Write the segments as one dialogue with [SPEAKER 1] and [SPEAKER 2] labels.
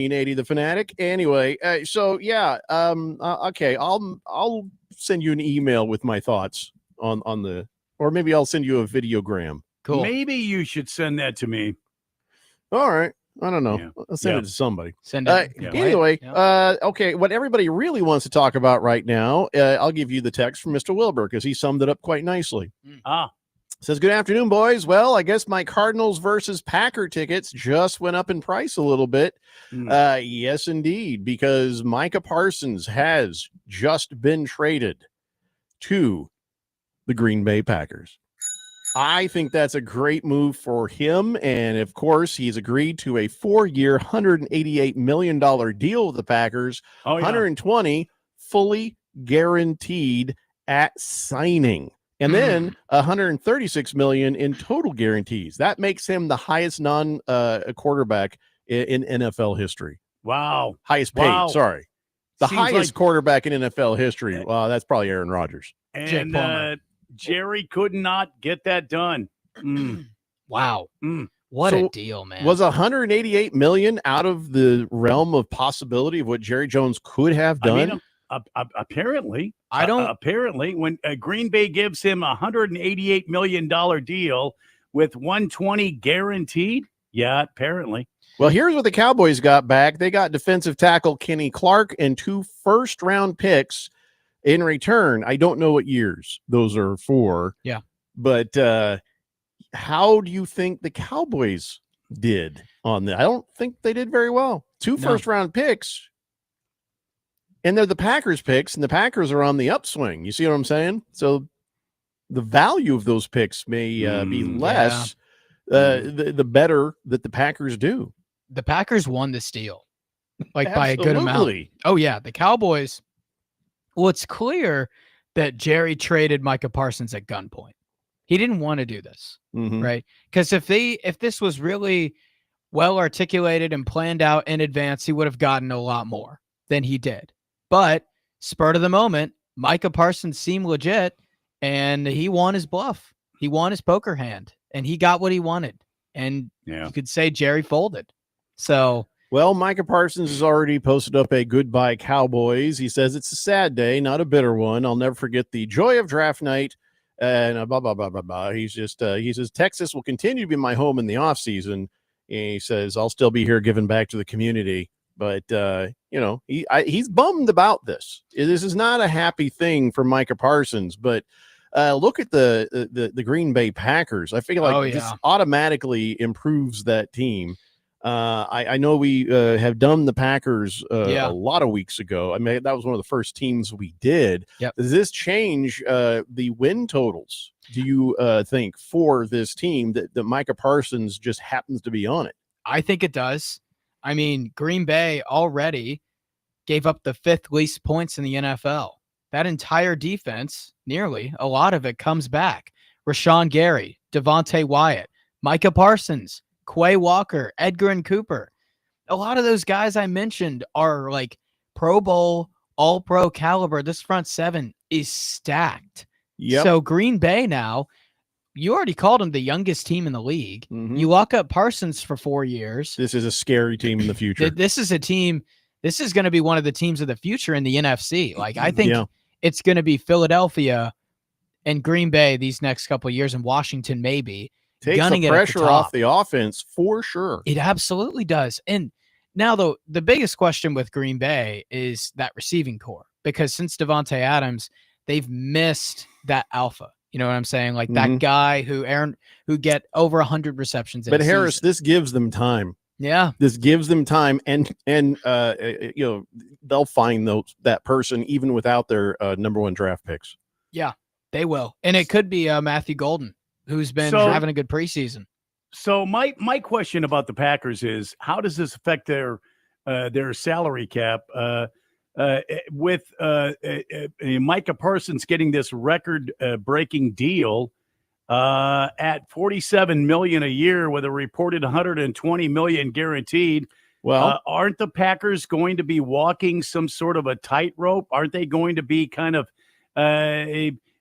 [SPEAKER 1] 1980 The Fanatic. Anyway, okay, I'll send you an email with my thoughts on the, or maybe I'll send you a videogram.
[SPEAKER 2] Cool.
[SPEAKER 3] Maybe you should send that to me.
[SPEAKER 1] All right. I don't know.
[SPEAKER 3] Yeah.
[SPEAKER 1] I'll send it to somebody.
[SPEAKER 2] Send it.
[SPEAKER 1] Anyway, okay, what everybody really wants to talk about right now, I'll give you the text from Mr. Wilbur because he summed it up quite nicely. Says, good afternoon, boys. Well, I guess my Cardinals versus Packer tickets just went up in price a little bit. Yes, indeed, because Micah Parsons has just been traded to the Green Bay Packers. I think that's a great move for him. And of course, he's agreed to a 4-year, $188 million deal with the Packers, 120 fully guaranteed at signing. And then $136 million in total guarantees. That makes him the highest quarterback in NFL history.
[SPEAKER 3] Wow.
[SPEAKER 1] Highest paid, sorry. The
[SPEAKER 3] Seems
[SPEAKER 1] highest
[SPEAKER 3] like
[SPEAKER 1] quarterback in NFL history. Well, that's probably Aaron Rodgers.
[SPEAKER 3] And Jerry could not get that done.
[SPEAKER 2] Wow. What a deal, man.
[SPEAKER 1] Was $188 million out of the realm of possibility of what Jerry Jones could have done?
[SPEAKER 3] I mean, apparently, apparently, when Green Bay gives him a $188 million deal with 120 guaranteed, apparently.
[SPEAKER 1] Well, here's what the Cowboys got back. They got defensive tackle Kenny Clark and 2 first-round picks in return. I don't know what years those are for.
[SPEAKER 2] Yeah,
[SPEAKER 1] but how do you think the Cowboys did on that? I don't think they did very well. 2 first-round picks. And they're the Packers picks, and the Packers are on the upswing. You see what I'm saying? So the value of those picks may be less the better that the Packers do.
[SPEAKER 2] The Packers won this deal, by a good amount. Oh, yeah. The Cowboys, well, it's clear that Jerry traded Micah Parsons at gunpoint. He didn't want to do this, right? Because if this was really well articulated and planned out in advance, he would have gotten a lot more than he did. But spur of the moment, Micah Parsons seemed legit, and he won his bluff. He won his poker hand, and he got what he wanted. And you could say Jerry folded. So,
[SPEAKER 1] well, Micah Parsons has already posted up a goodbye Cowboys. He says it's a sad day, not a bitter one. I'll never forget the joy of draft night. And blah, blah, blah, blah, blah. He says, Texas will continue to be my home in the offseason. He says, I'll still be here giving back to the community. But, he's bummed about this. This is not a happy thing for Micah Parsons. But look at the Green Bay Packers. I feel like this automatically improves that team. I know we have done the Packers a lot of weeks ago. I mean, that was one of the first teams we did.
[SPEAKER 2] Yep.
[SPEAKER 1] Does this change the win totals, do you think, for this team that Micah Parsons just happens to be on it?
[SPEAKER 2] I think it does. I mean, Green Bay already gave up the 5th least points in the NFL. That entire defense, nearly, a lot of it comes back. Rashawn Gary, Devontae Wyatt, Micah Parsons, Quay Walker, Edgar and Cooper. A lot of those guys I mentioned are like Pro Bowl, All-Pro caliber. This front 7 is stacked.
[SPEAKER 1] Yep.
[SPEAKER 2] So Green Bay now, you already called them the youngest team in the league. You lock up Parsons for 4 years.
[SPEAKER 1] This is a scary team in the future.
[SPEAKER 2] This is a team. This is going to be one of the teams of the future in the NFC. Like, I think it's going to be Philadelphia and Green Bay these next couple of years, and Washington maybe.
[SPEAKER 1] Takes the pressure off the offense for sure.
[SPEAKER 2] It absolutely does. And now, though, the biggest question with Green Bay is that receiving core, because since Devontae Adams, they've missed that alpha. You know what I'm saying? Like that guy who get over 100 receptions.
[SPEAKER 1] But Harris, this gives them time.
[SPEAKER 2] Yeah,
[SPEAKER 1] this gives them time, and they'll find that person even without their number 1 draft picks.
[SPEAKER 2] Yeah, they will, and it could be Matthew Golden, who's been having a good preseason.
[SPEAKER 3] So my question about the Packers is, how does this affect their salary cap? With Micah Parsons getting this record-breaking deal at $47 million a year with a reported $120 million guaranteed.
[SPEAKER 1] Well,
[SPEAKER 3] aren't the Packers going to be walking some sort of a tightrope? Aren't they going to be kind of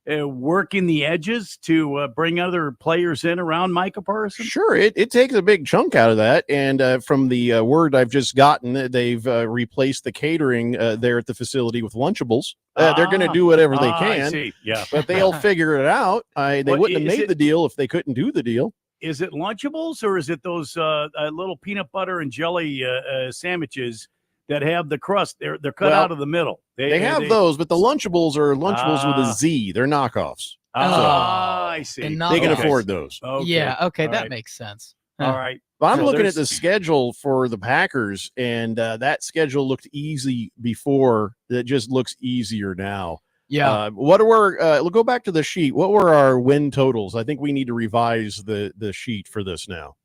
[SPEAKER 3] working the edges to bring other players in around Micah Parsons?
[SPEAKER 1] Sure, it takes a big chunk out of that. And from the word I've just gotten, they've replaced the catering there at the facility with Lunchables. They're going to do whatever they can.
[SPEAKER 3] I see. Yeah,
[SPEAKER 1] but they'll figure it out. They wouldn't have made the deal if they couldn't do the deal.
[SPEAKER 3] Is it Lunchables or is it those little peanut butter and jelly sandwiches that have the crust? They're cut out of the middle.
[SPEAKER 1] They have those, but the Lunchables are Lunchables with a Z. They're knockoffs.
[SPEAKER 3] I see.
[SPEAKER 1] They can afford those.
[SPEAKER 2] Okay. Yeah, okay, that makes sense.
[SPEAKER 3] All right.
[SPEAKER 1] But I'm looking at the schedule for the Packers, and that schedule looked easy before. That just looks easier now.
[SPEAKER 2] Yeah.
[SPEAKER 1] What were we'll go back to the sheet. What were our win totals? I think we need to revise the sheet for this now.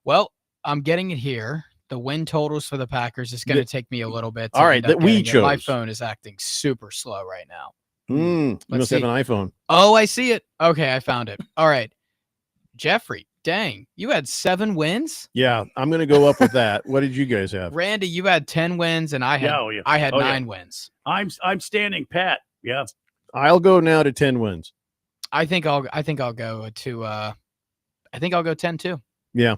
[SPEAKER 2] Well, I'm getting it here. The win totals for the Packers is going to take me a little bit.
[SPEAKER 1] All right, that we chose.
[SPEAKER 2] My phone is acting super slow right now.
[SPEAKER 1] You must have an iPhone.
[SPEAKER 2] Oh, I see it. Okay, I found it. All right. Jeffrey, dang, you had 7 wins?
[SPEAKER 1] Yeah, I'm going to go up with that. What did you guys have?
[SPEAKER 2] Randy, you had 10 wins, and I had 9 wins.
[SPEAKER 3] I'm standing pat. Yeah.
[SPEAKER 1] I'll go now to 10 wins.
[SPEAKER 2] I think I'll go to I think I'll go 10 too.
[SPEAKER 1] Yeah.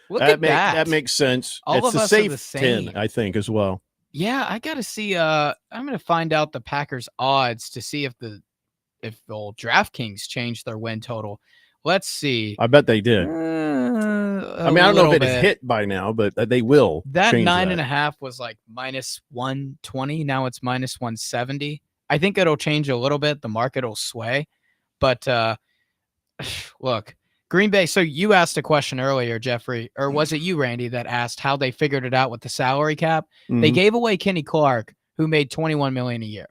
[SPEAKER 2] Look at that.
[SPEAKER 1] That makes sense.
[SPEAKER 2] All
[SPEAKER 1] it's
[SPEAKER 2] of
[SPEAKER 1] a
[SPEAKER 2] us
[SPEAKER 1] safe
[SPEAKER 2] are the same.
[SPEAKER 1] 10, I think, as well.
[SPEAKER 2] Yeah, I gotta see. I'm gonna find out the Packers odds to see if the old DraftKings changed their win total. Let's see.
[SPEAKER 1] I bet they did. I don't know if it's hit by now, but they will.
[SPEAKER 2] That 9.5 was like minus 120. Now it's minus 170. I think it'll change a little bit. The market will sway, but look, Green Bay. So you asked a question earlier, Jeffrey, or was it you, Randy, that asked how they figured it out with the salary cap? Mm-hmm. They gave away Kenny Clark, who made $21 million a year.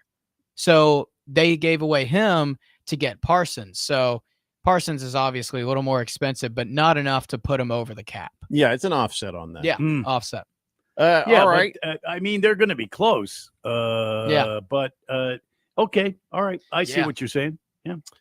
[SPEAKER 2] So they gave away him to get Parsons. So Parsons is obviously a little more expensive, but not enough to put him over the cap.
[SPEAKER 1] Yeah, it's an offset on that.
[SPEAKER 2] Yeah, offset.
[SPEAKER 1] All right.
[SPEAKER 3] But, I mean, they're going to be close. But okay. All right. I see what you're saying.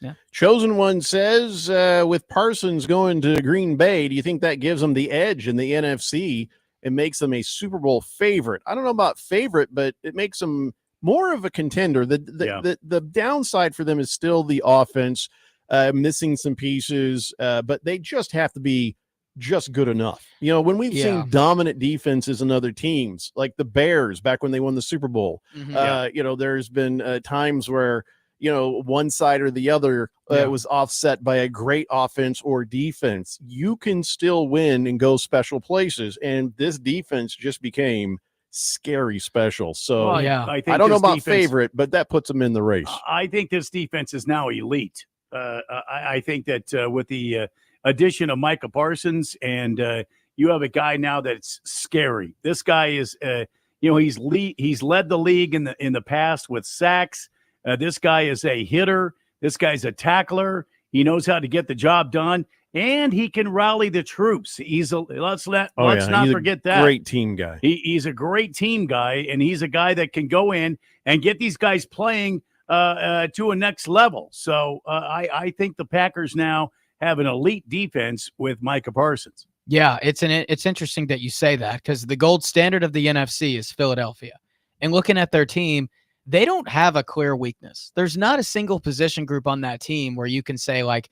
[SPEAKER 3] Yeah.
[SPEAKER 1] Chosen One says, with Parsons going to Green Bay, do you think that gives them the edge in the NFC and makes them a Super Bowl favorite? I don't know about favorite, but it makes them more of a contender. The downside for them is still the offense, missing some pieces, but they just have to be just good enough. You know, when we've seen dominant defenses in other teams, like the Bears back when they won the Super Bowl, you know, there's been times where, you know, one side or the other was offset by a great offense or defense. You can still win and go special places. And this defense just became scary special. So I don't know about favorite, but that puts them in the race.
[SPEAKER 3] I think this defense is now elite. I think that with the addition of Micah Parsons and you have a guy now that's scary. This guy is, you know, he's led the league in the past with sacks. This guy is a hitter. This guy's a tackler. He knows how to get the job done, and he can rally the troops. Let's not forget that.
[SPEAKER 1] Great team guy.
[SPEAKER 3] He's a great team guy, and he's a guy that can go in and get these guys playing to a next level. So I think the Packers now have an elite defense with Micah Parsons.
[SPEAKER 2] Yeah, it's interesting that you say that because the gold standard of the NFC is Philadelphia, and looking at their team, they don't have a clear weakness. There's not a single position group on that team where you can say like,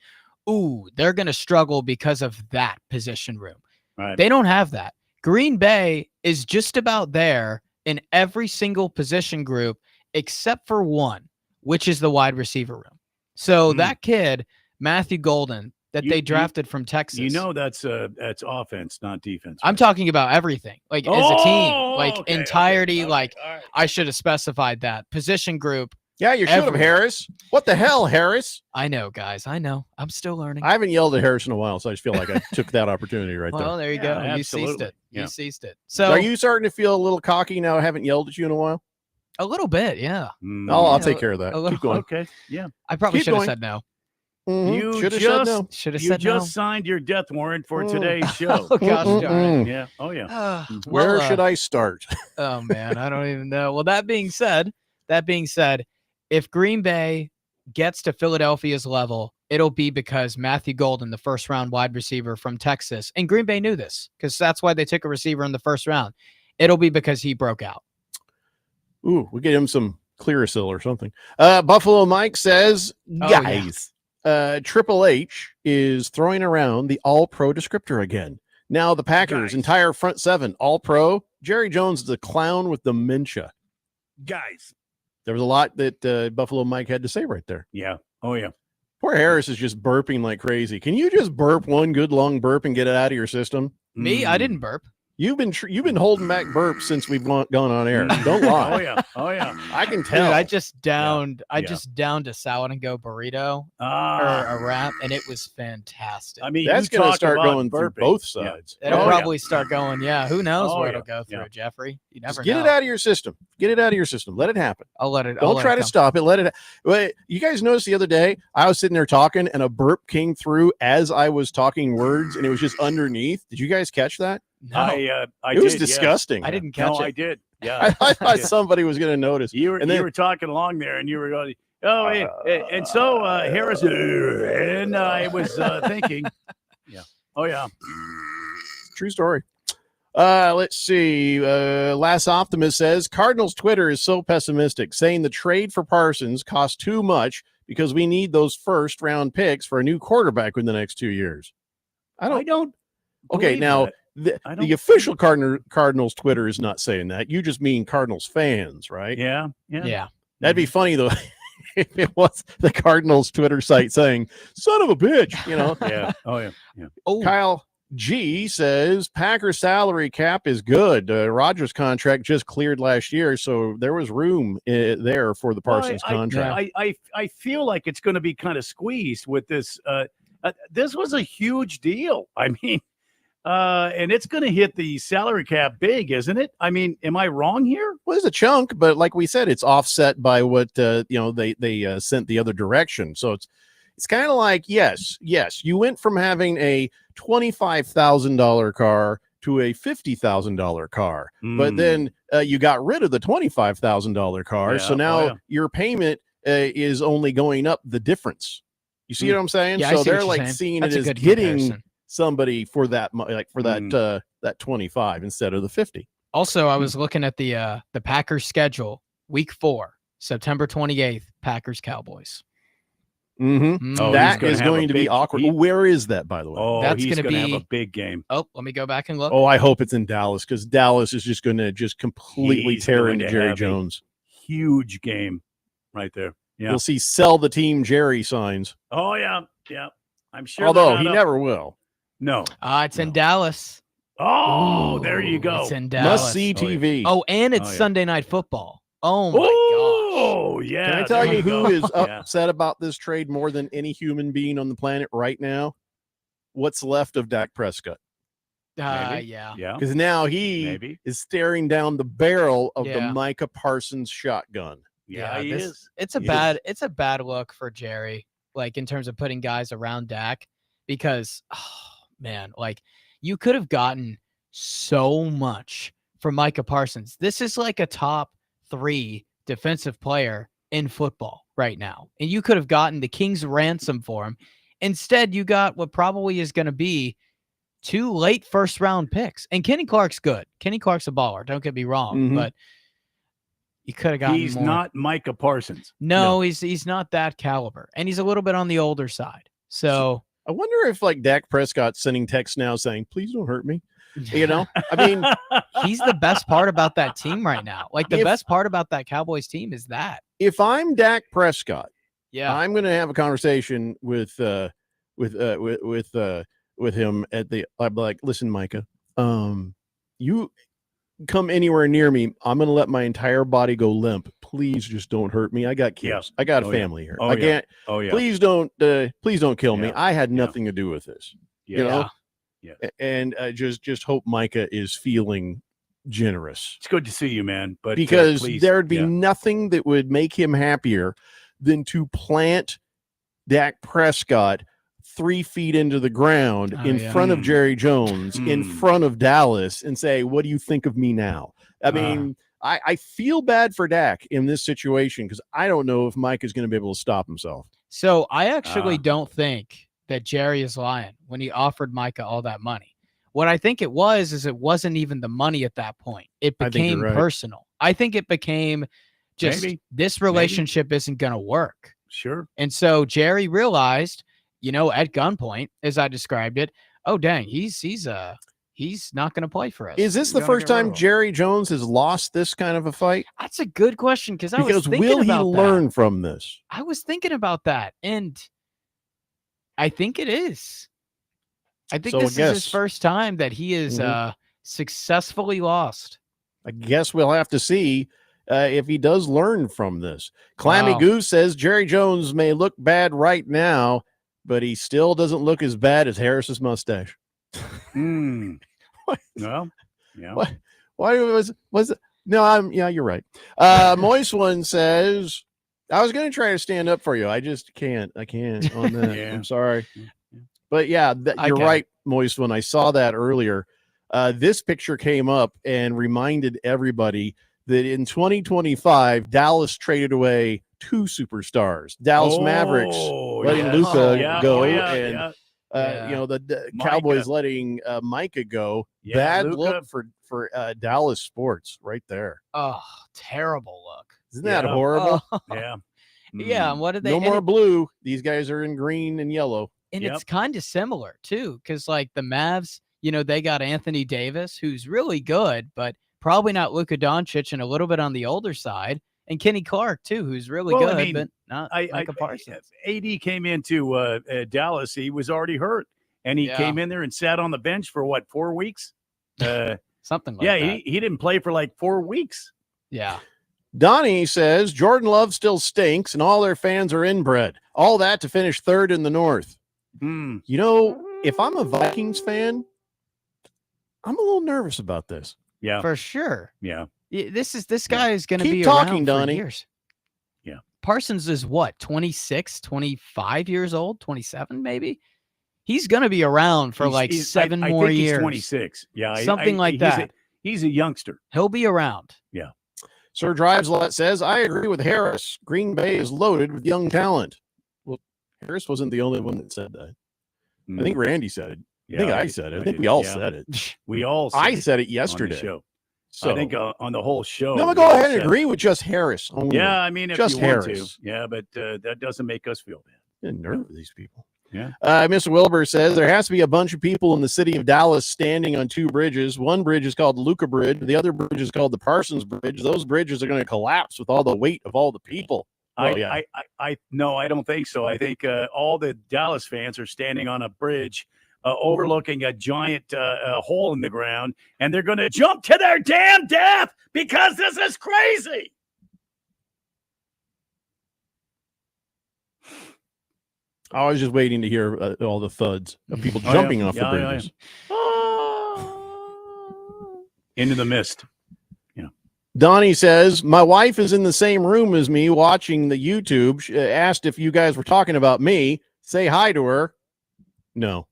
[SPEAKER 2] ooh, they're going to struggle because of that position room.
[SPEAKER 3] Right.
[SPEAKER 2] They don't have that. Green Bay is just about there in every single position group except for one, which is the wide receiver room. So that kid, Matthew Golden, that they drafted from Texas.
[SPEAKER 3] You know that's offense, not defense.
[SPEAKER 2] Right? I'm talking about everything, like as a team, like entirety. Like I should have specified that position group.
[SPEAKER 1] Yeah, you should have, Harris. What the hell, Harris?
[SPEAKER 2] I know, guys. I know. I'm still learning.
[SPEAKER 1] I haven't yelled at Harris in a while, so I just feel like I took that opportunity right there.
[SPEAKER 2] Well, there you go.
[SPEAKER 3] Absolutely.
[SPEAKER 2] You seized it.
[SPEAKER 3] Yeah.
[SPEAKER 2] You seized it. So
[SPEAKER 1] are you starting to feel a little cocky now? I haven't yelled at you in a while.
[SPEAKER 2] A little bit, yeah.
[SPEAKER 1] I'll take care of that.
[SPEAKER 2] Keep
[SPEAKER 1] going.
[SPEAKER 3] Okay, yeah.
[SPEAKER 2] I probably should have said no.
[SPEAKER 1] Mm-hmm.
[SPEAKER 3] You
[SPEAKER 1] should have said no.
[SPEAKER 2] Should have said no.
[SPEAKER 3] You just signed your death warrant for today's show.
[SPEAKER 2] Oh gosh darn it.
[SPEAKER 3] Yeah. Oh yeah.
[SPEAKER 1] Where should I start?
[SPEAKER 2] Oh man, I don't even know. Well, that being said, if Green Bay gets to Philadelphia's level, it'll be because Matthew Golden, the first round wide receiver from Texas, and Green Bay knew this because that's why they took a receiver in the first round. It'll be because he broke out.
[SPEAKER 1] Ooh, we get him some Clearasil or something. Buffalo Mike says, guys, Triple H is throwing around the all-pro descriptor again. Now the Packers' entire front seven, all-pro. Jerry Jones is a clown with dementia.
[SPEAKER 3] Guys.
[SPEAKER 1] There was a lot that Buffalo Mike had to say right there.
[SPEAKER 3] Yeah. Oh, yeah.
[SPEAKER 1] Poor Harris is just burping like crazy. Can you just burp one good long burp and get it out of your system?
[SPEAKER 2] Me? I didn't burp.
[SPEAKER 1] You've been holding back burps since we've gone on air. Don't lie.
[SPEAKER 3] Oh yeah.
[SPEAKER 1] I can tell.
[SPEAKER 2] Dude, I just downed a salad and go burrito or a wrap, and it was fantastic.
[SPEAKER 3] I mean,
[SPEAKER 1] that's going to start going through both sides.
[SPEAKER 2] Yeah. It'll probably start going. Yeah, who knows where it'll go through, Jeffrey? You never
[SPEAKER 1] just get
[SPEAKER 2] know.
[SPEAKER 1] it out of your system. Get it out of your system. Let it happen.
[SPEAKER 2] I'll let it.
[SPEAKER 1] Don't try to stop it. Let it. Wait, you guys noticed the other day I was sitting there talking, and a burp came through as I was talking words, and it was just underneath. Did you guys catch that?
[SPEAKER 2] No.
[SPEAKER 1] It was disgusting.
[SPEAKER 2] I didn't catch it.
[SPEAKER 3] I did. Yeah.
[SPEAKER 1] I thought somebody was going to notice.
[SPEAKER 3] You were talking along there, and you were going, and so Harris, and I was thinking, yeah. Oh, yeah.
[SPEAKER 1] True story. Let's see. Last Optimist says Cardinals Twitter is so pessimistic, saying the trade for Parsons cost too much because we need those first round picks for a new quarterback in the next 2 years. I don't. Okay, now the official Cardinals Twitter is not saying that. You just mean Cardinals fans, right?
[SPEAKER 3] Yeah.
[SPEAKER 1] That'd be funny though if it was the Cardinals Twitter site saying "son of a bitch," you know?
[SPEAKER 3] Yeah. Oh yeah.
[SPEAKER 1] Oh. Kyle G says Packers salary cap is good. Rodgers contract just cleared last year, so there was room there for the Parsons contract.
[SPEAKER 3] I feel like it's going to be kind of squeezed with this. This was a huge deal. I mean. And it's going to hit the salary cap big, isn't it? I mean, am I wrong here?
[SPEAKER 1] Well, it's a chunk, but like we said, it's offset by what they sent the other direction. So it's kind of like yes, you went from having a $25,000 car to a $50,000 car, but then you got rid of the $25,000 car, so now your payment is only going up the difference. You see what I'm saying?
[SPEAKER 2] Yeah,
[SPEAKER 1] so they're like seeing it as getting somebody for that, that 25 instead of the 50.
[SPEAKER 2] Also, I was looking at the Packers schedule, week 4, September 28th, Packers Cowboys.
[SPEAKER 1] That is going to be awkward. Where is that, by the way?
[SPEAKER 3] Oh, that's going to have a big game.
[SPEAKER 2] Oh, let me go back and look.
[SPEAKER 1] Oh, I hope it's in Dallas because Dallas is just going to completely tear into Jerry Jones.
[SPEAKER 3] Huge game right there. Yeah.
[SPEAKER 1] You'll see "sell the team Jerry" signs.
[SPEAKER 3] Oh yeah. I'm sure.
[SPEAKER 1] Although he never will.
[SPEAKER 3] No.
[SPEAKER 2] It's in Dallas.
[SPEAKER 3] Oh, there you go.
[SPEAKER 2] It's in Dallas.
[SPEAKER 1] Must see TV.
[SPEAKER 2] Oh, and it's Sunday Night Football. Oh my gosh.
[SPEAKER 3] Oh yeah.
[SPEAKER 1] Can I tell you who is upset about this trade more than any human being on the planet right now? What's left of Dak Prescott?
[SPEAKER 2] Yeah.
[SPEAKER 1] Because now he is staring down the barrel of the Micah Parsons shotgun.
[SPEAKER 3] Yeah, he is.
[SPEAKER 2] It's a bad look for Jerry, like in terms of putting guys around Dak, because like you could have gotten so much from Micah Parsons. This is like a top 3 defensive player in football right now, and you could have gotten the king's ransom for him. Instead, you got what probably is going to be 2 late first round picks. And Kenny Clark's good. Kenny Clark's a baller. Don't get me wrong, but you could have gotten
[SPEAKER 3] He's
[SPEAKER 2] more.
[SPEAKER 3] not Micah Parsons.
[SPEAKER 2] No, he's not that caliber, and he's a little bit on the older side. So
[SPEAKER 1] I wonder if like Dak Prescott's sending texts now saying, "Please don't hurt me." You know, I mean,
[SPEAKER 2] he's the best part about that team right now. Like the best part about that Cowboys team is that
[SPEAKER 1] if I'm Dak Prescott,
[SPEAKER 2] I'm
[SPEAKER 1] going to have a conversation with him at the. I'm like, listen, Micah, you come anywhere near me, I'm going to let my entire body go limp. Please just don't hurt me. I got kids. I got a family here. I can't. Please don't kill me. I had nothing to do with this. You know?
[SPEAKER 3] Yeah.
[SPEAKER 1] And just hope Micah is feeling generous.
[SPEAKER 3] It's good to see you, man. But
[SPEAKER 1] because there'd be nothing that would make him happier than to plant Dak Prescott 3 feet into the ground in front of Jerry Jones, in front of Dallas, and say, "What do you think of me now?" I mean, I feel bad for Dak in this situation because I don't know if Mike is going to be able to stop himself.
[SPEAKER 2] So I actually don't think that Jerry is lying when he offered Micah all that money. What I think it wasn't even the money at that point. It became personal. I think it became Just
[SPEAKER 3] Maybe.
[SPEAKER 2] this relationship isn't going to work.
[SPEAKER 3] Sure.
[SPEAKER 2] And so Jerry realized, at gunpoint, as I described it, oh dang, he's not going to play for us.
[SPEAKER 1] Is this the first time Jerry Jones has lost this kind of a fight?
[SPEAKER 2] That's a good question because
[SPEAKER 1] will he learn from this?
[SPEAKER 2] I was thinking about that, and I think it is. I think this is his first time that he is successfully lost.
[SPEAKER 1] I guess we'll have to see if he does learn from this. Clammy Goose says Jerry Jones may look bad right now, but he still doesn't look as bad as Harris's mustache.
[SPEAKER 3] Well, yeah.
[SPEAKER 1] Why was it? No, you're right. Moist One says, I was going to try to stand up for you. I just can't. I can't on that. I'm sorry. But yeah, you're right, Moist One. I saw that earlier. This picture came up and reminded everybody that in 2025, Dallas traded away 2 superstars. Dallas Mavericks letting Luka go, and the Cowboys letting Micah go. Bad look for Dallas sports right there.
[SPEAKER 2] Oh, terrible look.
[SPEAKER 1] Isn't that horrible?
[SPEAKER 3] Yeah.
[SPEAKER 2] Yeah. And what did they?
[SPEAKER 1] No more blue. These guys are in green and yellow.
[SPEAKER 2] And it's kind of similar too, because like the Mavs, they got Anthony Davis, who's really good, but probably not Luka Doncic and a little bit on the older side, and Kenny Clark too, who's really good, but not Micah Parsons.
[SPEAKER 3] AD came into Dallas. He was already hurt, and he came in there and sat on the bench for 4 weeks?
[SPEAKER 2] Something like that.
[SPEAKER 3] Yeah, he didn't play for 4 weeks.
[SPEAKER 2] Yeah.
[SPEAKER 1] Donnie says Jordan Love still stinks and all their fans are inbred. All that to finish 3rd in the North. If I'm a Vikings fan, I'm a little nervous about this.
[SPEAKER 3] Yeah,
[SPEAKER 2] for sure.
[SPEAKER 3] Yeah.
[SPEAKER 2] This guy is going to be
[SPEAKER 1] talking,
[SPEAKER 2] around
[SPEAKER 1] Donnie.
[SPEAKER 2] for years.
[SPEAKER 3] Yeah.
[SPEAKER 2] Parsons is what, 26, 25 years old, 27 maybe? He's going to be around for 7 more years.
[SPEAKER 3] He's 26. Yeah.
[SPEAKER 2] Something like that.
[SPEAKER 3] He's a youngster.
[SPEAKER 2] He'll be around.
[SPEAKER 3] Yeah.
[SPEAKER 1] Sir Driveslot says, I agree with Harris. Green Bay is loaded with young talent. Well, Harris wasn't the only one that said that. I think Randy said it. I think I said it. I think we all said it.
[SPEAKER 3] We all said
[SPEAKER 1] I said it yesterday.
[SPEAKER 3] On the show.
[SPEAKER 1] So
[SPEAKER 3] I think on the whole show.
[SPEAKER 1] No, go ahead and agree with just Harris. Only.
[SPEAKER 3] Yeah, I mean, if
[SPEAKER 1] just
[SPEAKER 3] you want
[SPEAKER 1] Harris.
[SPEAKER 3] to. Yeah, but that doesn't make us feel bad.
[SPEAKER 1] I'm nervous of these people.
[SPEAKER 3] Yeah.
[SPEAKER 1] Mr. Wilbur says there has to be a bunch of people in the city of Dallas standing on 2 bridges. One bridge is called the Luka Bridge. The other bridge is called the Parsons Bridge. Those bridges are going to collapse with all the weight of all the people.
[SPEAKER 3] No, I don't think so. I think all the Dallas fans are standing on a bridge overlooking a giant hole in the ground, and they're going to jump to their damn death because this is crazy.
[SPEAKER 1] I was just waiting to hear all the thuds of people jumping off the bridges.
[SPEAKER 3] Into the mist.
[SPEAKER 1] Donnie says, my wife is in the same room as me watching the YouTube. She asked if you guys were talking about me. Say hi to her. No.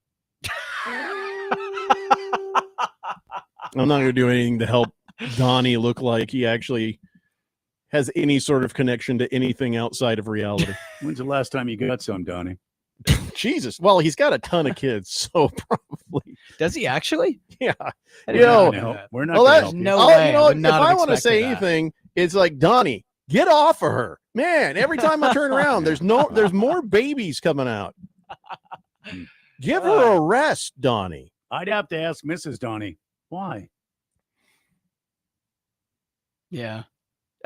[SPEAKER 1] I'm not going to do anything to help Donnie look like he actually has any sort of connection to anything outside of reality.
[SPEAKER 3] When's the last time you got some, Donnie?
[SPEAKER 1] Jesus. Well, he's got a ton of kids, so probably.
[SPEAKER 2] Does he actually?
[SPEAKER 1] Yeah.
[SPEAKER 3] We're not going to help you.
[SPEAKER 2] No way.
[SPEAKER 1] If I want to say anything, it's like, Donnie, get off of her. Man, every time I turn around, there's more babies coming out. Give her a rest, Donnie.
[SPEAKER 3] I'd have to ask Mrs. Donnie, why?
[SPEAKER 2] Yeah.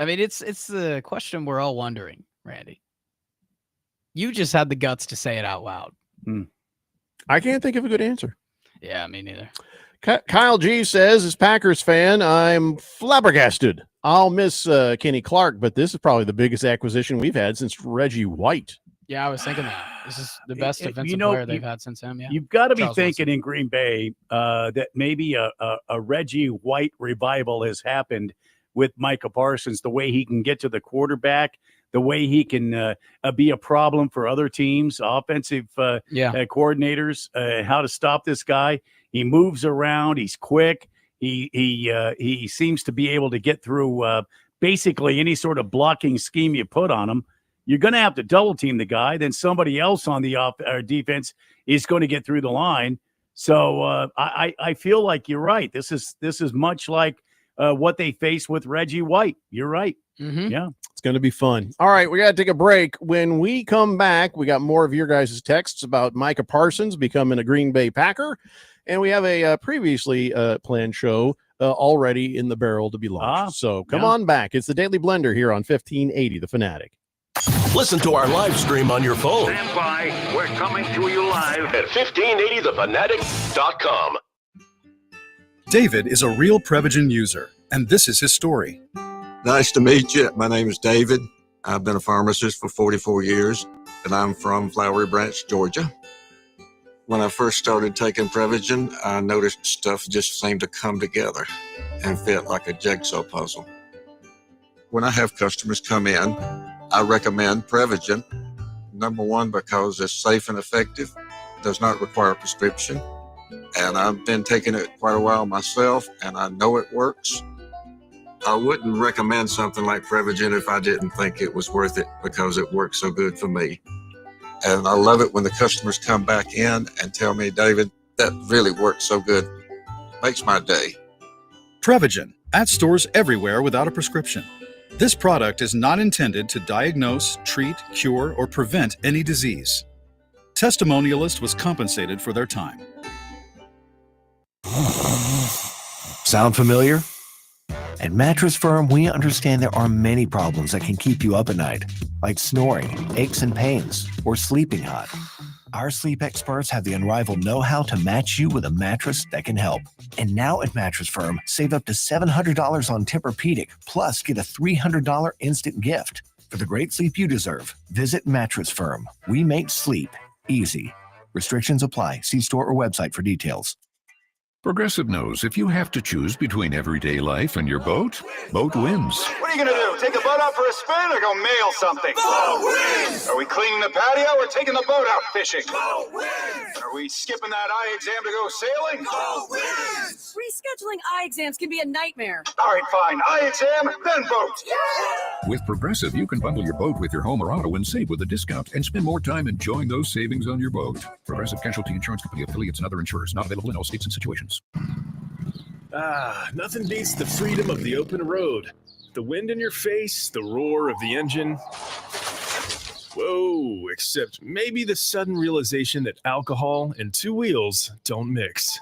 [SPEAKER 2] I mean, it's the question we're all wondering, Randy. You just had the guts to say it out loud.
[SPEAKER 1] I can't think of a good answer.
[SPEAKER 2] Yeah, me neither.
[SPEAKER 1] Kyle G says, as Packers fan, I'm flabbergasted. I'll miss Kenny Clark, but this is probably the biggest acquisition we've had since Reggie White.
[SPEAKER 2] Yeah, I was thinking that. This is the best defensive player they've had since him. Yeah.
[SPEAKER 3] You've got to be thinking in Green Bay that maybe a Reggie White revival has happened with Micah Parsons, the way he can get to the quarterback, the way he can be a problem for other teams, offensive coordinators, how to stop this guy. He moves around. He's quick. He seems to be able to get through basically any sort of blocking scheme you put on him. You're going to have to double team the guy. Then somebody else on the defense is going to get through the line. So I feel like you're right. This is much like what they face with Reggie White. You're right.
[SPEAKER 2] Mm-hmm.
[SPEAKER 3] Yeah.
[SPEAKER 1] It's going to be fun. All right, we got to take a break. When we come back, we got more of your guys' texts about Micah Parsons becoming a Green Bay Packer, and we have a previously planned show already in the barrel to be launched. So come on back. It's the Daily Blender here on 1580 The Fanatic.
[SPEAKER 4] Listen to our live stream on your phone.
[SPEAKER 5] Stand by. We're coming to you live
[SPEAKER 4] at 1580thefanatic.com.
[SPEAKER 6] David is a real Prevagen user, and this is his story.
[SPEAKER 7] Nice to meet you. My name is David. I've been a pharmacist for 44 years, and I'm from Flowery Branch, Georgia. When I first started taking Prevagen, I noticed stuff just seemed to come together and fit like a jigsaw puzzle. When I have customers come in, I recommend Prevagen. Number one, because it's safe and effective, does not require a prescription, and I've been taking it quite a while myself, and I know it works. I wouldn't recommend something like Prevagen if I didn't think it was worth it because it works so good for me. And I love it when the customers come back in and tell me, David, that really works so good. Makes my day.
[SPEAKER 6] Prevagen, at stores everywhere without a prescription. This product is not intended to diagnose, treat, cure, or prevent any disease. Testimonialist was compensated for their time.
[SPEAKER 8] Sound familiar? At Mattress Firm, we understand there are many problems that can keep you up at night, like snoring, aches and pains, or sleeping hot. Our sleep experts have the unrivaled know-how to match you with a mattress that can help. And now at Mattress Firm, save up to $700 on Tempur-Pedic, plus get a $300 instant gift. For the great sleep you deserve, visit Mattress Firm. We make sleep easy. Restrictions apply. See store or website for details.
[SPEAKER 9] Progressive knows if you have to choose between everyday life and your boat, boat wins.
[SPEAKER 10] What are you going to do? Take the boat out for a spin or go mail something? Boat wins! Are we cleaning the patio or taking the boat out fishing? Boat wins! Are we skipping that eye exam to go sailing? Boat wins!
[SPEAKER 11] Rescheduling eye exams can be a nightmare.
[SPEAKER 10] All right, fine. Eye exam, then boat. Yeah!
[SPEAKER 9] With Progressive, you can bundle your boat with your home or auto and save with a discount and spend more time enjoying those savings on your boat. Progressive Casualty Insurance Company, affiliates, and other insurers. Not available in all states and situations.
[SPEAKER 12] Nothing beats the freedom of the open road. The wind in your face, the roar of the engine. Whoa, except maybe the sudden realization that alcohol and two wheels don't mix.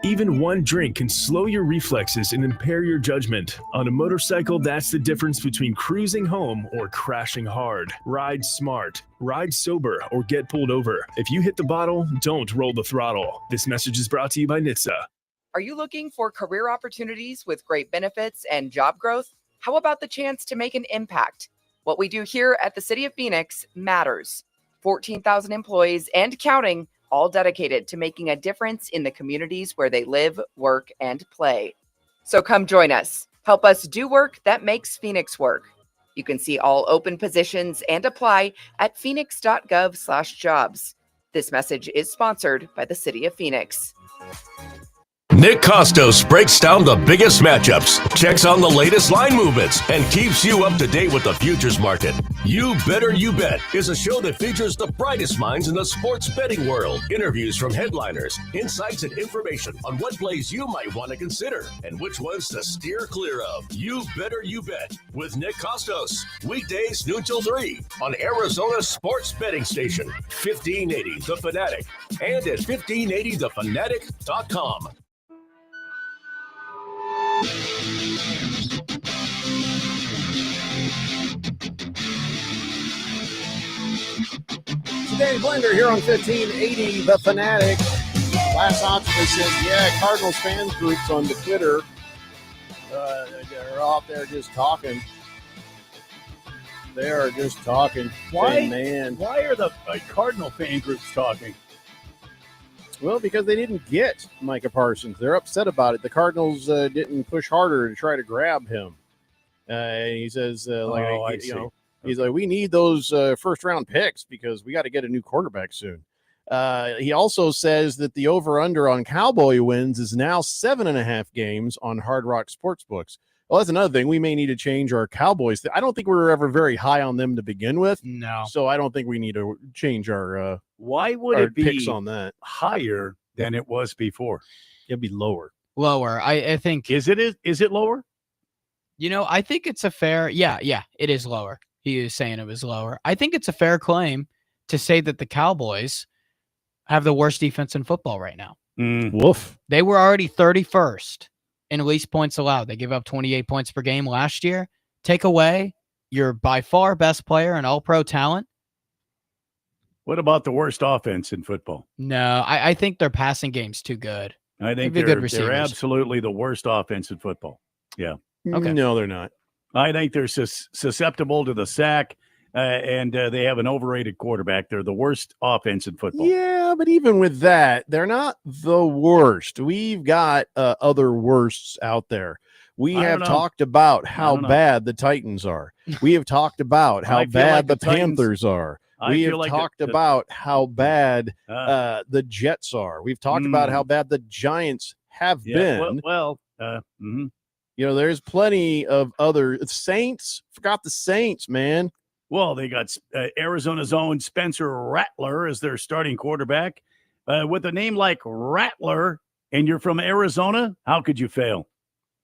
[SPEAKER 12] Even one drink can slow your reflexes and impair your judgment. On a motorcycle, that's the difference between cruising home or crashing hard. Ride smart, ride sober, or get pulled over. If you hit the bottle, don't roll the throttle. This message is brought to you by NHTSA.
[SPEAKER 13] Are you looking for career opportunities with great benefits and job growth? How about the chance to make an impact? What we do here at the City of Phoenix matters. 14,000 employees and counting, all dedicated to making a difference in the communities where they live, work, and play. So come join us. Help us do work that makes Phoenix work. You can see all open positions and apply at phoenix.gov/jobs. This message is sponsored by the City of Phoenix.
[SPEAKER 4] Nick Kostos breaks down the biggest matchups, checks on the latest line movements, and keeps you up to date with the futures market. You Better You Bet is a show that features the brightest minds in the sports betting world. Interviews from headliners, insights and information on what plays you might want to consider and which ones to steer clear of. You Better You Bet with Nick Kostos. Weekdays noon till 3 on Arizona's sports betting station, 1580 The Fanatic, and at 1580thefanatic.com.
[SPEAKER 1] Today, Blender here on 1580 The Fanatic. Last option says, yeah, Cardinals fan groups on the Twitter are out there just talking. They are just talking.
[SPEAKER 3] Why,
[SPEAKER 1] man?
[SPEAKER 3] Why are the Cardinal fan groups talking?
[SPEAKER 1] Well, because they didn't get Micah Parsons. They're upset about it. The Cardinals didn't push harder to try to grab him. He says, he's like, we need those first-round picks because we got to get a new quarterback soon. He also says that the over-under on Cowboy wins is now 7.5 games on Hard Rock Sportsbooks. Well, that's another thing. We may need to change our Cowboys. I don't think we were ever very high on them to begin with.
[SPEAKER 2] No.
[SPEAKER 1] So I don't think we need to change our
[SPEAKER 3] why would
[SPEAKER 1] our
[SPEAKER 3] it be
[SPEAKER 1] picks on that
[SPEAKER 3] higher than it was before?
[SPEAKER 1] It'd be lower.
[SPEAKER 2] Lower. I think.
[SPEAKER 3] Is it lower?
[SPEAKER 2] I think it's a fair. Yeah, it is lower. He is saying it was lower. I think it's a fair claim to say that the Cowboys have the worst defense in football right now.
[SPEAKER 1] Woof.
[SPEAKER 2] They were already 31st in least points allowed. They give up 28 points per game last year. Take away your by far best player and all-pro talent.
[SPEAKER 3] What about the worst offense in football?
[SPEAKER 2] No, I think their passing game's too good.
[SPEAKER 3] I think they're absolutely the worst offense in football. Yeah.
[SPEAKER 2] Okay.
[SPEAKER 1] No, they're not.
[SPEAKER 3] I think they're susceptible to the sack, and they have an overrated quarterback. They're the worst offense in football.
[SPEAKER 1] Yeah, but even with that, they're not the worst. We've got other worsts out there. We have talked about how bad the Titans are. We have talked about how bad the Panthers are. We have talked about how bad the Jets are. We've talked about how bad the Giants have been. There's plenty of other Saints. Forgot the Saints, man.
[SPEAKER 3] Well, they got Arizona's own Spencer Rattler as their starting quarterback. With a name like Rattler, and you're from Arizona, how could you fail?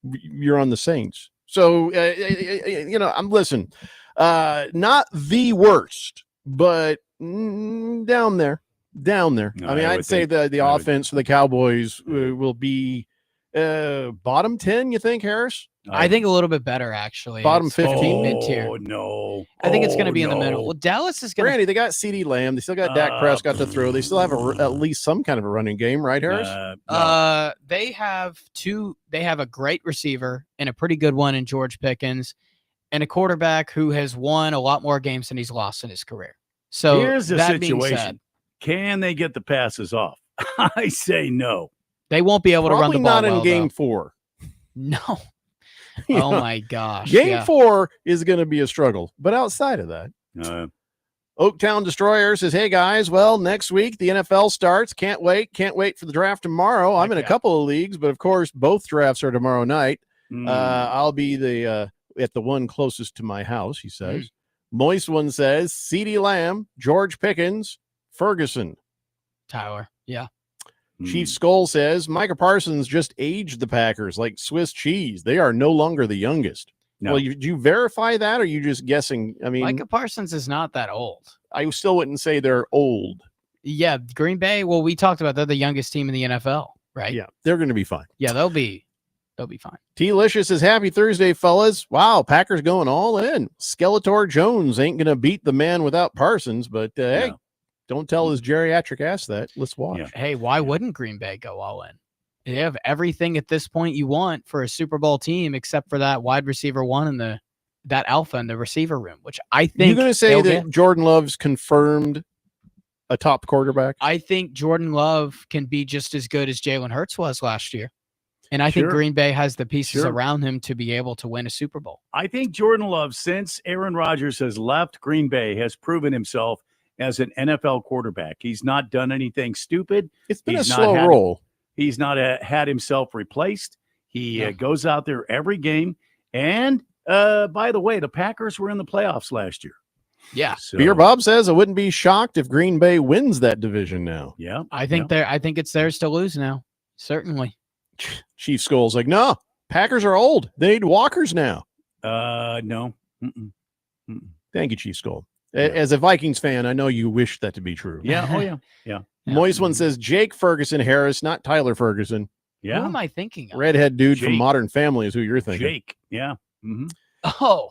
[SPEAKER 1] You're on the Saints. So, I'm listen, not the worst, but down there. No, I mean, I'd say the offense for the Cowboys will be bottom 10, you think, Harris?
[SPEAKER 2] I think a little bit better, actually.
[SPEAKER 1] Bottom 15?
[SPEAKER 2] Mid-tier.
[SPEAKER 3] Oh, no.
[SPEAKER 2] I think it's going to be in the middle. Well, Dallas is going to...
[SPEAKER 1] Randy, they got CeeDee Lamb. They still got Dak Prescott to throw. They still have at least some kind of a running game, right, Harris?
[SPEAKER 2] No. They have a great receiver and a pretty good one in George Pickens and a quarterback who has won a lot more games than he's lost in his career. So
[SPEAKER 3] here's the
[SPEAKER 2] that
[SPEAKER 3] situation.
[SPEAKER 2] Being said,
[SPEAKER 3] can they get the passes off? I say no.
[SPEAKER 2] They won't be able to run the ball.
[SPEAKER 1] Probably not in game 4.
[SPEAKER 2] No. Oh my gosh.
[SPEAKER 1] Game 4 is going to be a struggle. But outside of that, Oaktown Destroyer says, hey guys, well, next week the NFL starts. Can't wait for the draft tomorrow. I'm in a couple of leagues, but of course both drafts are tomorrow night. I'll be at the one closest to my house, he says. Moist one says CeeDee Lamb, George Pickens, Ferguson.
[SPEAKER 2] Tyler. Yeah.
[SPEAKER 1] Chief Skull says Micah Parsons just aged the Packers like Swiss cheese. They are no longer the youngest. No. Well, did you verify that, or are you just guessing? I mean,
[SPEAKER 2] Micah Parsons is not that old.
[SPEAKER 1] I still wouldn't say they're old.
[SPEAKER 2] Yeah, Green Bay. Well, we talked about they're the youngest team in the NFL, right?
[SPEAKER 1] Yeah, they're going to be fine.
[SPEAKER 2] Yeah, they'll be fine.
[SPEAKER 1] T-Licious says, happy Thursday, fellas. Wow, Packers going all in. Skeletor Jones ain't going to beat the man without Parsons, but hey. Don't tell his geriatric ass that. Let's watch.
[SPEAKER 2] Yeah. Hey, why wouldn't Green Bay go all in? They have everything at this point you want for a Super Bowl team, except for that wide receiver one and that alpha in the receiver room, which I think
[SPEAKER 1] you're going to say that Jordan Love's confirmed a top quarterback.
[SPEAKER 2] I think Jordan Love can be just as good as Jalen Hurts was last year. And I think Green Bay has the pieces around him to be able to win a Super Bowl.
[SPEAKER 3] I think Jordan Love, since Aaron Rodgers has left Green Bay, has proven himself as an NFL quarterback. He's not done anything stupid.
[SPEAKER 1] It's been a slow roll.
[SPEAKER 3] He's not had himself replaced. He goes out there every game. And by the way, the Packers were in the playoffs last year.
[SPEAKER 2] Yeah.
[SPEAKER 1] So, Beer Bob says I wouldn't be shocked if Green Bay wins that division now.
[SPEAKER 3] Yeah.
[SPEAKER 2] I think it's theirs to lose now. Certainly.
[SPEAKER 1] Chief Skull's like, no, Packers are old. They need walkers now.
[SPEAKER 3] No.
[SPEAKER 1] Thank you, Chief Skull. As a Vikings fan, I know you wish that to be true.
[SPEAKER 3] Yeah. Oh, yeah. Yeah.
[SPEAKER 1] Moist one says Jake Ferguson Harris, not Tyler Ferguson.
[SPEAKER 3] Yeah.
[SPEAKER 2] Who am I thinking of?
[SPEAKER 1] Redhead dude from Modern Family is who you're thinking.
[SPEAKER 3] Jake. Yeah. Mm-hmm.
[SPEAKER 2] Oh,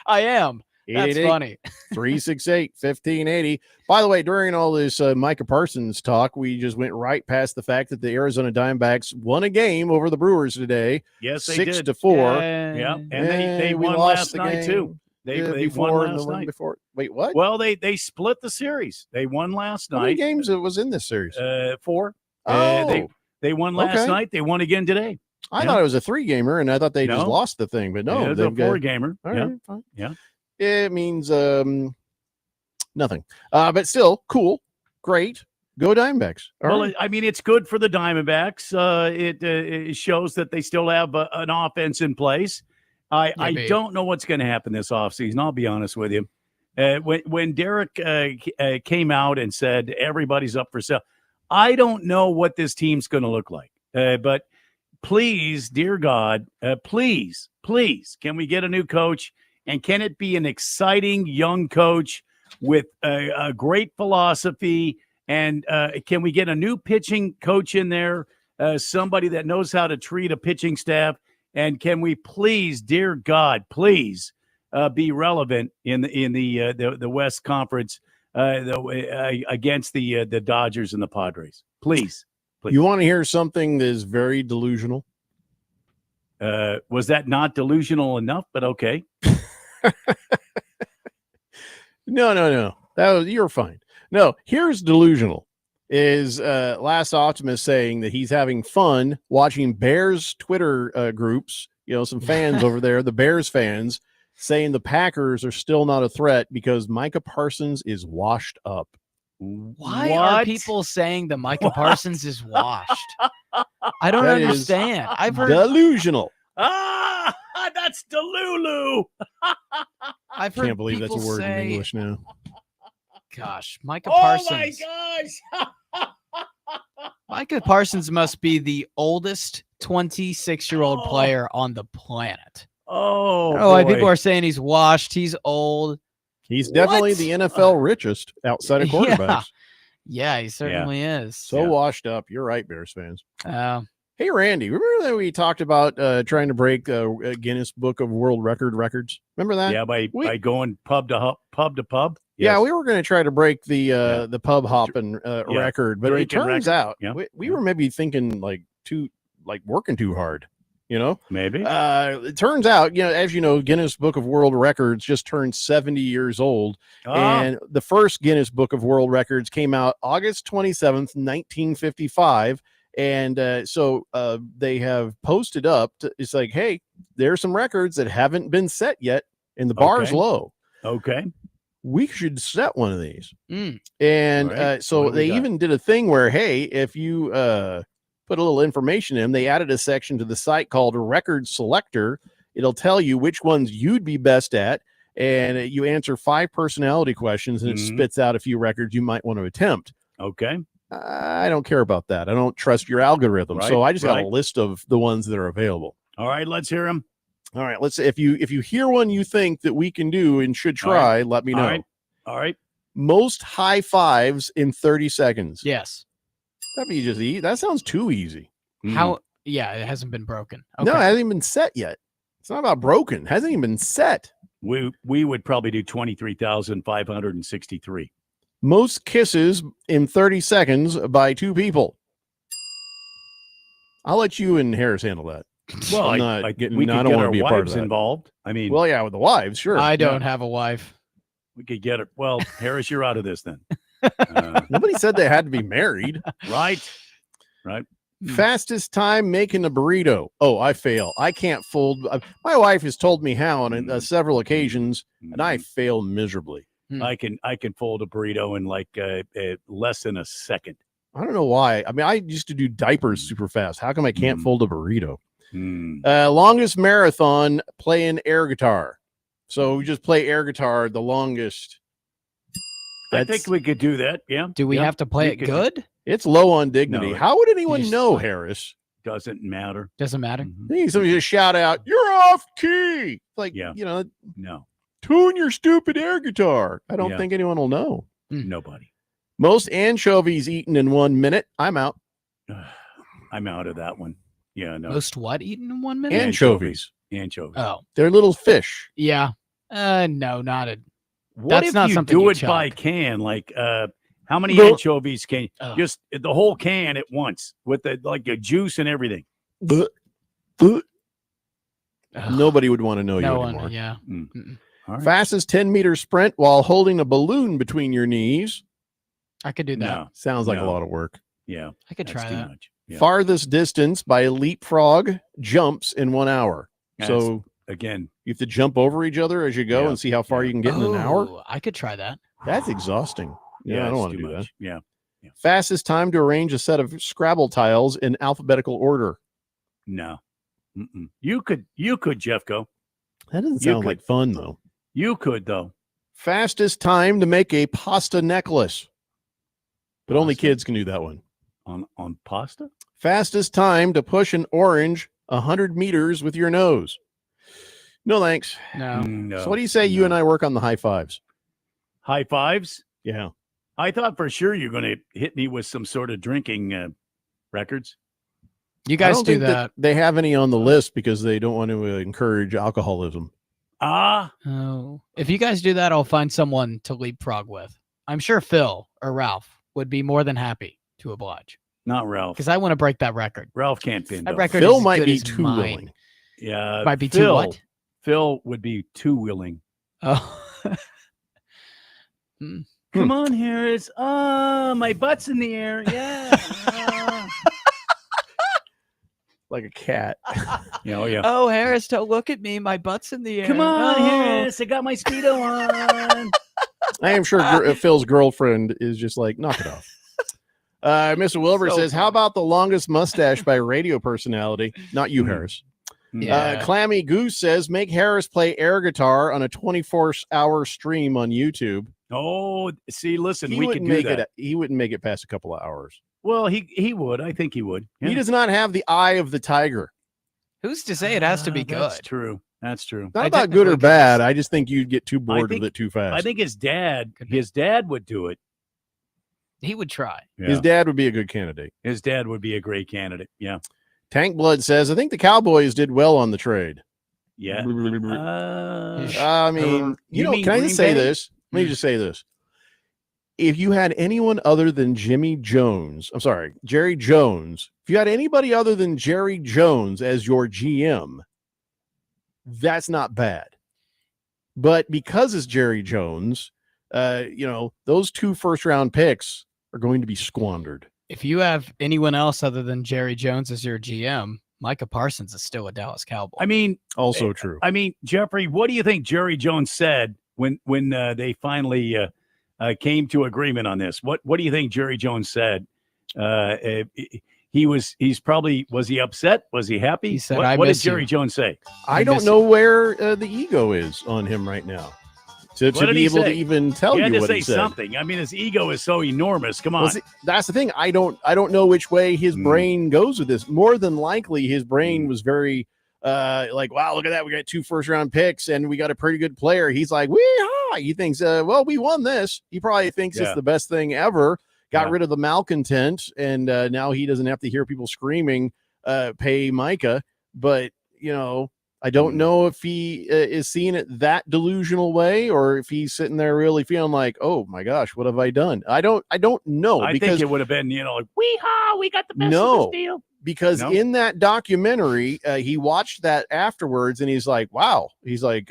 [SPEAKER 2] I am. That's funny.
[SPEAKER 1] 368-1580. By the way, during all this Micah Parsons talk, we just went right past the fact that the Arizona Diamondbacks won a game over the Brewers today.
[SPEAKER 3] Yes, they did.
[SPEAKER 1] 6-4.
[SPEAKER 3] Yeah. And they won last night, too. They won last night.
[SPEAKER 1] Before. Wait, what?
[SPEAKER 3] Well, they split the series. They won last night.
[SPEAKER 1] How many games it was in this series?
[SPEAKER 3] 4.
[SPEAKER 1] Oh.
[SPEAKER 3] They won last night. They won again today.
[SPEAKER 1] I thought it was a 3-gamer, and I thought they just lost the thing, but no.
[SPEAKER 3] It's a 4-gamer.
[SPEAKER 1] All right, fine.
[SPEAKER 3] Yeah.
[SPEAKER 1] It means nothing. But still, cool. Great. Go Diamondbacks.
[SPEAKER 3] Well, I mean, it's good for the Diamondbacks. It shows that they still have an offense in place. I don't know what's going to happen this offseason. I'll be honest with you. When Derek came out and said everybody's up for sale, I don't know what this team's going to look like. But please, dear God, please Please, can we get a new coach? And can it be an exciting young coach with a great philosophy? And can we get a new pitching coach in there? Somebody that knows how to treat a pitching staff. And can we please, dear God, please be relevant in the West Conference against the Dodgers and the Padres? Please.
[SPEAKER 1] You want to hear something that is very delusional?
[SPEAKER 3] Was that not delusional enough? But okay.
[SPEAKER 1] No. You're fine. No, here's delusional. Is Last Optimist saying that he's having fun watching Bears Twitter groups, some fans over there, the Bears fans, saying the Packers are still not a threat because Micah Parsons is washed up.
[SPEAKER 2] Why are people saying that Micah Parsons is washed? I don't understand. I've heard
[SPEAKER 1] delusional.
[SPEAKER 3] That's Delulu.
[SPEAKER 2] I've heard
[SPEAKER 1] Can't believe that's a word in English now.
[SPEAKER 2] Gosh, Micah Parsons.
[SPEAKER 3] Oh my gosh.
[SPEAKER 2] Micah Parsons must be the oldest 26-year-old player on the planet.
[SPEAKER 3] Oh,
[SPEAKER 2] I don't know why people are saying he's washed. He's old.
[SPEAKER 1] He's definitely the NFL richest outside of quarterbacks.
[SPEAKER 2] Yeah, he certainly is.
[SPEAKER 1] So washed up. You're right, Bears fans.
[SPEAKER 2] Hey,
[SPEAKER 1] Randy, remember that we talked about trying to break a Guinness Book of World Records? Remember that?
[SPEAKER 3] Yeah, by going pub to pub.
[SPEAKER 1] Yeah, we were going to try to break the pub hopping record, but it turns out we were maybe thinking working too hard.
[SPEAKER 3] Maybe.
[SPEAKER 1] It turns out, as you know, Guinness Book of World Records just turned 70 years old. And the first Guinness Book of World Records came out August 27th, 1955. And so they have posted up. It's like, hey, there's some records that haven't been set yet, and the bar's low.
[SPEAKER 3] Okay.
[SPEAKER 1] We should set one of these. And so they even did a thing where, hey, if you put a little information in, they added a section to the site called Record Selector. It'll tell you which ones you'd be best at. And you answer 5 personality questions, and it spits out a few records you might want to attempt.
[SPEAKER 3] Okay.
[SPEAKER 1] I don't care about that. I don't trust your algorithm. So I just got a list of the ones that are available.
[SPEAKER 3] All right, let's hear them.
[SPEAKER 1] All right, let's. If you hear one you think that we can do and should try, let me know.
[SPEAKER 3] All right.
[SPEAKER 1] Most high fives in 30 seconds.
[SPEAKER 2] Yes.
[SPEAKER 1] That'd be just easy. That sounds too easy.
[SPEAKER 2] How? Yeah, it hasn't been broken.
[SPEAKER 1] No, it hasn't even been set yet. It's not about broken. It hasn't even been set.
[SPEAKER 3] We would probably do 23,563.
[SPEAKER 1] Most kisses in 30 seconds by 2 people. I'll let you and Harris handle that.
[SPEAKER 3] Well,
[SPEAKER 1] I don't want to be a part of that.
[SPEAKER 3] Involved. I mean,
[SPEAKER 1] well, yeah, with the wives, sure.
[SPEAKER 2] I don't have a wife.
[SPEAKER 3] We could get it. Well, Harris, you're out of this then.
[SPEAKER 1] Nobody said they had to be married.
[SPEAKER 3] Right.
[SPEAKER 1] Fastest time making a burrito. Oh, I fail. I can't fold. My wife has told me how on several occasions, and I fail miserably.
[SPEAKER 3] I can fold a burrito in like less than a second.
[SPEAKER 1] I don't know why. I mean, I used to do diapers super fast. How come I can't fold a burrito? Longest marathon playing air guitar. So we just play air guitar the longest.
[SPEAKER 3] I think we could do that. Yeah.
[SPEAKER 2] Do we have to play it good?
[SPEAKER 1] It's low on dignity.
[SPEAKER 3] No,
[SPEAKER 1] How would anyone know, Harris?
[SPEAKER 3] Doesn't matter.
[SPEAKER 2] Doesn't matter.
[SPEAKER 1] Somebody just shout out, "You're off key!" Like,
[SPEAKER 3] no.
[SPEAKER 1] Tune your stupid air guitar. I don't think anyone will know.
[SPEAKER 3] Nobody.
[SPEAKER 1] Most anchovies eaten in 1 minute. I'm out.
[SPEAKER 3] I'm out of that one. Yeah, no.
[SPEAKER 2] Most what eaten in 1 minute?
[SPEAKER 1] Anchovies.
[SPEAKER 2] Oh,
[SPEAKER 1] they're little fish.
[SPEAKER 2] Yeah. No, not a.
[SPEAKER 3] What
[SPEAKER 2] that's
[SPEAKER 3] if
[SPEAKER 2] not
[SPEAKER 3] you
[SPEAKER 2] something
[SPEAKER 3] do
[SPEAKER 2] you
[SPEAKER 3] it
[SPEAKER 2] chop.
[SPEAKER 3] by can? Like, how many anchovies can just the whole can at once with the juice and everything?
[SPEAKER 1] Nobody would want to know you
[SPEAKER 2] one,
[SPEAKER 1] anymore.
[SPEAKER 2] yeah.
[SPEAKER 3] All right.
[SPEAKER 1] Fastest 10-meter sprint while holding a balloon between your knees.
[SPEAKER 2] I could do that.
[SPEAKER 3] No.
[SPEAKER 1] Sounds like a lot of work.
[SPEAKER 3] Yeah.
[SPEAKER 2] I could try that.
[SPEAKER 3] Yeah.
[SPEAKER 1] Farthest distance by leapfrog jumps in 1 hour. So
[SPEAKER 3] again,
[SPEAKER 1] you have to jump over each other as you go and see how far you can get in an hour.
[SPEAKER 2] I could try that.
[SPEAKER 1] That's exhausting. Yeah, I don't want to do that.
[SPEAKER 3] Yeah.
[SPEAKER 1] Fastest time to arrange a set of Scrabble tiles in alphabetical order.
[SPEAKER 3] No. You could, Jeffco.
[SPEAKER 1] That doesn't sound like fun, though.
[SPEAKER 3] You could, though.
[SPEAKER 1] Fastest time to make a pasta necklace. But only kids can do that one.
[SPEAKER 3] On pasta?
[SPEAKER 1] Fastest time to push an orange 100 meters with your nose. No, thanks.
[SPEAKER 2] No.
[SPEAKER 1] So what do you say you and I work on the high fives?
[SPEAKER 3] High fives?
[SPEAKER 1] Yeah.
[SPEAKER 3] I thought for sure you're going to hit me with some sort of drinking records.
[SPEAKER 2] You
[SPEAKER 1] I
[SPEAKER 2] guys
[SPEAKER 1] don't
[SPEAKER 2] do
[SPEAKER 1] think
[SPEAKER 2] that.
[SPEAKER 1] they have any on the list because they don't want to encourage alcoholism.
[SPEAKER 2] Oh, if you guys do that, I'll find someone to leapfrog with. I'm sure Phil or Ralph would be more than happy to oblige.
[SPEAKER 3] Not Ralph.
[SPEAKER 2] Because I want to break that record.
[SPEAKER 3] Ralph can't pin
[SPEAKER 2] That
[SPEAKER 3] though.
[SPEAKER 2] record
[SPEAKER 1] Phil
[SPEAKER 2] is as
[SPEAKER 1] might
[SPEAKER 2] good
[SPEAKER 1] be
[SPEAKER 2] as
[SPEAKER 1] too
[SPEAKER 2] mine.
[SPEAKER 1] willing.
[SPEAKER 3] Yeah.
[SPEAKER 2] Might be too
[SPEAKER 3] Phil,
[SPEAKER 2] what?
[SPEAKER 3] Phil would be too willing.
[SPEAKER 2] Oh.
[SPEAKER 3] Come on, Harris. Oh, my butt's in the air. Yeah.
[SPEAKER 1] Like a cat.
[SPEAKER 3] Oh, yeah.
[SPEAKER 2] Oh, Harris, don't look at me. My butt's in the air.
[SPEAKER 3] Come on,
[SPEAKER 2] Oh.
[SPEAKER 3] Harris. I got my Speedo on.
[SPEAKER 1] I am sure Phil's girlfriend is just like, knock it off. Mr. Wilbur
[SPEAKER 2] So
[SPEAKER 1] says, how about the longest mustache by radio personality? Not you, Harris.
[SPEAKER 2] Yeah.
[SPEAKER 1] Clammy Goose says, make Harris play air guitar on a 24-hour stream on YouTube.
[SPEAKER 3] Oh, see, listen,
[SPEAKER 1] He
[SPEAKER 3] we
[SPEAKER 1] wouldn't
[SPEAKER 3] could do
[SPEAKER 1] make
[SPEAKER 3] that.
[SPEAKER 1] it. He wouldn't make it past a couple of hours.
[SPEAKER 3] Well, he would. I think he would.
[SPEAKER 1] He does not have the eye of the tiger.
[SPEAKER 2] Who's to say it has to be good?
[SPEAKER 3] That's true. That's true.
[SPEAKER 1] Not about good or bad. I just think you'd get too bored
[SPEAKER 3] think-
[SPEAKER 1] with it too fast.
[SPEAKER 3] I think his dad would do it.
[SPEAKER 2] He would try.
[SPEAKER 1] His dad would be a good candidate.
[SPEAKER 3] His dad would be a great candidate. Yeah.
[SPEAKER 1] Tank Blood says, I think the Cowboys did well on the trade.
[SPEAKER 3] Yeah.
[SPEAKER 1] I mean,
[SPEAKER 3] You
[SPEAKER 1] can
[SPEAKER 3] mean
[SPEAKER 1] I
[SPEAKER 3] Green
[SPEAKER 1] just say
[SPEAKER 3] Bay?
[SPEAKER 1] this? Let me just say this. If you had anyone other than Jerry Jones, if you had anybody other than Jerry Jones as your GM, that's not bad. But because it's Jerry Jones, those 2 first-round picks are going to be squandered.
[SPEAKER 2] If you have anyone else other than Jerry Jones as your GM, Micah Parsons is still a Dallas Cowboy.
[SPEAKER 3] I mean,
[SPEAKER 1] also true.
[SPEAKER 3] I mean, Jeffrey, what do you think Jerry Jones said when they finally came to agreement on this? What do you think Jerry Jones said? Was he upset? Was he happy?
[SPEAKER 2] He said,
[SPEAKER 3] what did Jerry Jones say?
[SPEAKER 1] I don't know where the ego is on him right now to
[SPEAKER 3] What did
[SPEAKER 1] be
[SPEAKER 3] he
[SPEAKER 1] able
[SPEAKER 3] say?
[SPEAKER 1] to even tell
[SPEAKER 3] He had
[SPEAKER 1] you
[SPEAKER 3] to
[SPEAKER 1] what
[SPEAKER 3] say
[SPEAKER 1] he said.
[SPEAKER 3] something. I mean, his ego is so enormous. Come on.
[SPEAKER 1] Well, see, that's the thing. I don't know which way his brain goes with this. More than likely, his brain was very like, wow, look at that. We got 2 first-round picks and we got a pretty good player. He's like, wee-haw. He thinks, well, we won this. He probably thinks it's the best thing ever. Got rid of the malcontent, and now he doesn't have to hear people screaming, pay Micah. But, I don't know if he is seeing it that delusional way or if he's sitting there really feeling like, oh, my gosh, what have I done? I don't know.
[SPEAKER 3] I
[SPEAKER 1] because
[SPEAKER 3] think it would have been, like, wee-haw, we got the best of this deal.
[SPEAKER 1] Because in that documentary, he watched that afterwards and he's like, wow. He's like,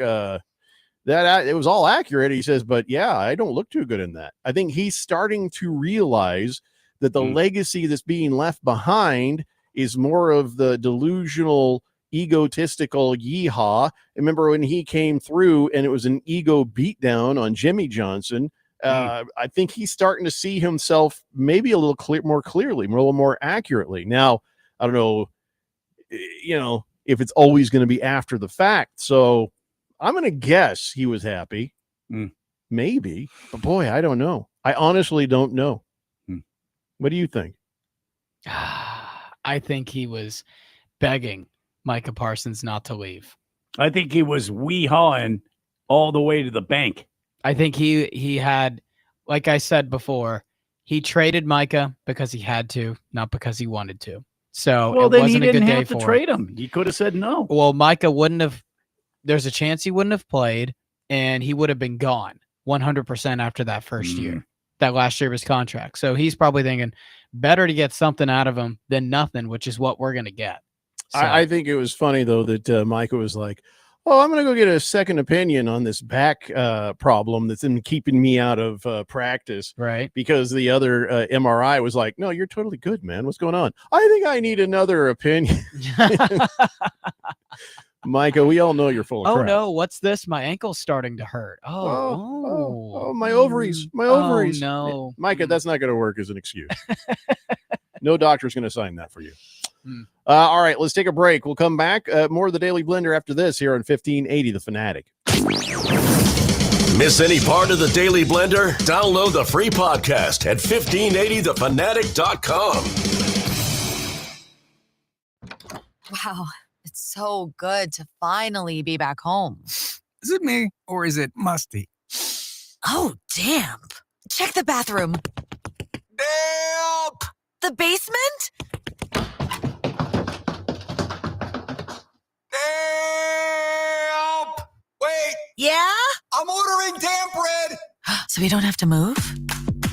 [SPEAKER 1] that it was all accurate. He says, but yeah, I don't look too good in that. I think he's starting to realize that the legacy that's being left behind is more of the delusional, egotistical yeehaw. Remember when he came through and it was an ego beatdown on Jimmy Johnson? I think he's starting to see himself maybe a little more clearly, a little more accurately. Now, I don't know, if it's always going to be after the fact. So I'm going to guess he was happy. Maybe. But boy, I don't know. I honestly don't know. What do you think?
[SPEAKER 2] I think he was begging Micah Parsons not to leave.
[SPEAKER 3] I think he was wee-hawing all the way to the bank.
[SPEAKER 2] I think he had, like I said before, he traded Micah because he had to, not because he wanted to. So
[SPEAKER 3] Well,
[SPEAKER 2] it
[SPEAKER 3] then he
[SPEAKER 2] wasn't a
[SPEAKER 3] didn't
[SPEAKER 2] good day
[SPEAKER 3] have to
[SPEAKER 2] for
[SPEAKER 3] trade him. He could have said no.
[SPEAKER 2] Well, Micah wouldn't have. There's a chance he wouldn't have played, and he would have been gone 100% after that first year, that last year of his contract. So he's probably thinking, better to get something out of him than nothing, which is what we're going to get. So,
[SPEAKER 1] I think it was funny, though, that Micah was like, oh, I'm going to go get a second opinion on this back problem that's been keeping me out of practice.
[SPEAKER 2] Right.
[SPEAKER 1] Because the other MRI was like, no, you're totally good, man. What's going on? I think I need another opinion. Micah, we all know you're full of
[SPEAKER 2] oh,
[SPEAKER 1] crap.
[SPEAKER 2] no. What's this? My ankle's starting to hurt.
[SPEAKER 1] Oh, my ovaries. My ovaries.
[SPEAKER 2] Oh, no.
[SPEAKER 1] Micah, that's not going to work as an excuse. No doctor's going to sign that for you. All right, let's take a break. We'll come back. More of the Daily Blender after this here on 1580 The Fanatic.
[SPEAKER 4] Miss any part of the Daily Blender? Download the free podcast at 1580thefanatic.com.
[SPEAKER 11] Wow,
[SPEAKER 14] It's so good to finally be back home.
[SPEAKER 15] Is it me or is it musty?
[SPEAKER 14] Oh, damp. Check the bathroom.
[SPEAKER 15] Damp!
[SPEAKER 14] The basement?
[SPEAKER 15] Damp! Wait!
[SPEAKER 14] Yeah?
[SPEAKER 15] I'm ordering damp bread!
[SPEAKER 14] So we don't have to move?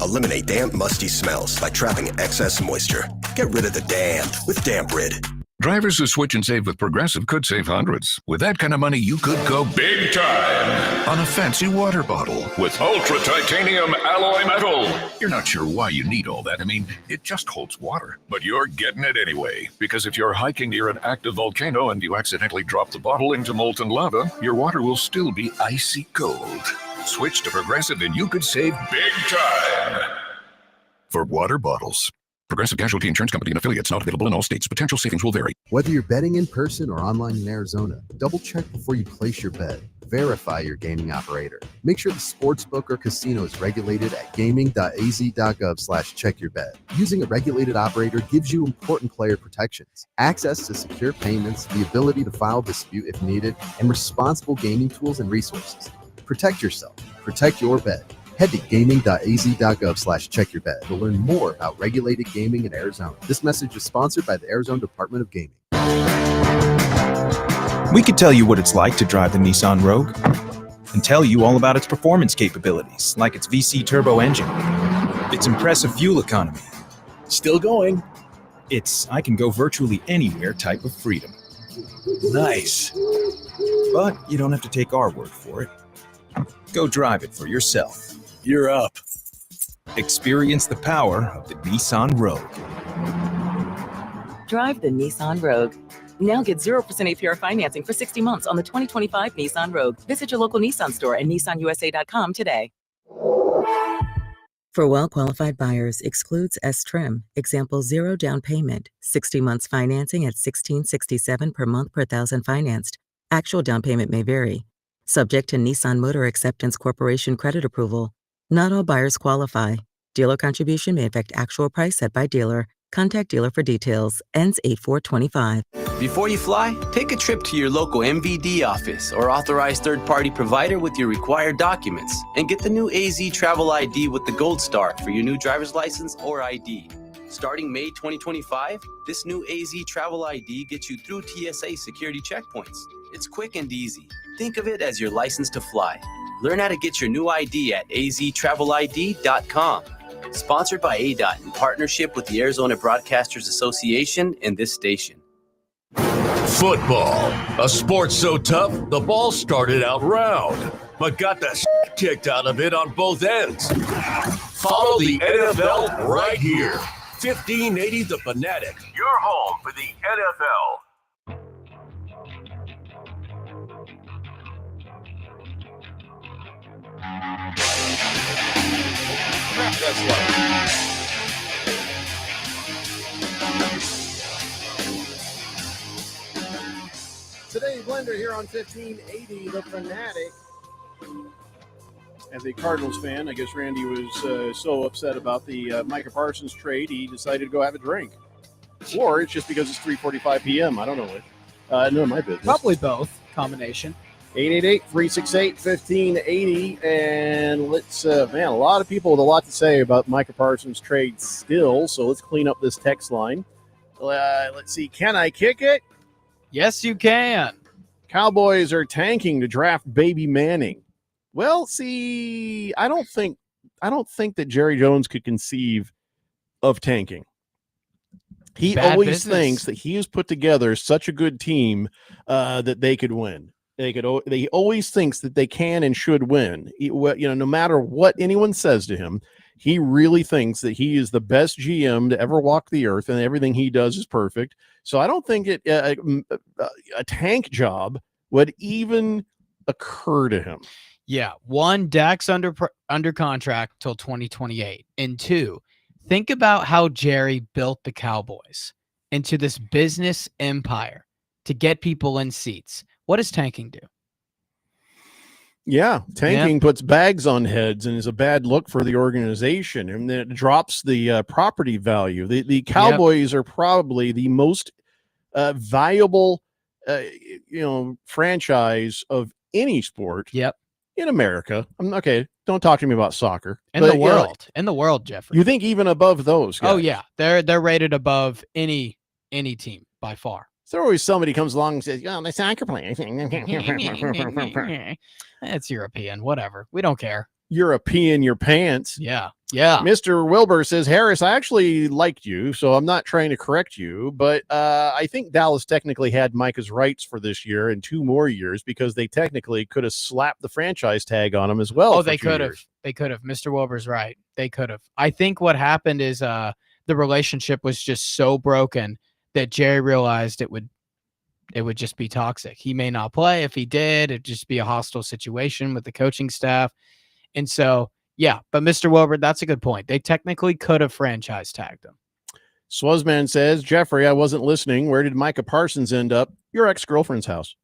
[SPEAKER 16] Eliminate damp, musty smells by trapping excess moisture. Get rid of the damp with Damp Rid.
[SPEAKER 9] Drivers who switch and save with Progressive could save hundreds. With that kind of money, you could go big time on a fancy water bottle with ultra titanium alloy metal. You're not sure why you need all that. I mean, it just holds water. But you're getting it anyway. Because if you're hiking near an active volcano and you accidentally drop the bottle into molten lava, your water will still be icy cold. Switch to Progressive and you could save big time for water bottles. Progressive Casualty Insurance Company and affiliates, not available in all states. Potential savings will vary.
[SPEAKER 17] Whether you're betting in person or online in Arizona, double check before you place your bet. Verify your gaming operator. Make sure the sportsbook or casino is regulated at gaming.az.gov/check-your-bet. Using a regulated operator gives you important player protections, access to secure payments, the ability to file dispute if needed, and responsible gaming tools and resources. Protect yourself. Protect your bet. Head to gaming.az.gov/check-your-bet to learn more about regulated gaming in Arizona. This message is sponsored by the Arizona Department of Gaming.
[SPEAKER 18] We could tell you what it's like to drive the Nissan Rogue and tell you all about its performance capabilities, like its VC turbo engine, its impressive fuel economy. Still going. It's I can go virtually anywhere type of freedom. Nice. But you don't have to take our word for it. Go drive it for yourself. You're up. Experience the power of the Nissan Rogue.
[SPEAKER 19] Drive the Nissan Rogue. Now get 0% APR financing for 60 months on the 2025 Nissan Rogue. Visit your local Nissan store and nissanusa.com today.
[SPEAKER 20] For well-qualified buyers, excludes S-Trim. Example, 0 down payment, 60 months financing at $1,667 per month per thousand financed. Actual down payment may vary. Subject to Nissan Motor Acceptance Corporation credit approval. Not all buyers qualify. Dealer contribution may affect actual price set by dealer. Contact dealer for details. Ends 8/4/25.
[SPEAKER 21] Before you fly, take a trip to your local MVD office or authorized third-party provider with your required documents and get the new AZ Travel ID with the Gold Star for your new driver's license or ID. Starting May 2025, this new AZ Travel ID gets you through TSA security checkpoints. It's quick and easy. Think of it as your license to fly. Learn how to get your new ID at aztravelid.com. Sponsored by ADOT in partnership with the Arizona Broadcasters Association and this station.
[SPEAKER 4] Football, a sport so tough, the ball started out round, but got the shit kicked out of it on both ends. Follow the NFL right here. 1580 The Fanatic, your home for the NFL.
[SPEAKER 1] Today's Blender here on 1580 The Fanatic. As a Cardinals fan, I guess Randy was so upset about the Micah Parsons trade, he decided to go have a drink. Or it's just because it's 3:45 p.m. I don't know. None of my business.
[SPEAKER 2] Probably both. Combination.
[SPEAKER 1] 888-368-1580. And let's, man, a lot of people with a lot to say about Micah Parsons' trade still. So let's clean up this text line. Let's see. Can I kick it?
[SPEAKER 2] Yes, you can.
[SPEAKER 1] Cowboys are tanking to draft Baby Manning. Well, see, I don't think that Jerry Jones could conceive of tanking. He
[SPEAKER 2] Bad
[SPEAKER 1] always
[SPEAKER 2] business.
[SPEAKER 1] thinks that he has put together such a good team that they could win. He always thinks that they can and should win. No matter what anyone says to him, he really thinks that he is the best GM to ever walk the earth, and everything he does is perfect. So I don't think a tank job would even occur to him.
[SPEAKER 2] Yeah. One, Dak's under contract till 2028. And two, think about how Jerry built the Cowboys into this business empire to get people in seats. What does tanking do?
[SPEAKER 1] Yeah, tanking puts bags on heads and is a bad look for the organization, and then it drops the property value. The Cowboys are probably the most valuable franchise of any sport.
[SPEAKER 2] Yep.
[SPEAKER 1] In America. Okay. Don't talk to me about soccer.
[SPEAKER 2] In the world. In the world, Jeffrey.
[SPEAKER 1] You think even above those guys?
[SPEAKER 2] Oh yeah. They're rated above any team by far.
[SPEAKER 1] So always somebody comes along and says, "Oh, the soccer player."
[SPEAKER 2] It's European, whatever. We don't care.
[SPEAKER 1] European your pants.
[SPEAKER 2] Yeah. Yeah.
[SPEAKER 1] Mr. Wilbur says, Harris, I actually liked you, so I'm not trying to correct you, but I think Dallas technically had Micah's rights for this year and 2 more years because they technically could have slapped the franchise tag on him as well.
[SPEAKER 2] Oh, they could have. They could have. Mr. Wilbur's right. They could have. I think what happened is the relationship was just so broken that Jerry realized it would just be toxic. He may not play. If he did, it'd just be a hostile situation with the coaching staff. And so, yeah, but Mr. Wilbur, that's a good point. They technically could have franchise tagged him.
[SPEAKER 1] Swazman says, Jeffrey, I wasn't listening. Where did Micah Parsons end up? Your ex-girlfriend's house.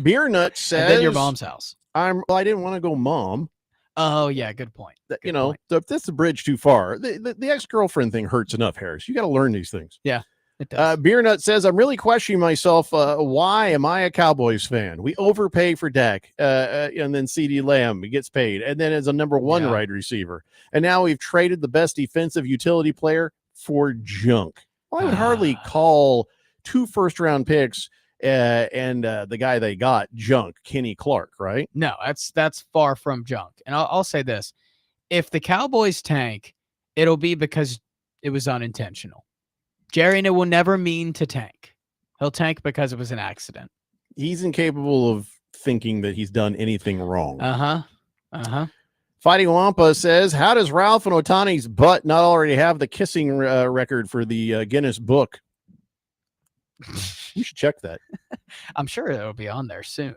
[SPEAKER 1] Beer Nut says,
[SPEAKER 2] and then your mom's house.
[SPEAKER 1] I didn't want to go mom.
[SPEAKER 2] Oh, yeah, good point.
[SPEAKER 1] That's the bridge too far. The ex-girlfriend thing hurts enough, Harris. You got to learn these things.
[SPEAKER 2] Yeah. It does.
[SPEAKER 1] Beer Nut says, I'm really questioning myself. Why am I a Cowboys fan? We overpay for Dak, and then CD Lamb gets paid, and then as a number 1 wide receiver. And now we've traded the best defensive utility player for junk. Well, I would hardly call 2 first-round picks and the guy they got junk, Kenny Clark, right?
[SPEAKER 2] No, that's far from junk. And I'll say this. If the Cowboys tank, it'll be because it was unintentional. Jerry will never mean to tank. He'll tank because it was an accident.
[SPEAKER 1] He's incapable of thinking that he's done anything wrong. Fighting Wampa says, how does Ralph and Otani's butt not already have the kissing record for the Guinness Book? You should check that.
[SPEAKER 2] I'm sure it'll be on there soon.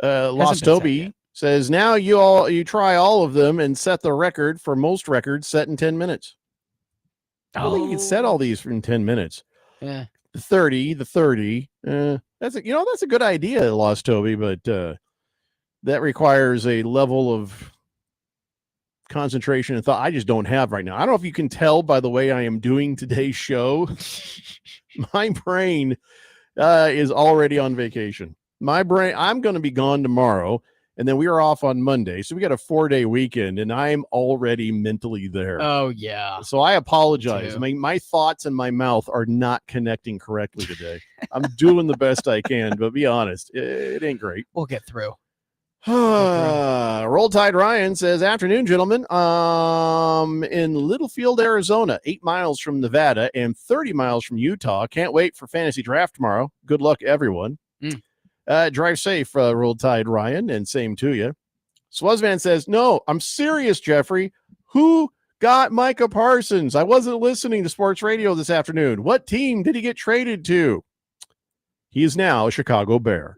[SPEAKER 1] Lost Toby says, now you try all of them and set the record for most records set in 10 minutes. I don't think you can set all these in 10 minutes.
[SPEAKER 2] Yeah.
[SPEAKER 1] The 30. That's a good idea, Lost Toby, but that requires a level of concentration and thought I just don't have right now. I don't know if you can tell by the way I am doing today's show. My brain is already on vacation. I'm going to be gone tomorrow. And then we are off on Monday. So we got a 4-day weekend and I'm already mentally there.
[SPEAKER 2] Oh, yeah.
[SPEAKER 1] So I apologize. I mean, my thoughts and my mouth are not connecting correctly today. I'm doing the best I can, but be honest, it ain't great.
[SPEAKER 2] We'll get through.
[SPEAKER 1] Roll Tide Ryan says, afternoon, gentlemen. In Littlefield, Arizona, 8 miles from Nevada and 30 miles from Utah. Can't wait for fantasy draft tomorrow. Good luck, everyone. Drive safe, Roll Tide Ryan, and same to you. Swazman says, no, I'm serious, Jeffrey. Who got Micah Parsons? I wasn't listening to sports radio this afternoon. What team did he get traded to? He is now a Chicago Bear.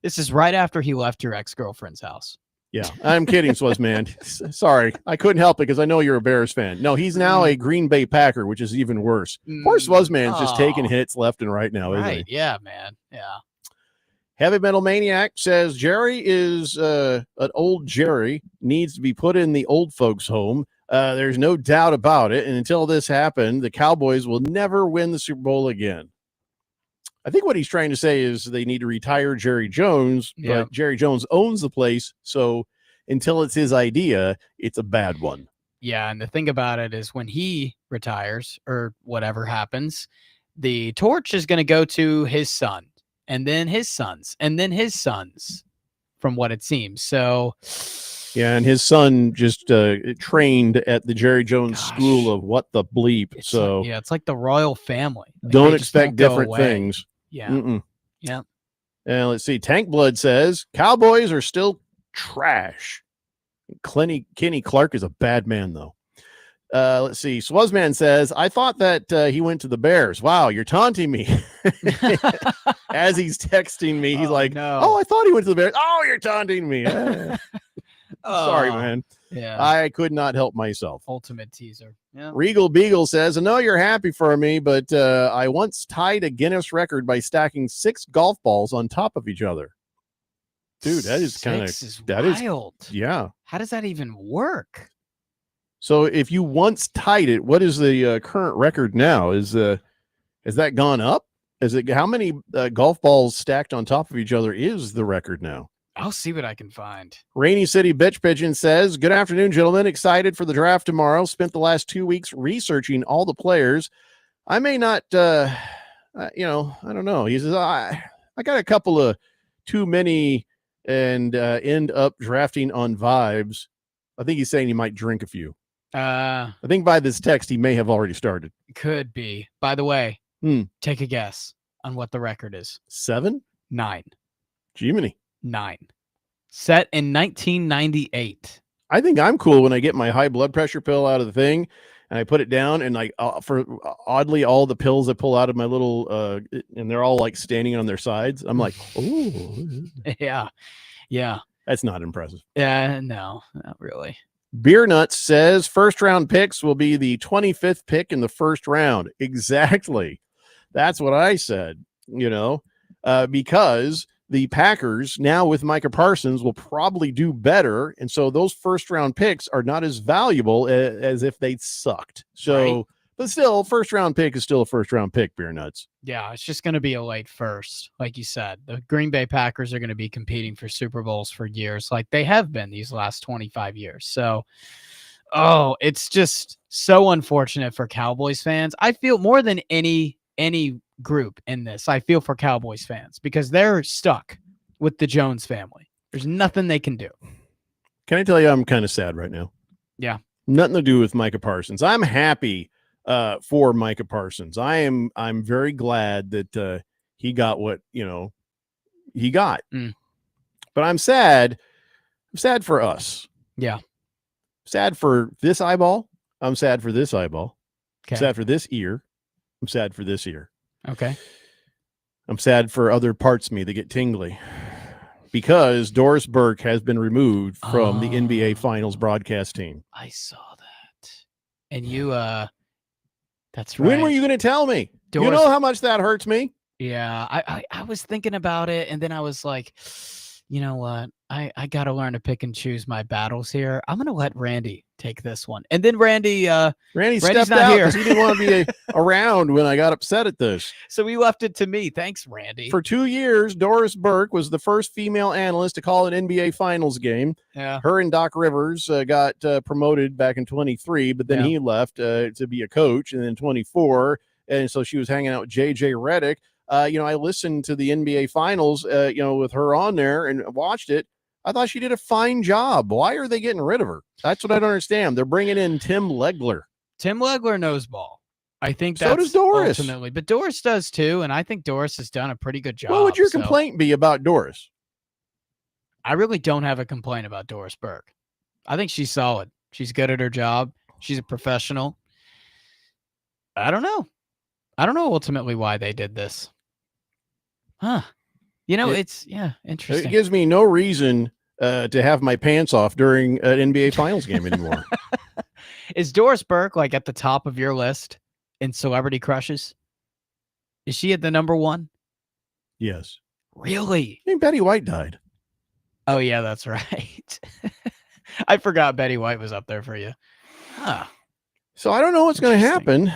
[SPEAKER 2] This is right after he left your ex-girlfriend's house.
[SPEAKER 1] Yeah, I'm kidding, Swazman. Sorry, I couldn't help it because I know you're a Bears fan. No, he's now a Green Bay Packer, which is even worse. Poor Swazman's just taking hits left and right now, isn't he?
[SPEAKER 2] Yeah, man. Yeah.
[SPEAKER 1] Heavy Metal Maniac says Jerry is an old Jerry, needs to be put in the old folks' home. There's no doubt about it. And until this happened, the Cowboys will never win the Super Bowl again. I think what he's trying to say is they need to retire Jerry Jones, but Jerry Jones owns the place. So until it's his idea, it's a bad one.
[SPEAKER 2] Yeah. And the thing about it is when he retires or whatever happens, the torch is going to go to his son and then his sons and then his sons from what it seems. So
[SPEAKER 1] yeah. And his son just trained at the Jerry Jones School of what the bleep. So
[SPEAKER 2] yeah, it's like the royal family. Like
[SPEAKER 1] don't expect different things.
[SPEAKER 2] Yeah. Yeah.
[SPEAKER 1] And let's see. Tank Blood says Cowboys are still trash. Kenny Clark is a bad man, though. Let's see. Swazman says, I thought that he went to the Bears. Wow, you're taunting me. As he's texting me, he's like,
[SPEAKER 2] no.
[SPEAKER 1] Oh, I thought he went to the Bears. Oh, you're taunting me. Sorry, man.
[SPEAKER 2] Yeah.
[SPEAKER 1] I could not help myself.
[SPEAKER 2] Ultimate teaser. Yeah.
[SPEAKER 1] Regal Beagle says, I know you're happy for me, but I once tied a Guinness record by stacking 6 golf balls on top of each other. Dude, that is kind of
[SPEAKER 2] wild.
[SPEAKER 1] Yeah.
[SPEAKER 2] How does that even work?
[SPEAKER 1] So if you once tied it, what is the current record now? Has that gone up? How many golf balls stacked on top of each other is the record now?
[SPEAKER 2] I'll see what I can find.
[SPEAKER 1] Rainy City Bitch Pigeon says, good afternoon, gentlemen. Excited for the draft tomorrow. Spent the last 2 weeks researching all the players. I may not, I don't know. He says, I got a couple of too many and end up drafting on vibes. I think he's saying he might drink a few. I think by this text, he may have already started.
[SPEAKER 2] Could be. By the way, take a guess on what the record is.
[SPEAKER 1] 7?
[SPEAKER 2] 9.
[SPEAKER 1] Jiminy.
[SPEAKER 2] 9. Set in 1998.
[SPEAKER 1] I think I'm cool when I get my high blood pressure pill out of the thing and I put it down, and like oddly, all the pills I pull out of my little and they're all like standing on their sides. I'm like, oh,
[SPEAKER 2] yeah.
[SPEAKER 1] That's not impressive.
[SPEAKER 2] Yeah, no, not really.
[SPEAKER 1] Beer Nuts says first round picks will be the 25th pick in the first round. Exactly. That's what I said, because the Packers now with Micah Parsons will probably do better. And so those first round picks are not as valuable as if they sucked. So, right. But still, first round pick is still a first round pick, Beer Nuts.
[SPEAKER 2] Yeah, it's just going to be a late first. Like you said, the Green Bay Packers are going to be competing for Super Bowls for years, like they have been these last 25 years. So, it's just so unfortunate for Cowboys fans. I feel more than any group in this, I feel for Cowboys fans because they're stuck with the Jones family. There's nothing they can do.
[SPEAKER 1] Can I tell you, I'm kind of sad right now.
[SPEAKER 2] Yeah.
[SPEAKER 1] Nothing to do with Micah Parsons. I'm happy for Micah Parsons. I'm very glad that he got what he got. But I'm sad. I'm sad for us.
[SPEAKER 2] Yeah.
[SPEAKER 1] Sad for this eyeball. I'm sad for this eyeball.
[SPEAKER 2] Okay.
[SPEAKER 1] I'm sad for this ear. I'm sad for this ear.
[SPEAKER 2] Okay.
[SPEAKER 1] I'm sad for other parts of me that get tingly because Doris Burke has been removed from the NBA Finals broadcast team.
[SPEAKER 2] I saw that. And you, that's right.
[SPEAKER 1] When were you going to tell me?
[SPEAKER 2] Doris,
[SPEAKER 1] you know how much that hurts me?
[SPEAKER 2] Yeah. I was thinking about it, and then I was like, you know what? I got to learn to pick and choose my battles here. I'm going to let Randy take this one. And then Randy
[SPEAKER 1] stepped out because he didn't want to be around when I got upset at this.
[SPEAKER 2] So he left it to me. Thanks, Randy.
[SPEAKER 1] For 2 years, Doris Burke was the first female analyst to call an NBA Finals game.
[SPEAKER 2] Yeah.
[SPEAKER 1] Her and Doc Rivers got promoted back in 23, but then he left to be a coach, and then 24. And so she was hanging out with JJ Redick. I listened to the NBA Finals, with her on there and watched it. I thought she did a fine job. Why are they getting rid of her? That's what I don't understand. They're bringing in Tim Legler.
[SPEAKER 2] Tim Legler knows ball. I think
[SPEAKER 1] so
[SPEAKER 2] that's
[SPEAKER 1] does Doris.
[SPEAKER 2] Ultimately, but Doris does too, and I think Doris has done a pretty good job.
[SPEAKER 1] What would your complaint be about Doris?
[SPEAKER 2] I really don't have a complaint about Doris Burke. I think she's solid. She's good at her job. She's a professional. I don't know ultimately why they did this. Huh. It's interesting.
[SPEAKER 1] It gives me no reason to have my pants off during an NBA Finals game anymore.
[SPEAKER 2] Is Doris Burke like at the top of your list in celebrity crushes? Is she at the number one?
[SPEAKER 1] Yes.
[SPEAKER 2] Really?
[SPEAKER 1] I think Betty White died.
[SPEAKER 2] Oh, yeah, that's right. I forgot Betty White was up there for you. Huh.
[SPEAKER 1] So I don't know what's going to happen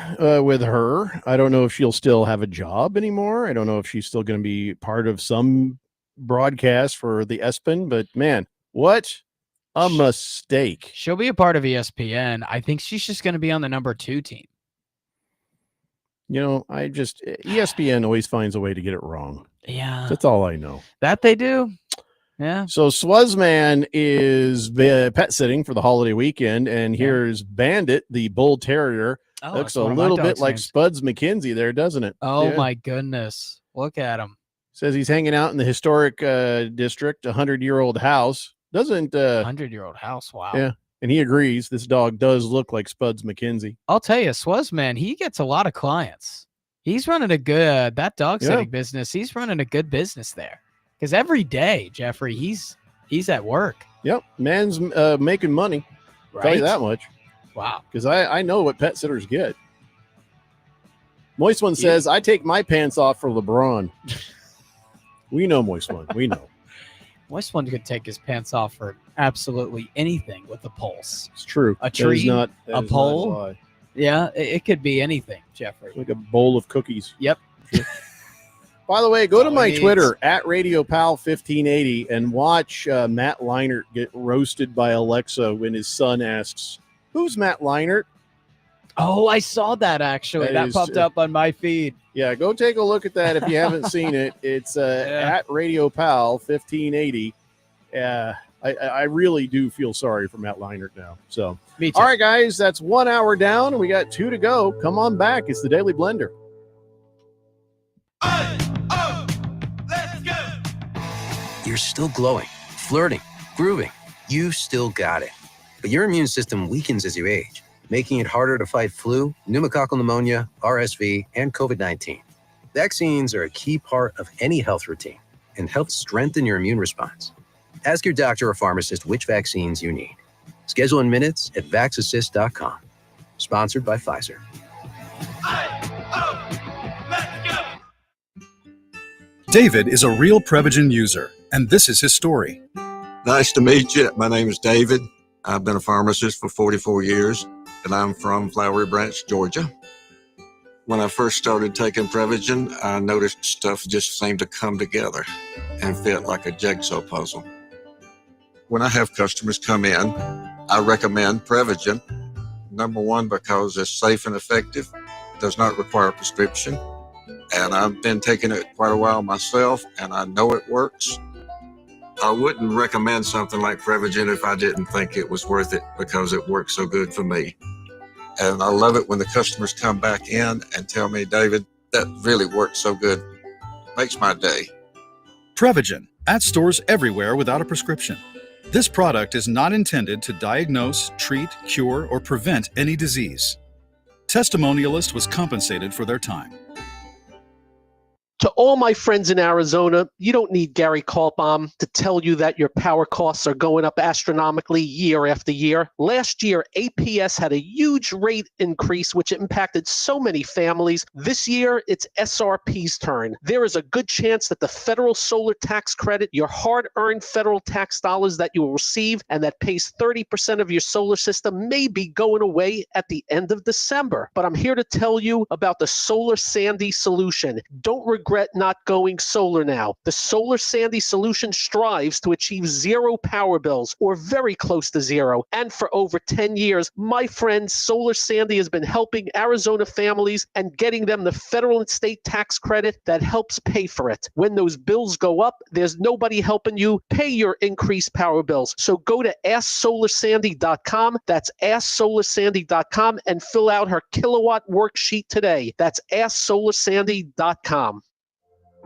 [SPEAKER 1] with her. I don't know if she'll still have a job anymore. I don't know if she's still going to be part of some broadcast for the ESPN, but man, what a mistake.
[SPEAKER 2] She'll be a part of ESPN. I think she's just going to be on the number 2 team.
[SPEAKER 1] ESPN always finds a way to get it wrong.
[SPEAKER 2] Yeah.
[SPEAKER 1] That's all I know.
[SPEAKER 2] That they do. Yeah.
[SPEAKER 1] So Swuzman is pet sitting for the holiday weekend, and here's Bandit, the bull terrier. Looks a little bit like Spuds McKenzie there, doesn't it?
[SPEAKER 2] Oh, my goodness. Look at him.
[SPEAKER 1] Says he's hanging out in the historic district, 100-year-old house.
[SPEAKER 2] 100-year-old house. Wow.
[SPEAKER 1] Yeah. And he agrees. This dog does look like Spuds McKenzie.
[SPEAKER 2] I'll tell you, Swuzman, he gets a lot of clients. He's running a good, that dog sitting business. He's running a good business there. Because every day, Jeffrey, he's at work.
[SPEAKER 1] Yep. Man's making money. Right? Tell you that much.
[SPEAKER 2] Wow.
[SPEAKER 1] Because I know what pet sitters get. Moist One says, I take my pants off for LeBron. We know, Moist One. We know.
[SPEAKER 2] Moist One could take his pants off for absolutely anything with a pulse.
[SPEAKER 1] It's true.
[SPEAKER 2] A tree,
[SPEAKER 1] a
[SPEAKER 2] pole. Yeah, it could be anything, Jeffrey.
[SPEAKER 1] Like a bowl of cookies.
[SPEAKER 2] Yep.
[SPEAKER 1] By the way, go to my Twitter at RadioPal1580 and watch Matt Leinart get roasted by Alexa when his son asks, "Who's Matt Leinart?"
[SPEAKER 2] Oh, I saw that actually. That popped up on my feed.
[SPEAKER 1] Yeah, go take a look at that if you haven't seen it. It's at RadioPal1580. I really do feel sorry for Matt Leinart now. So,
[SPEAKER 2] Me too.
[SPEAKER 1] All right, guys, that's 1 hour down. We got 2 to go. Come on back. It's the Daily Blender.
[SPEAKER 5] You're still glowing, flirting, grooving. You still got it. But your immune system weakens as you age, making it harder to fight flu, pneumococcal pneumonia, RSV, and COVID-19. Vaccines are a key part of any health routine and help strengthen your immune response. Ask your doctor or pharmacist which vaccines you need. Schedule in minutes at vaxassist.com. Sponsored by Pfizer.
[SPEAKER 6] David is a real Prevagen user, and this is his story.
[SPEAKER 7] Nice to meet you. My name is David. I've been a pharmacist for 44 years, and I'm from Flowery Branch, Georgia. When I first started taking Prevagen, I noticed stuff just seemed to come together and fit like a jigsaw puzzle. When I have customers come in, I recommend Prevagen. Number one, because it's safe and effective, does not require a prescription. And I've been taking it quite a while myself, and I know it works. I wouldn't recommend something like Prevagen if I didn't think it was worth it because it works so good for me. And I love it when the customers come back in and tell me, David, that really worked so good. Makes my day.
[SPEAKER 6] Prevagen, at stores everywhere without a prescription. This product is not intended to diagnose, treat, cure, or prevent any disease. Testimonialist was compensated for their time.
[SPEAKER 22] To all my friends in Arizona, you don't need Gary Kaltbaum to tell you that your power costs are going up astronomically year after year. Last year, APS had a huge rate increase, which impacted so many families. This year, it's SRP's turn. There is a good chance that the federal solar tax credit, your hard-earned federal tax dollars that you will receive and that pays 30% of your solar system, may be going away at the end of December. But I'm here to tell you about the Solar Sandy solution. Don't regret not going solar now. The Solar Sandy solution strives to achieve zero power bills, or very close to zero. And for over 10 years, my friend Solar Sandy has been helping Arizona families and getting them the federal and state tax credit that helps pay for it. When those bills go up, there's nobody helping you pay your increased power bills. So go to AskSolarSandy.com. That's AskSolarSandy.com and fill out her kilowatt worksheet today. That's AskSolarSandy.com.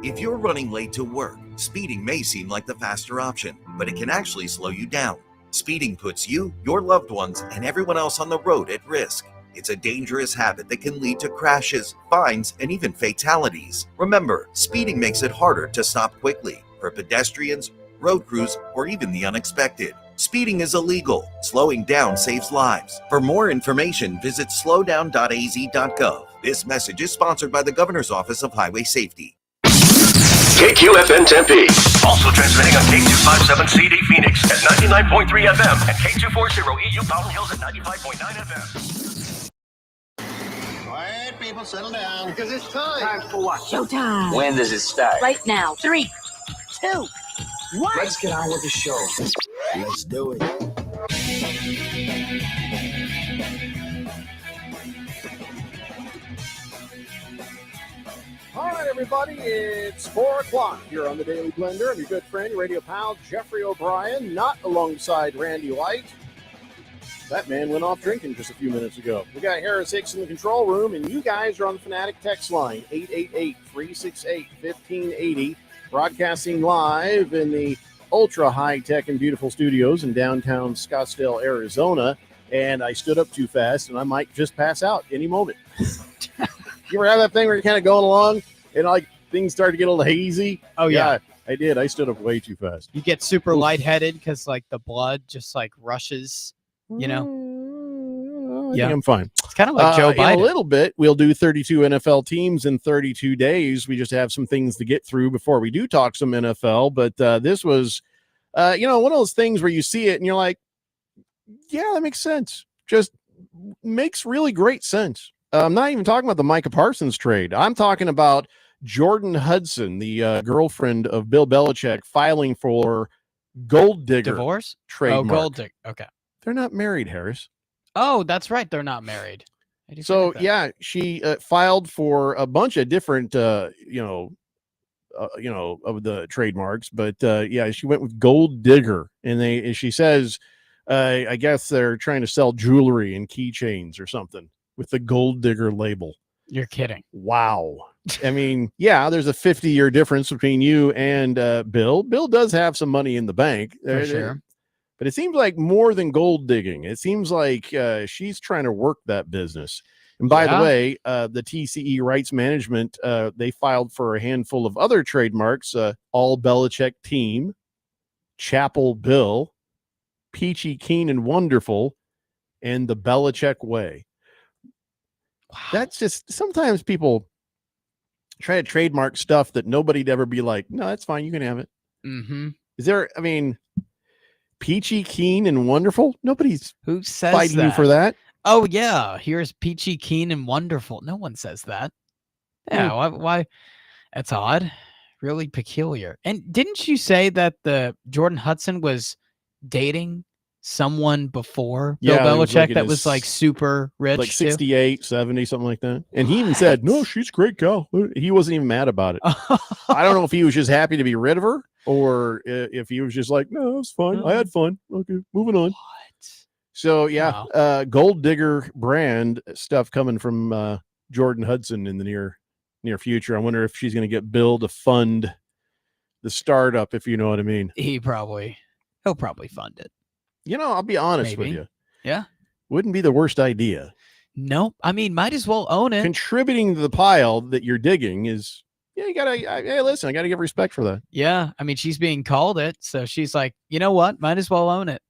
[SPEAKER 23] If you're running late to work, speeding may seem like the faster option, but it can actually slow you down. Speeding puts you, your loved ones, and everyone else on the road at risk. It's a dangerous habit that can lead to crashes, fines, and even fatalities. Remember, speeding makes it harder to stop quickly for pedestrians, road crews, or even the unexpected. Speeding is illegal. Slowing down saves lives. For more information, visit slowdown.az.gov. This message is sponsored by the Governor's Office of Highway Safety.
[SPEAKER 4] KQFN Tempe. Also transmitting on K257CD Phoenix at 99.3 FM and K240 EU Powell Hills at 95.9 FM.
[SPEAKER 24] Quiet, people, settle down. Because it's time. Time for what?
[SPEAKER 14] Showtime.
[SPEAKER 24] When does it start?
[SPEAKER 14] Right now. 3, 2, 1.
[SPEAKER 24] Let's get on with the show. Let's do it.
[SPEAKER 1] All right, everybody, it's 4 o'clock here on the Daily Blender. I'm your good friend, radio pal, Jeffrey O'Brien, not alongside Randy White. That man went off drinking just a few minutes ago. We got Harris Hicks in the control room, and you guys are on the Fanatic text line, 888-368-1580, broadcasting live in the ultra high-tech and beautiful studios in downtown Scottsdale, Arizona. And I stood up too fast, and I might just pass out any moment. You ever have that thing where you're kind of going along and like things start to get a little hazy?
[SPEAKER 2] Oh, yeah.
[SPEAKER 1] I did. I stood up way too fast.
[SPEAKER 2] You get super lightheaded because like the blood just like rushes, you know?
[SPEAKER 1] I think I'm fine.
[SPEAKER 2] It's kind of like Joe Biden.
[SPEAKER 1] In a little bit, we'll do 32 NFL teams in 32 days. We just have some things to get through before we do talk some NFL. But this was, one of those things where you see it and you're like, yeah, that makes sense. Just makes really great sense. I'm not even talking about the Micah Parsons trade. I'm talking about Jordan Hudson, the girlfriend of Bill Belichick, filing for gold digger
[SPEAKER 2] Divorce?
[SPEAKER 1] trademark.
[SPEAKER 2] Oh, gold digger. Okay.
[SPEAKER 1] They're not married, Harris.
[SPEAKER 2] Oh, that's right. They're not married.
[SPEAKER 1] So yeah, she filed for a bunch of different, of the trademarks, but yeah, she went with gold digger, and she says, I guess they're trying to sell jewelry and keychains or something with the gold digger label.
[SPEAKER 2] You're kidding.
[SPEAKER 1] Wow. I mean, yeah, there's a 50-year difference between you and Bill. Bill does have some money in the bank.
[SPEAKER 2] For sure.
[SPEAKER 1] But it seems like more than gold digging. It seems like she's trying to work that business. And by the way, the TCE Rights Management, they filed for a handful of other trademarks, All Belichick Team, Chapel Bill, Peachy Keen and Wonderful, and the Belichick Way. Wow. That's just, sometimes people try to trademark stuff that nobody'd ever be like, no, that's fine, you can have it.
[SPEAKER 2] Mm-hmm.
[SPEAKER 1] Is there, I mean, Peachy Keen and Wonderful? Nobody's
[SPEAKER 2] who says
[SPEAKER 1] fighting
[SPEAKER 2] that?
[SPEAKER 1] you for that.
[SPEAKER 2] Oh yeah, here's Peachy Keen and Wonderful. No one says that. Yeah, why? That's odd. Really peculiar. And didn't you say that the Jordan Hudson was dating someone before Bill Belichick that was like super rich,
[SPEAKER 1] like 68, 70, something like that? And he even said, no, she's a great gal. He wasn't even mad about it. I don't know if he was just happy to be rid of her, or if he was just like, no, it's fine. I had fun. Okay, moving on. So yeah, gold digger brand stuff coming from Jordan Hudson in the near future. I wonder if she's going to get Bill to fund the startup, if you know what I mean.
[SPEAKER 2] He'll probably fund it.
[SPEAKER 1] You know, I'll be honest with you.
[SPEAKER 2] Yeah.
[SPEAKER 1] Wouldn't be the worst idea.
[SPEAKER 2] No, I mean, might as well own it.
[SPEAKER 1] Contributing to the pile that you're digging is, yeah, you gotta, hey, listen, I gotta give respect for that.
[SPEAKER 2] Yeah. I mean, she's being called it. So she's like, you know what? Might as well own it.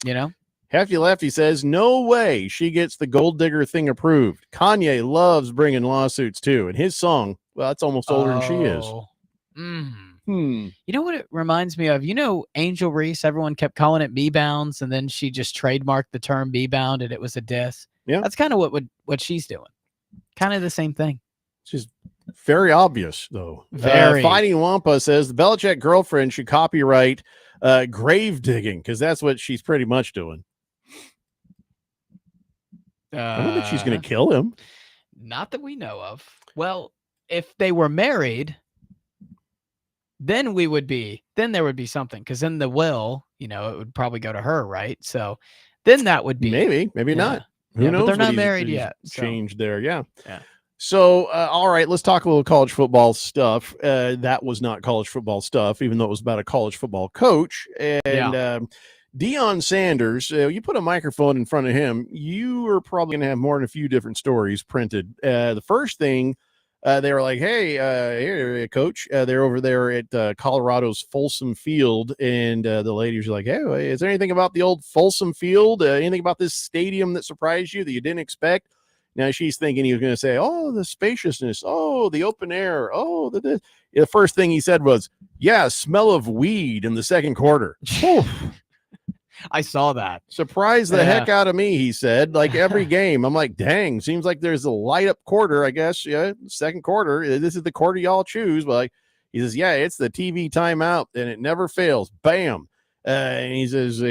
[SPEAKER 2] You know?
[SPEAKER 1] Hefty Lefty says, no way she gets the gold digger thing approved. Kanye loves bringing lawsuits too. And his song, well, that's almost older than she is.
[SPEAKER 2] You know what it reminds me of? You know, Angel Reese, everyone kept calling it B-Bounds, and then she just trademarked the term B-Bound, and it was a diss.
[SPEAKER 1] Yeah.
[SPEAKER 2] That's kind of what she's doing. Kind of the same thing.
[SPEAKER 1] It's just very obvious, though.
[SPEAKER 2] Very.
[SPEAKER 1] Fighting Wampa says the Belichick girlfriend should copyright grave digging, because that's what she's pretty much doing. I don't think she's going to kill him.
[SPEAKER 2] Not that we know of. Well, if they were married, then there would be something, because in the will, you know, it would probably go to her, right? So then that would be
[SPEAKER 1] maybe not. Who knows?
[SPEAKER 2] But they're not
[SPEAKER 1] what
[SPEAKER 2] married
[SPEAKER 1] he's
[SPEAKER 2] yet. So.
[SPEAKER 1] Changed there, yeah.
[SPEAKER 2] Yeah.
[SPEAKER 1] So, all right, let's talk a little college football stuff. That was not college football stuff, even though it was about a college football coach. And Deion Sanders, you put a microphone in front of him, you are probably going to have more than a few different stories printed. The first thing, they were like, hey, here, coach, they're over there at Colorado's Folsom Field. And the ladies are like, hey, is there anything about the old Folsom Field? Anything about this stadium that surprised you that you didn't expect? Now she's thinking he was going to say, oh, the spaciousness. Oh, the open air. Oh, the first thing he said was, yeah, smell of weed in the second quarter.
[SPEAKER 2] I saw that.
[SPEAKER 1] Surprised the heck out of me, he said. Like every game. I'm like, dang, seems like there's a light up quarter, I guess. Yeah, second quarter. This is the quarter y'all choose. But like, he says, yeah, it's the TV timeout, and it never fails. Bam. And he says,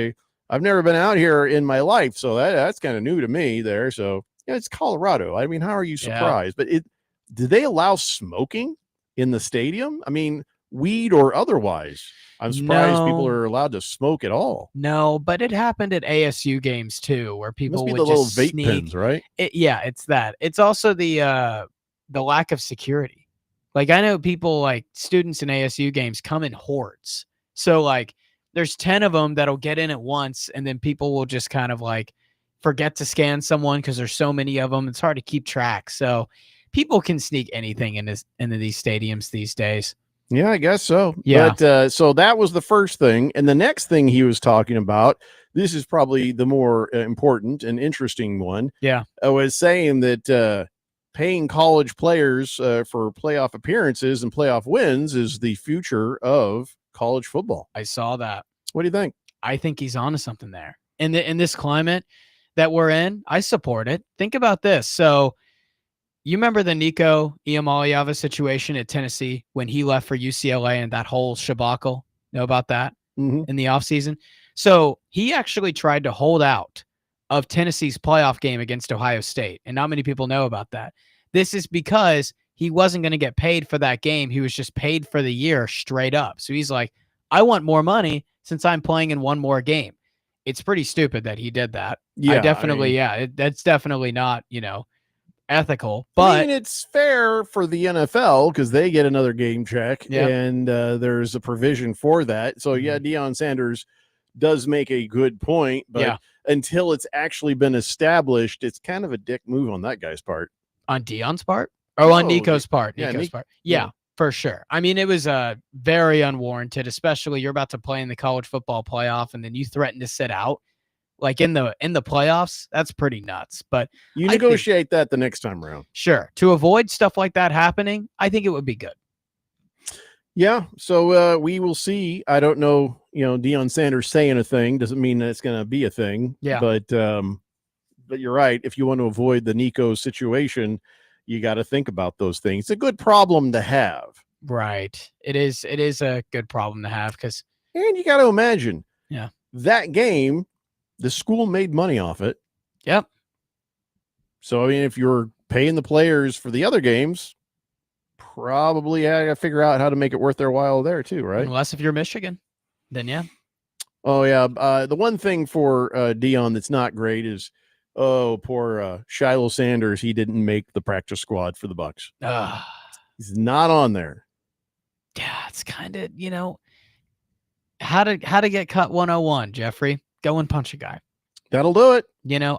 [SPEAKER 1] I've never been out here in my life, so that's kind of new to me there. So yeah, it's Colorado. I mean, how are you surprised? But did they allow smoking in the stadium? I mean, weed or otherwise? I'm surprised people are allowed to smoke at all.
[SPEAKER 2] No, but it happened at ASU games too, where people
[SPEAKER 1] would
[SPEAKER 2] would
[SPEAKER 1] the little
[SPEAKER 2] just
[SPEAKER 1] vape
[SPEAKER 2] sneak.
[SPEAKER 1] pens, right?
[SPEAKER 2] It's that. It's also the lack of security. Like I know people, like students in ASU games, come in hordes. So like there's 10 of them that'll get in at once, and then people will just kind of like forget to scan someone because there's so many of them. It's hard to keep track. So people can sneak anything into these stadiums these days.
[SPEAKER 1] Yeah, I guess so.
[SPEAKER 2] Yeah.
[SPEAKER 1] But so that was the first thing. And the next thing he was talking about, this is probably the more important and interesting one.
[SPEAKER 2] Yeah.
[SPEAKER 1] Was saying that paying college players for playoff appearances and playoff wins is the future of college football.
[SPEAKER 2] I saw that.
[SPEAKER 1] What do you think?
[SPEAKER 2] I think he's onto something there. In this climate that we're in, I support it. Think about this. So You remember the Nico Iamaleava situation at Tennessee when he left for UCLA and that whole shabacle? Know about that in the offseason? So he actually tried to hold out of Tennessee's playoff game against Ohio State, and not many people know about that. This is because he wasn't going to get paid for that game. He was just paid for the year straight up. So he's like, I want more money since I'm playing in one more game. It's pretty stupid that he did that.
[SPEAKER 1] Yeah,
[SPEAKER 2] That's definitely not, ethical. But
[SPEAKER 1] I mean, it's fair for the NFL because they get another game check, and there's a provision for that. So yeah, Deion Sanders does make a good point, but until it's actually been established, it's kind of a dick move on that guy's part.
[SPEAKER 2] On Deion's part? Or on Nico's part? Nico's part.
[SPEAKER 1] Yeah,
[SPEAKER 2] for sure. I mean, it was very unwarranted, especially you're about to play in the college football playoff and then you threaten to sit out. Like in the playoffs, that's pretty nuts. But
[SPEAKER 1] you negotiate that the next time around.
[SPEAKER 2] Sure. To avoid stuff like that happening, I think it would be good.
[SPEAKER 1] Yeah. So we will see. I don't know, Deion Sanders saying a thing doesn't mean that it's going to be a thing.
[SPEAKER 2] Yeah.
[SPEAKER 1] But you're right. If you want to avoid the Nico situation, you got to think about those things. It's a good problem to have.
[SPEAKER 2] Right. It is a good problem to have because.
[SPEAKER 1] And you got to imagine.
[SPEAKER 2] Yeah.
[SPEAKER 1] That game, the school made money off it.
[SPEAKER 2] Yep.
[SPEAKER 1] So, I mean, if you're paying the players for the other games, probably got to figure out how to make it worth their while there too, right?
[SPEAKER 2] Unless if you're Michigan, then yeah.
[SPEAKER 1] Oh, yeah. The one thing for Deion that's not great is, poor Shiloh Sanders. He didn't make the practice squad for the Bucks. He's not on there.
[SPEAKER 2] Yeah, it's kind of, how to get cut 101, Jeffrey. Go and punch a guy.
[SPEAKER 1] That'll do it.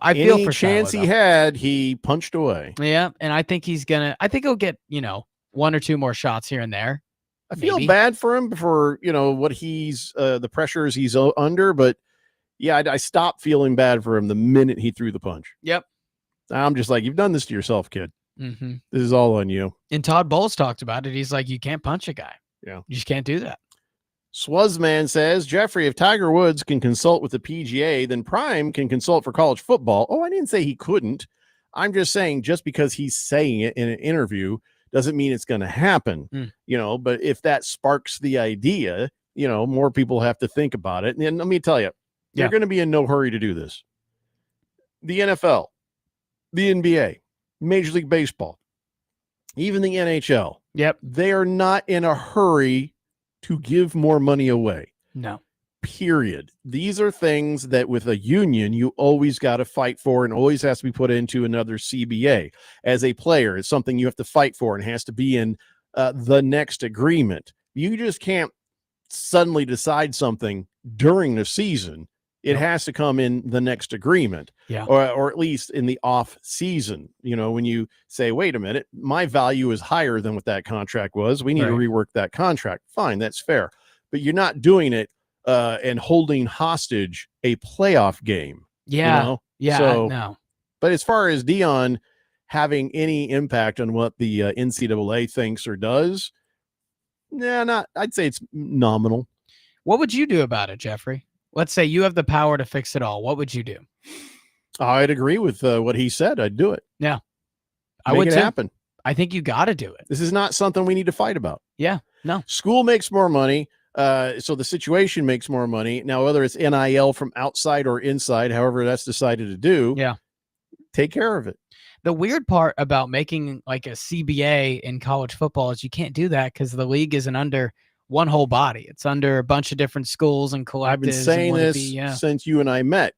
[SPEAKER 2] I feel for
[SPEAKER 1] chance
[SPEAKER 2] Shiloh,
[SPEAKER 1] he had, he punched away.
[SPEAKER 2] Yeah, and I think he'll get, one or two more shots here and there.
[SPEAKER 1] I feel bad for him for, what he's, the pressures he's under, but yeah, I stopped feeling bad for him the minute he threw the punch.
[SPEAKER 2] Yep.
[SPEAKER 1] I'm just like, you've done this to yourself, kid.
[SPEAKER 2] Mm-hmm.
[SPEAKER 1] This is all on you.
[SPEAKER 2] And Todd Bowles talked about it. He's like, you can't punch a guy.
[SPEAKER 1] Yeah.
[SPEAKER 2] You just can't do that.
[SPEAKER 1] Swazman says, Jeffrey, if Tiger Woods can consult with the PGA, then Prime can consult for college football. Oh, I didn't say he couldn't. I'm just saying just because he's saying it in an interview doesn't mean it's going to happen, but if that sparks the idea, more people have to think about it. And let me tell you, they're going to be in no hurry to do this. The NFL, the NBA, Major League Baseball, even the NHL.
[SPEAKER 2] Yep.
[SPEAKER 1] They are not in a hurry to give more money away.
[SPEAKER 2] No.
[SPEAKER 1] Period. These are things that with a union, you always got to fight for and always has to be put into another CBA. As a player, it's something you have to fight for and has to be in the next agreement. You just can't suddenly decide something during the season. It has to come in the next agreement, or at least in the off season. When you say, wait a minute, my value is higher than what that contract was. We need to rework that contract. Fine. That's fair. But you're not doing it and holding hostage a playoff game.
[SPEAKER 2] Yeah.
[SPEAKER 1] No. But as far as Deion having any impact on what the NCAA thinks or does, I'd say it's nominal.
[SPEAKER 2] What would you do about it, Jeffrey? Let's say you have the power to fix it all. What would you do?
[SPEAKER 1] I'd agree with what he said. I'd do it.
[SPEAKER 2] Yeah.
[SPEAKER 1] I would happen.
[SPEAKER 2] I think you got to do it.
[SPEAKER 1] This is not something we need to fight about.
[SPEAKER 2] Yeah. No.
[SPEAKER 1] School makes more money. So the situation makes more money. Now, whether it's NIL from outside or inside, however that's decided to do, take care of it.
[SPEAKER 2] The weird part about making like a CBA in college football is you can't do that because the league isn't under one whole body. It's under a bunch of different schools and collectives.
[SPEAKER 1] I've been saying this since you and I met.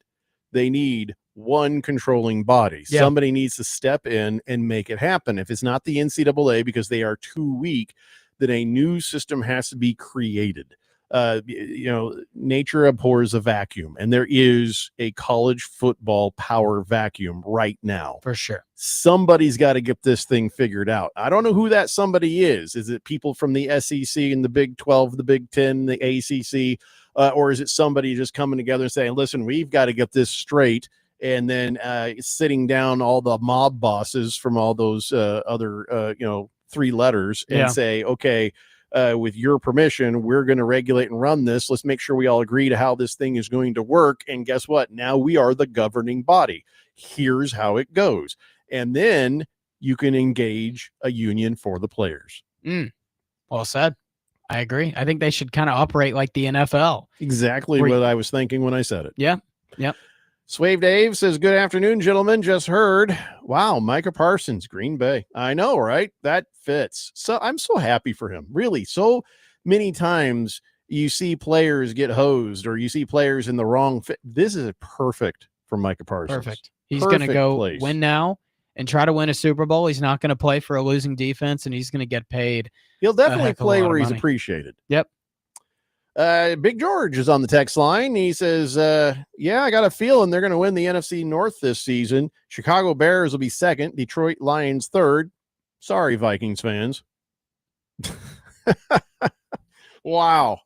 [SPEAKER 1] They need one controlling body.
[SPEAKER 2] Yeah.
[SPEAKER 1] Somebody needs to step in and make it happen. If it's not the NCAA because they are too weak, then a new system has to be created. Nature abhors a vacuum, and there is a college football power vacuum right now.
[SPEAKER 2] For sure.
[SPEAKER 1] Somebody's got to get this thing figured out. I don't know who that somebody is. Is it people from the SEC and the Big 12, the Big 10, the ACC, or is it somebody just coming together and saying, listen, we've got to get this straight, and then sitting down all the mob bosses from all those other three letters and say, okay, with your permission, we're going to regulate and run this. Let's make sure we all agree to how this thing is going to work. And guess what? Now we are the governing body. Here's how it goes. And then you can engage a union for the players.
[SPEAKER 2] Well said. I agree. I think they should kind of operate like the NFL.
[SPEAKER 1] Exactly what I was thinking when I said it.
[SPEAKER 2] Yeah. Yep.
[SPEAKER 1] Swave Dave says, good afternoon, gentlemen. Just heard. Wow, Micah Parsons, Green Bay. I know, right? That fits. So I'm so happy for him. Really, so many times you see players get hosed or you see players in the wrong fit. This is perfect for Micah Parsons.
[SPEAKER 2] Perfect. He's going to go win now and try to win a Super Bowl. He's not going to play for a losing defense, and he's going to get paid.
[SPEAKER 1] He'll definitely play where he's appreciated.
[SPEAKER 2] Yep.
[SPEAKER 1] Big George is on the text line. He says, yeah, I got a feeling they're going to win the NFC North this season. Chicago Bears will be second. Detroit Lions third. Sorry, Vikings fans. Wow.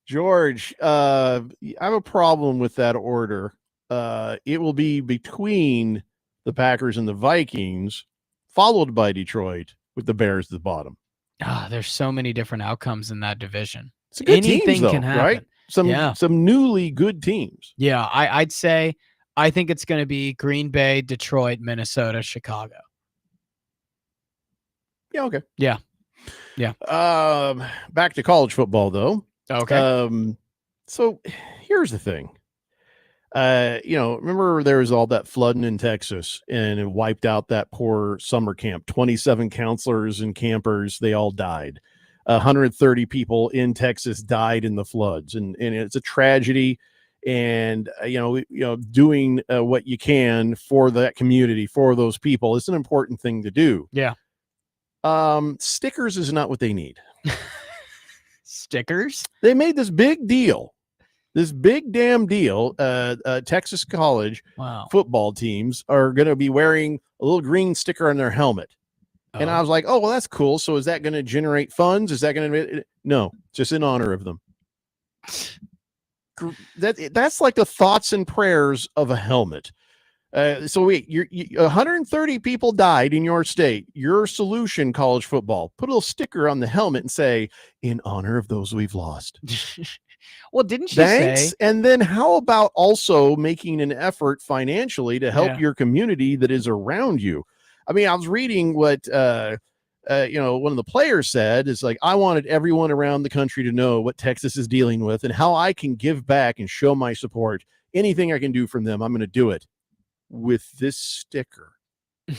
[SPEAKER 1] George, I have a problem with that order. It will be between the Packers and the Vikings, followed by Detroit, with the Bears at the bottom.
[SPEAKER 2] There's so many different outcomes in that division.
[SPEAKER 1] It's a good
[SPEAKER 2] Anything
[SPEAKER 1] teams, though,
[SPEAKER 2] can happen,
[SPEAKER 1] right? Some newly good teams.
[SPEAKER 2] Yeah, I'd say I think it's going to be Green Bay, Detroit, Minnesota, Chicago.
[SPEAKER 1] Yeah, okay.
[SPEAKER 2] Yeah.
[SPEAKER 1] Back to college football, though.
[SPEAKER 2] Okay.
[SPEAKER 1] So here's the thing. Remember there was all that flooding in Texas and it wiped out that poor summer camp. 27 counselors and campers, they all died. 130 people in Texas died in the floods, and it's a tragedy. And doing what you can for that community, for those people, it's an important thing to do.
[SPEAKER 2] Yeah.
[SPEAKER 1] Stickers is not what they need.
[SPEAKER 2] Stickers?
[SPEAKER 1] They made this big deal. This big damn deal. Texas college football teams are going to be wearing a little green sticker on their helmet. And I was like, oh, well, that's cool. So is that going to generate funds? Is that going to no, just in honor of them. That's like the thoughts and prayers of a helmet. So wait, 130 people died in your state. Your solution, college football, put a little sticker on the helmet and say, in honor of those we've lost.
[SPEAKER 2] Well, didn't you say?
[SPEAKER 1] And then how about also making an effort financially to help your community that is around you? I mean, I was reading what one of the players said is like, I wanted everyone around the country to know what Texas is dealing with and how I can give back and show my support. Anything I can do from them, I'm going to do it with this sticker. I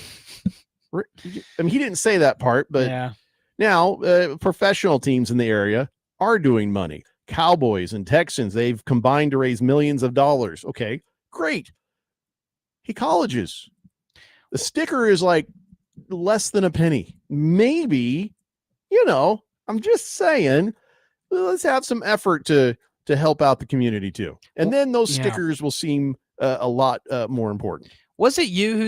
[SPEAKER 1] mean, he didn't say that part, but now professional teams in the area are doing money. Cowboys and Texans, they've combined to raise millions of dollars. Okay, great. Hey, colleges, the sticker is like less than a penny. Maybe, I'm just saying, let's have some effort to help out the community too. And then those stickers will seem a lot more important.
[SPEAKER 2] Was it you who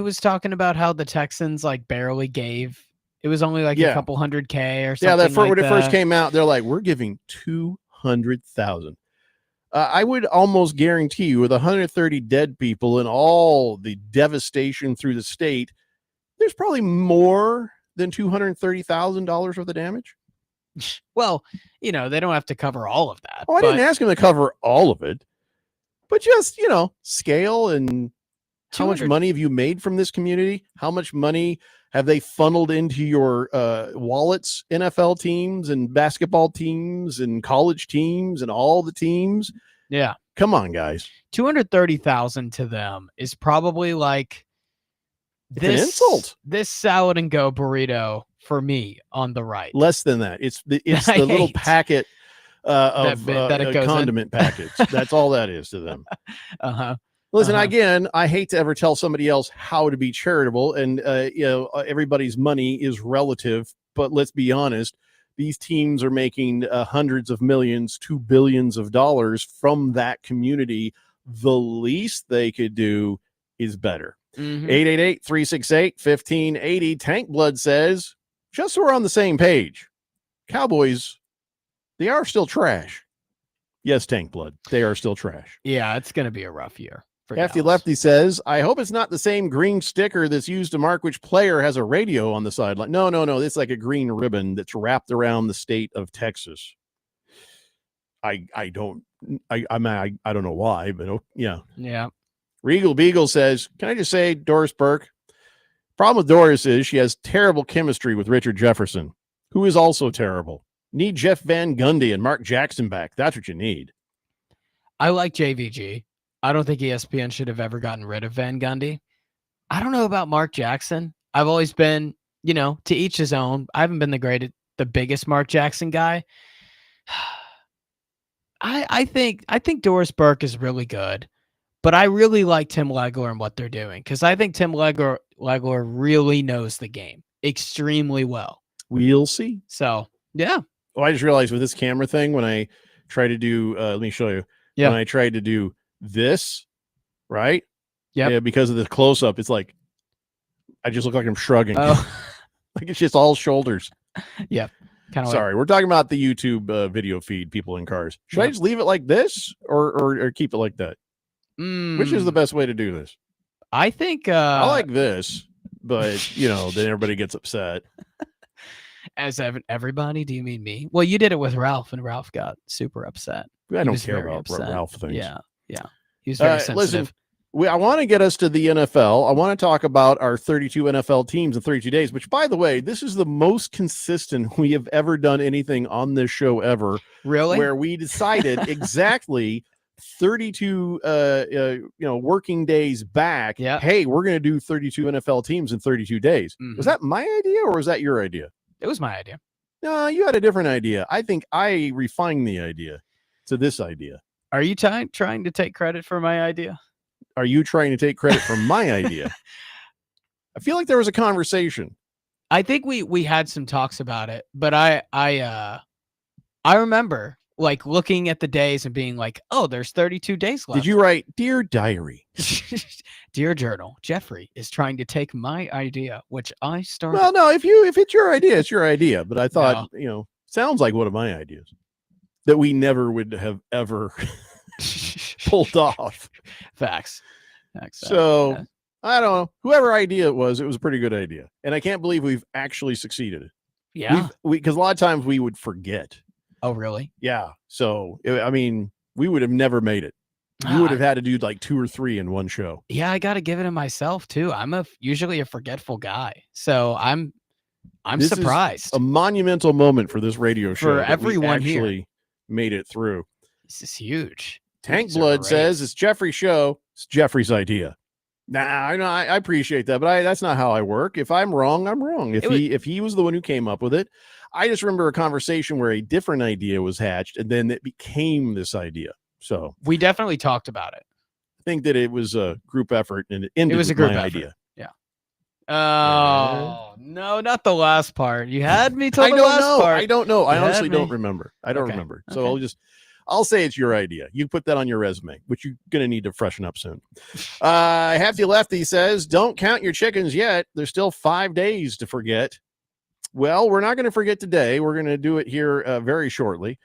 [SPEAKER 2] was talking about how the Texans like barely gave? It was only like a couple $100K or something.
[SPEAKER 1] Yeah, when it first came out, they're like, we're giving $200,000. I would almost guarantee you, with 130 dead people and all the devastation through the state, there's probably more than $230,000 worth of damage.
[SPEAKER 2] Well, they don't have to cover all of that.
[SPEAKER 1] Oh, I didn't ask them to cover all of it, but just, scale and how much money have you made from this community? How much money have they funneled into your wallets, NFL teams and basketball teams and college teams and all the teams?
[SPEAKER 2] Yeah.
[SPEAKER 1] Come on, guys.
[SPEAKER 2] 230,000 to them is probably like
[SPEAKER 1] an insult.
[SPEAKER 2] This salad and go burrito for me on the right.
[SPEAKER 1] Less than that. It's the little packet of condiment packets. That's all that is to them. Listen, again, I hate to ever tell somebody else how to be charitable, and everybody's money is relative. But let's be honest, these teams are making hundreds of millions to billions of dollars from that community. The least they could do is better. 888-368-1580. Tank Blood says, just so we're on the same page, Cowboys, they are still trash. Yes, Tank Blood, they are still trash.
[SPEAKER 2] Yeah, it's going to be a rough year.
[SPEAKER 1] Hefty Lefty says, I hope it's not the same green sticker that's used to mark which player has a radio on the sideline. No. It's like a green ribbon that's wrapped around the state of Texas. I don't know why, but yeah.
[SPEAKER 2] Yeah.
[SPEAKER 1] Regal Beagle says, can I just say, Doris Burke, Problem with Doris is she has terrible chemistry with Richard Jefferson, who is also terrible. Need Jeff Van Gundy and Mark Jackson back. That's what you need.
[SPEAKER 2] I like JVG. I don't think ESPN should have ever gotten rid of Van Gundy. I don't know about Mark Jackson. I've always been, to each his own. I haven't been the biggest Mark Jackson guy. I think Doris Burke is really good, but I really like Tim Legler and what they're doing because I think Tim Legler really knows the game extremely well.
[SPEAKER 1] We'll see.
[SPEAKER 2] So, yeah.
[SPEAKER 1] Oh, I just realized with this camera thing, when I try to do, let me show you.
[SPEAKER 2] Yeah.
[SPEAKER 1] When I tried to do this, right?
[SPEAKER 2] Yep.
[SPEAKER 1] Yeah. Because of the close up, it's like I just look like I'm shrugging.
[SPEAKER 2] Oh.
[SPEAKER 1] Like it's just all shoulders.
[SPEAKER 2] Yep.
[SPEAKER 1] Sorry, we're talking about the YouTube video feed. People in cars. Should I just leave it like this, or keep it like that? Which is the best way to do this?
[SPEAKER 2] I think
[SPEAKER 1] I like this, but then everybody gets upset.
[SPEAKER 2] As everybody, do you mean me? Well, you did it with Ralph, and Ralph got super upset.
[SPEAKER 1] I don't care about Ralph things.
[SPEAKER 2] Yeah. He's very sensitive.
[SPEAKER 1] Listen, I want to get us to the NFL. I want to talk about our 32 NFL teams in 32 days, which, by the way, this is the most consistent we have ever done anything on this show ever.
[SPEAKER 2] Really?
[SPEAKER 1] Where we decided exactly 32 working days back.
[SPEAKER 2] Yeah.
[SPEAKER 1] Hey, we're going to do 32 NFL teams in 32 days.
[SPEAKER 2] Mm-hmm.
[SPEAKER 1] Was that my idea or was that your idea?
[SPEAKER 2] It was my idea.
[SPEAKER 1] No, you had a different idea. I think I refined the idea to this idea.
[SPEAKER 2] Are you trying to take credit for my idea?
[SPEAKER 1] Are you trying to take credit for my idea? I feel like there was a conversation.
[SPEAKER 2] I think we had some talks about it, but I remember like looking at the days and being like, oh, there's 32 days left.
[SPEAKER 1] Did you write, Dear Diary?
[SPEAKER 2] Dear Journal, Jeffrey is trying to take my idea, which I started.
[SPEAKER 1] Well, no, if it's your idea, it's your idea. But I thought, sounds like one of my ideas that we never would have ever pulled off.
[SPEAKER 2] Facts.
[SPEAKER 1] So I don't know. Whoever idea it was a pretty good idea. And I can't believe we've actually succeeded.
[SPEAKER 2] Yeah.
[SPEAKER 1] Because a lot of times we would forget.
[SPEAKER 2] Oh, really?
[SPEAKER 1] Yeah. So, we would have never made it. You would have had to do like 2 or 3 in one show.
[SPEAKER 2] Yeah, I got to give it to myself too. I'm usually a forgetful guy. So I'm
[SPEAKER 1] This
[SPEAKER 2] surprised.
[SPEAKER 1] is a monumental moment for this radio show.
[SPEAKER 2] For everyone here.
[SPEAKER 1] Actually made it through.
[SPEAKER 2] This is huge.
[SPEAKER 1] Tank Blood says it's Jeffrey's show. It's Jeffrey's idea. Nah, I appreciate that, but that's not how I work. If I'm wrong, I'm wrong. If he was the one who came up with it, I just remember a conversation where a different idea was hatched, and then it became this idea. So
[SPEAKER 2] we definitely talked about it.
[SPEAKER 1] I think that it was a group effort, and it ended
[SPEAKER 2] was a
[SPEAKER 1] with
[SPEAKER 2] group
[SPEAKER 1] my
[SPEAKER 2] effort.
[SPEAKER 1] idea.
[SPEAKER 2] Yeah. Oh no, not the last part. You had me till
[SPEAKER 1] I
[SPEAKER 2] the
[SPEAKER 1] don't
[SPEAKER 2] last
[SPEAKER 1] know.
[SPEAKER 2] part.
[SPEAKER 1] I don't know. I
[SPEAKER 2] You
[SPEAKER 1] honestly
[SPEAKER 2] had me.
[SPEAKER 1] don't remember. I don't
[SPEAKER 2] Okay.
[SPEAKER 1] remember. So I'll say it's your idea. You put that on your resume, which you're going to need to freshen up soon. Hefty Lefty says, don't count your chickens yet. There's still 5 days to forget. Well, we're not going to forget today. We're going to do it here very shortly.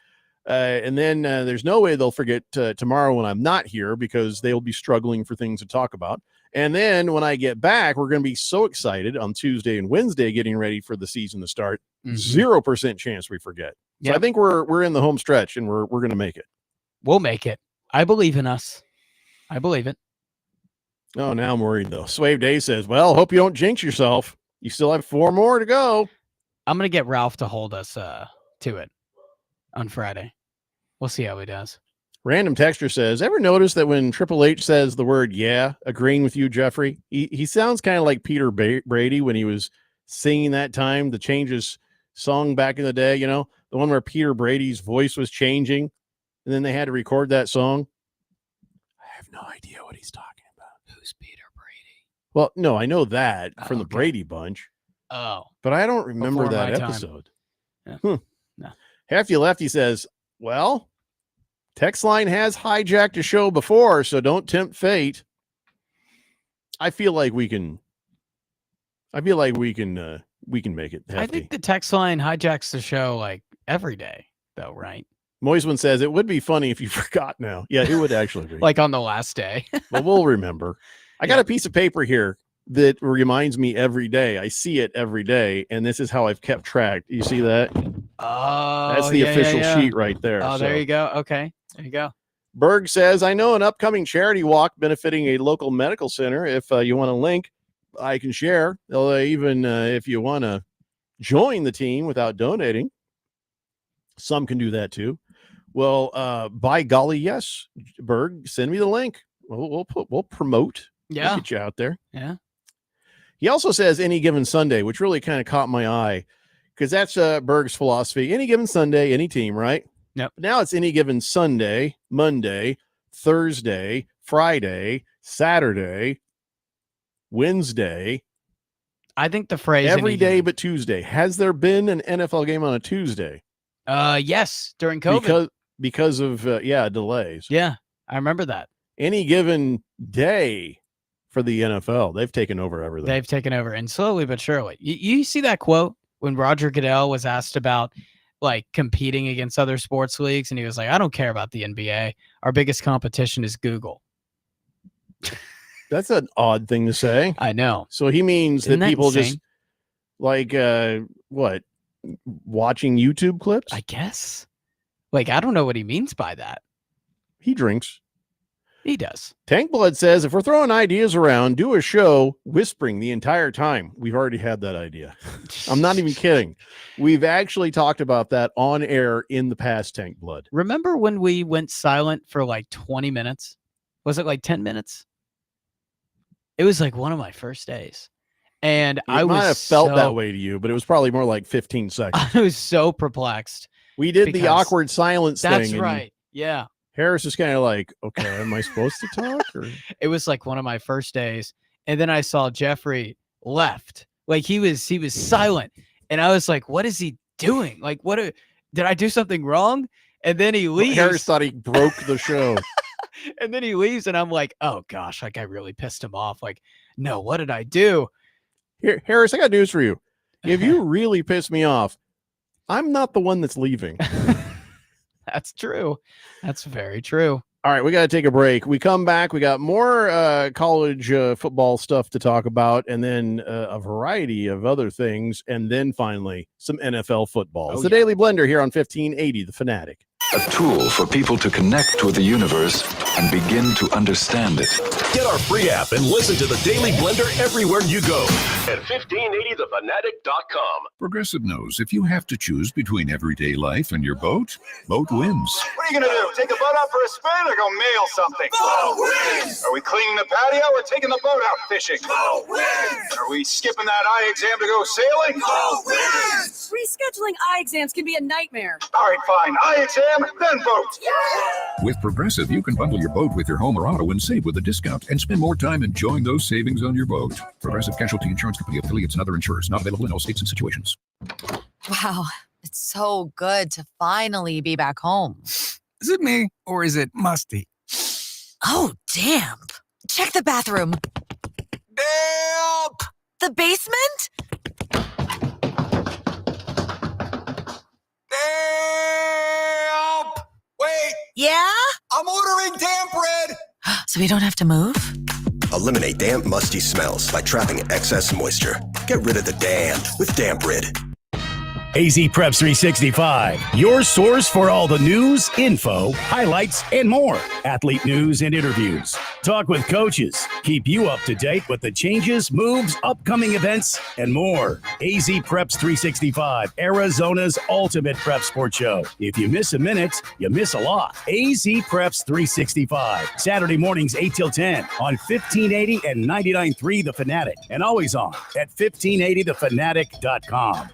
[SPEAKER 1] And then there's no way they'll forget tomorrow when I'm not here because they'll be struggling for things to talk about. And then when I get back, we're going to be so excited on Tuesday and Wednesday getting ready for the season to start. 0% chance we forget. So I think we're in the home stretch and we're going to make it.
[SPEAKER 2] We'll make it. I believe in us. I believe it.
[SPEAKER 1] Oh, now I'm worried though. Swave Day says, well, hope you don't jinx yourself. You still have 4 more to go.
[SPEAKER 2] I'm going to get Ralph to hold us to it on Friday. We'll see how he does.
[SPEAKER 1] Random Texture says, ever notice that when Triple H says the word yeah, agreeing with you, Jeffrey, he sounds kind of like Peter Brady when he was singing that time to change his song back in the day, the one where Peter Brady's voice was changing and then they had to record that song. I have no idea what he's talking about.
[SPEAKER 2] Who's Peter Brady?
[SPEAKER 1] Well, no, I know that from the Brady Bunch.
[SPEAKER 2] Oh.
[SPEAKER 1] But I don't remember
[SPEAKER 2] Before
[SPEAKER 1] that
[SPEAKER 2] my time.
[SPEAKER 1] episode.
[SPEAKER 2] Yeah.
[SPEAKER 1] No. Hefty Lefty says, well, text line has hijacked a show before, so don't tempt fate. I feel like we can make it. Hefty.
[SPEAKER 2] I think the text line hijacks the show like every day, though, right?
[SPEAKER 1] Moisman says it would be funny if you forgot now. Yeah, it would actually be.
[SPEAKER 2] Like on the last day.
[SPEAKER 1] But we'll remember. I got a piece of paper here that reminds me every day. I see it every day, and this is how I've kept track. You see that?
[SPEAKER 2] Oh,
[SPEAKER 1] that's the official sheet right there.
[SPEAKER 2] Oh, there you go. Okay, there you go.
[SPEAKER 1] Berg says, I know an upcoming charity walk benefiting a local medical center if you want a link. I can share. Even if you want to join the team without donating, some can do that too. Well, by golly, yes, Berg, send me the link. We'll promote.
[SPEAKER 2] Yeah,
[SPEAKER 1] we'll get you out there.
[SPEAKER 2] Yeah.
[SPEAKER 1] He also says any given Sunday, which really kind of caught my eye because that's Berg's philosophy. Any given Sunday, any team, right?
[SPEAKER 2] Yep.
[SPEAKER 1] Now it's any given Sunday, Monday, Thursday, Friday, Saturday, Wednesday.
[SPEAKER 2] I think the phrase
[SPEAKER 1] every day but Tuesday. Has there been an NFL game on a Tuesday?
[SPEAKER 2] Yes, during COVID.
[SPEAKER 1] Because of delays.
[SPEAKER 2] Yeah, I remember that.
[SPEAKER 1] Any given day for the NFL, they've taken over everything.
[SPEAKER 2] They've taken over, and slowly but surely. You see that quote when Roger Goodell was asked about like competing against other sports leagues, and he was like, "I don't care about the NBA. Our biggest competition is Google."
[SPEAKER 1] That's an odd thing to say.
[SPEAKER 2] I know.
[SPEAKER 1] So he means
[SPEAKER 2] Isn't
[SPEAKER 1] that people
[SPEAKER 2] insane?
[SPEAKER 1] just like watching YouTube clips?
[SPEAKER 2] I guess. Like, I don't know what he means by that.
[SPEAKER 1] He drinks.
[SPEAKER 2] He does.
[SPEAKER 1] Tank Blood says, if we're throwing ideas around, do a show whispering the entire time. We've already had that idea. I'm not even kidding. We've actually talked about that on air in the past, Tank Blood.
[SPEAKER 2] Remember when we went silent for like 20 minutes? Was it like 10 minutes? It was like one of my first days. And I
[SPEAKER 1] might
[SPEAKER 2] was
[SPEAKER 1] have felt that way to you, but it was probably more like 15 seconds.
[SPEAKER 2] I was so perplexed.
[SPEAKER 1] We did the awkward silence thing.
[SPEAKER 2] That's right. Yeah.
[SPEAKER 1] Harris is kind of like, okay, am I supposed to talk? Or?
[SPEAKER 2] It was like one of my first days. And then I saw Jeffrey left. Like he was silent. And I was like, what is he doing? Like, did I do something wrong? And then he leaves.
[SPEAKER 1] Harris thought he broke the show.
[SPEAKER 2] And then he leaves. And I'm like, oh gosh, like I really pissed him off. Like, no, what did I do?
[SPEAKER 1] Here, Harris, I got news for you. If you really piss me off, I'm not the one that's leaving.
[SPEAKER 2] That's true. That's very true.
[SPEAKER 1] All right, we got to take a break. We come back. We got more college football stuff to talk about, and then a variety of other things, and then finally some NFL football. It's the Daily Blender here on 1580 The Fanatic.
[SPEAKER 8] A tool for people to connect with the universe and begin to understand it.
[SPEAKER 4] Get our free app and listen to the Daily Blender everywhere you go at 1580thefanatic.com.
[SPEAKER 9] Progressive knows if you have to choose between everyday life and your boat, boat wins.
[SPEAKER 10] What are you going to do? Take the boat out for a spin or go mail something? Boat wins! Are we cleaning the patio or taking the boat out fishing? Boat wins! Are we skipping that eye exam to go sailing? Boat wins!
[SPEAKER 11] Rescheduling eye exams can be a nightmare.
[SPEAKER 10] All right, fine. Eye exam, then boat. Yeah!
[SPEAKER 9] With Progressive, you can bundle your boat with your home or auto and save with a discount and spend more time enjoying those savings on your boat. Progressive Casualty Insurance Company, affiliates, and other insurers. Not available in all states and situations.
[SPEAKER 14] Wow, it's so good to finally be back home.
[SPEAKER 15] Is it me or is it musty?
[SPEAKER 14] Oh, damn. Check the bathroom.
[SPEAKER 15] Damp!
[SPEAKER 14] The basement?
[SPEAKER 15] Damp! Wait!
[SPEAKER 14] Yeah?
[SPEAKER 15] I'm ordering damp bread!
[SPEAKER 14] So we don't have to move?
[SPEAKER 16] Eliminate damp, musty smells by trapping excess moisture. Get rid of the damp with Damp Rid.
[SPEAKER 3] AZ Preps 365, your source for all the news, info, highlights, and more. Athlete news and interviews. Talk with coaches. Keep you up to date with the changes, moves, upcoming events, and more. AZ Preps 365, Arizona's ultimate prep sports show. If you miss a minute, you miss a lot. AZ Preps 365, Saturday mornings 8 till 10 on 1580 and 99.3 The Fanatic, and always on at 1580thefanatic.com.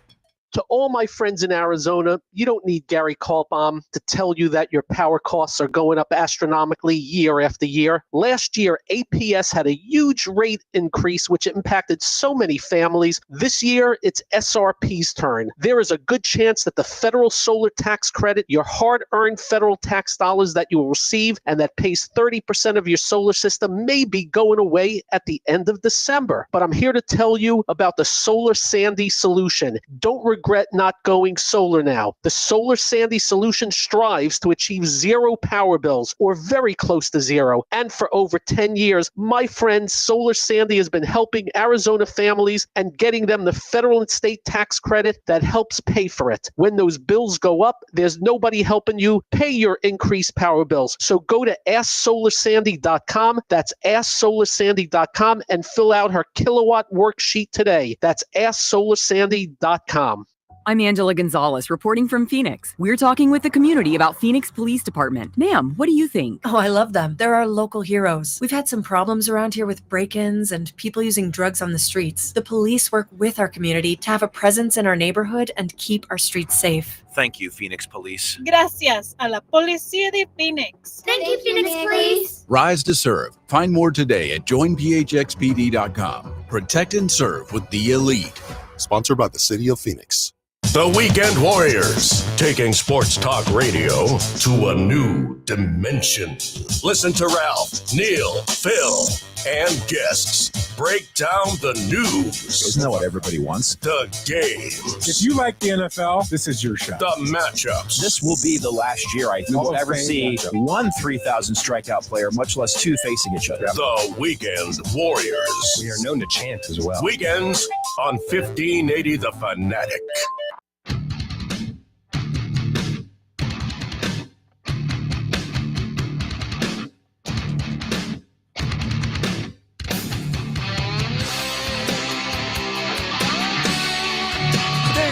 [SPEAKER 22] To all my friends in Arizona, you don't need Gary Kaltbaum to tell you that your power costs are going up astronomically year after year. Last year, APS had a huge rate increase, which impacted so many families. This year, it's SRP's turn. There is a good chance that the federal solar tax credit, your hard-earned federal tax dollars that you will receive and that pays 30% of your solar system, may be going away at the end of December. But I'm here to tell you about the Solar Sandy solution. Don't regret regret not going solar now. The Solar Sandy solution strives to achieve zero power bills, or very close to zero. And for over 10 years, my friend Solar Sandy has been helping Arizona families and getting them the federal and state tax credit that helps pay for it. When those bills go up, there's nobody helping you pay your increased power bills. So go to AskSolarSandy.com. That's AskSolarSandy.com and fill out her kilowatt worksheet today. That's AskSolarSandy.com.
[SPEAKER 11] I'm Angela Gonzalez, reporting from Phoenix. We're talking with the community about Phoenix Police Department. Ma'am, what do you think?
[SPEAKER 12] Oh, I love them. They're our local heroes. We've had some problems around here with break-ins and people using drugs on the streets. The police work with our community to have a presence in our neighborhood and keep our streets safe.
[SPEAKER 13] Thank you, Phoenix Police.
[SPEAKER 17] Gracias a la Policía de Phoenix.
[SPEAKER 18] Thank you, Phoenix Police.
[SPEAKER 25] Rise to serve. Find more today at joinphxpd.com. Protect and serve with the elite.
[SPEAKER 26] Sponsored by the City of Phoenix.
[SPEAKER 4] The Weekend Warriors, taking sports talk radio to a new dimension. Listen to Ralph, Neil, Phil, and guests break down the news.
[SPEAKER 27] Isn't that what everybody wants?
[SPEAKER 4] The games.
[SPEAKER 27] If you like the NFL, this is your shot.
[SPEAKER 4] The matchups.
[SPEAKER 27] This will be the last year I will ever see one 3,000 strikeout player, much less two facing each other.
[SPEAKER 4] The Weekend Warriors.
[SPEAKER 27] We are known to chant as well.
[SPEAKER 4] Weekends on 1580 The Fanatic.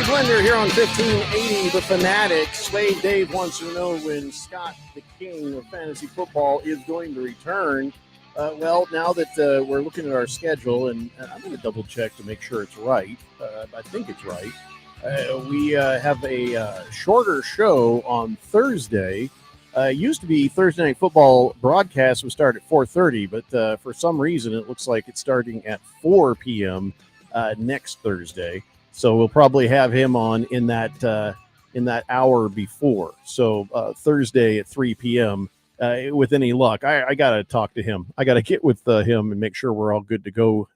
[SPEAKER 1] Blender here on 1580 The Fanatic. Slave Dave wants to know when Scott, the king of fantasy football, is going to return. Well, now that we're looking at our schedule, and I'm going to double check to make sure it's right. I think it's right. We have a shorter show on Thursday. Used to be Thursday Night Football broadcast would start at 4:30, but for some reason it looks like it's starting at 4 p.m. Next Thursday. So we'll probably have him on in that hour before. So Thursday at 3 p.m. With any luck, I got to talk to him. I got to get with him and make sure we're all good to go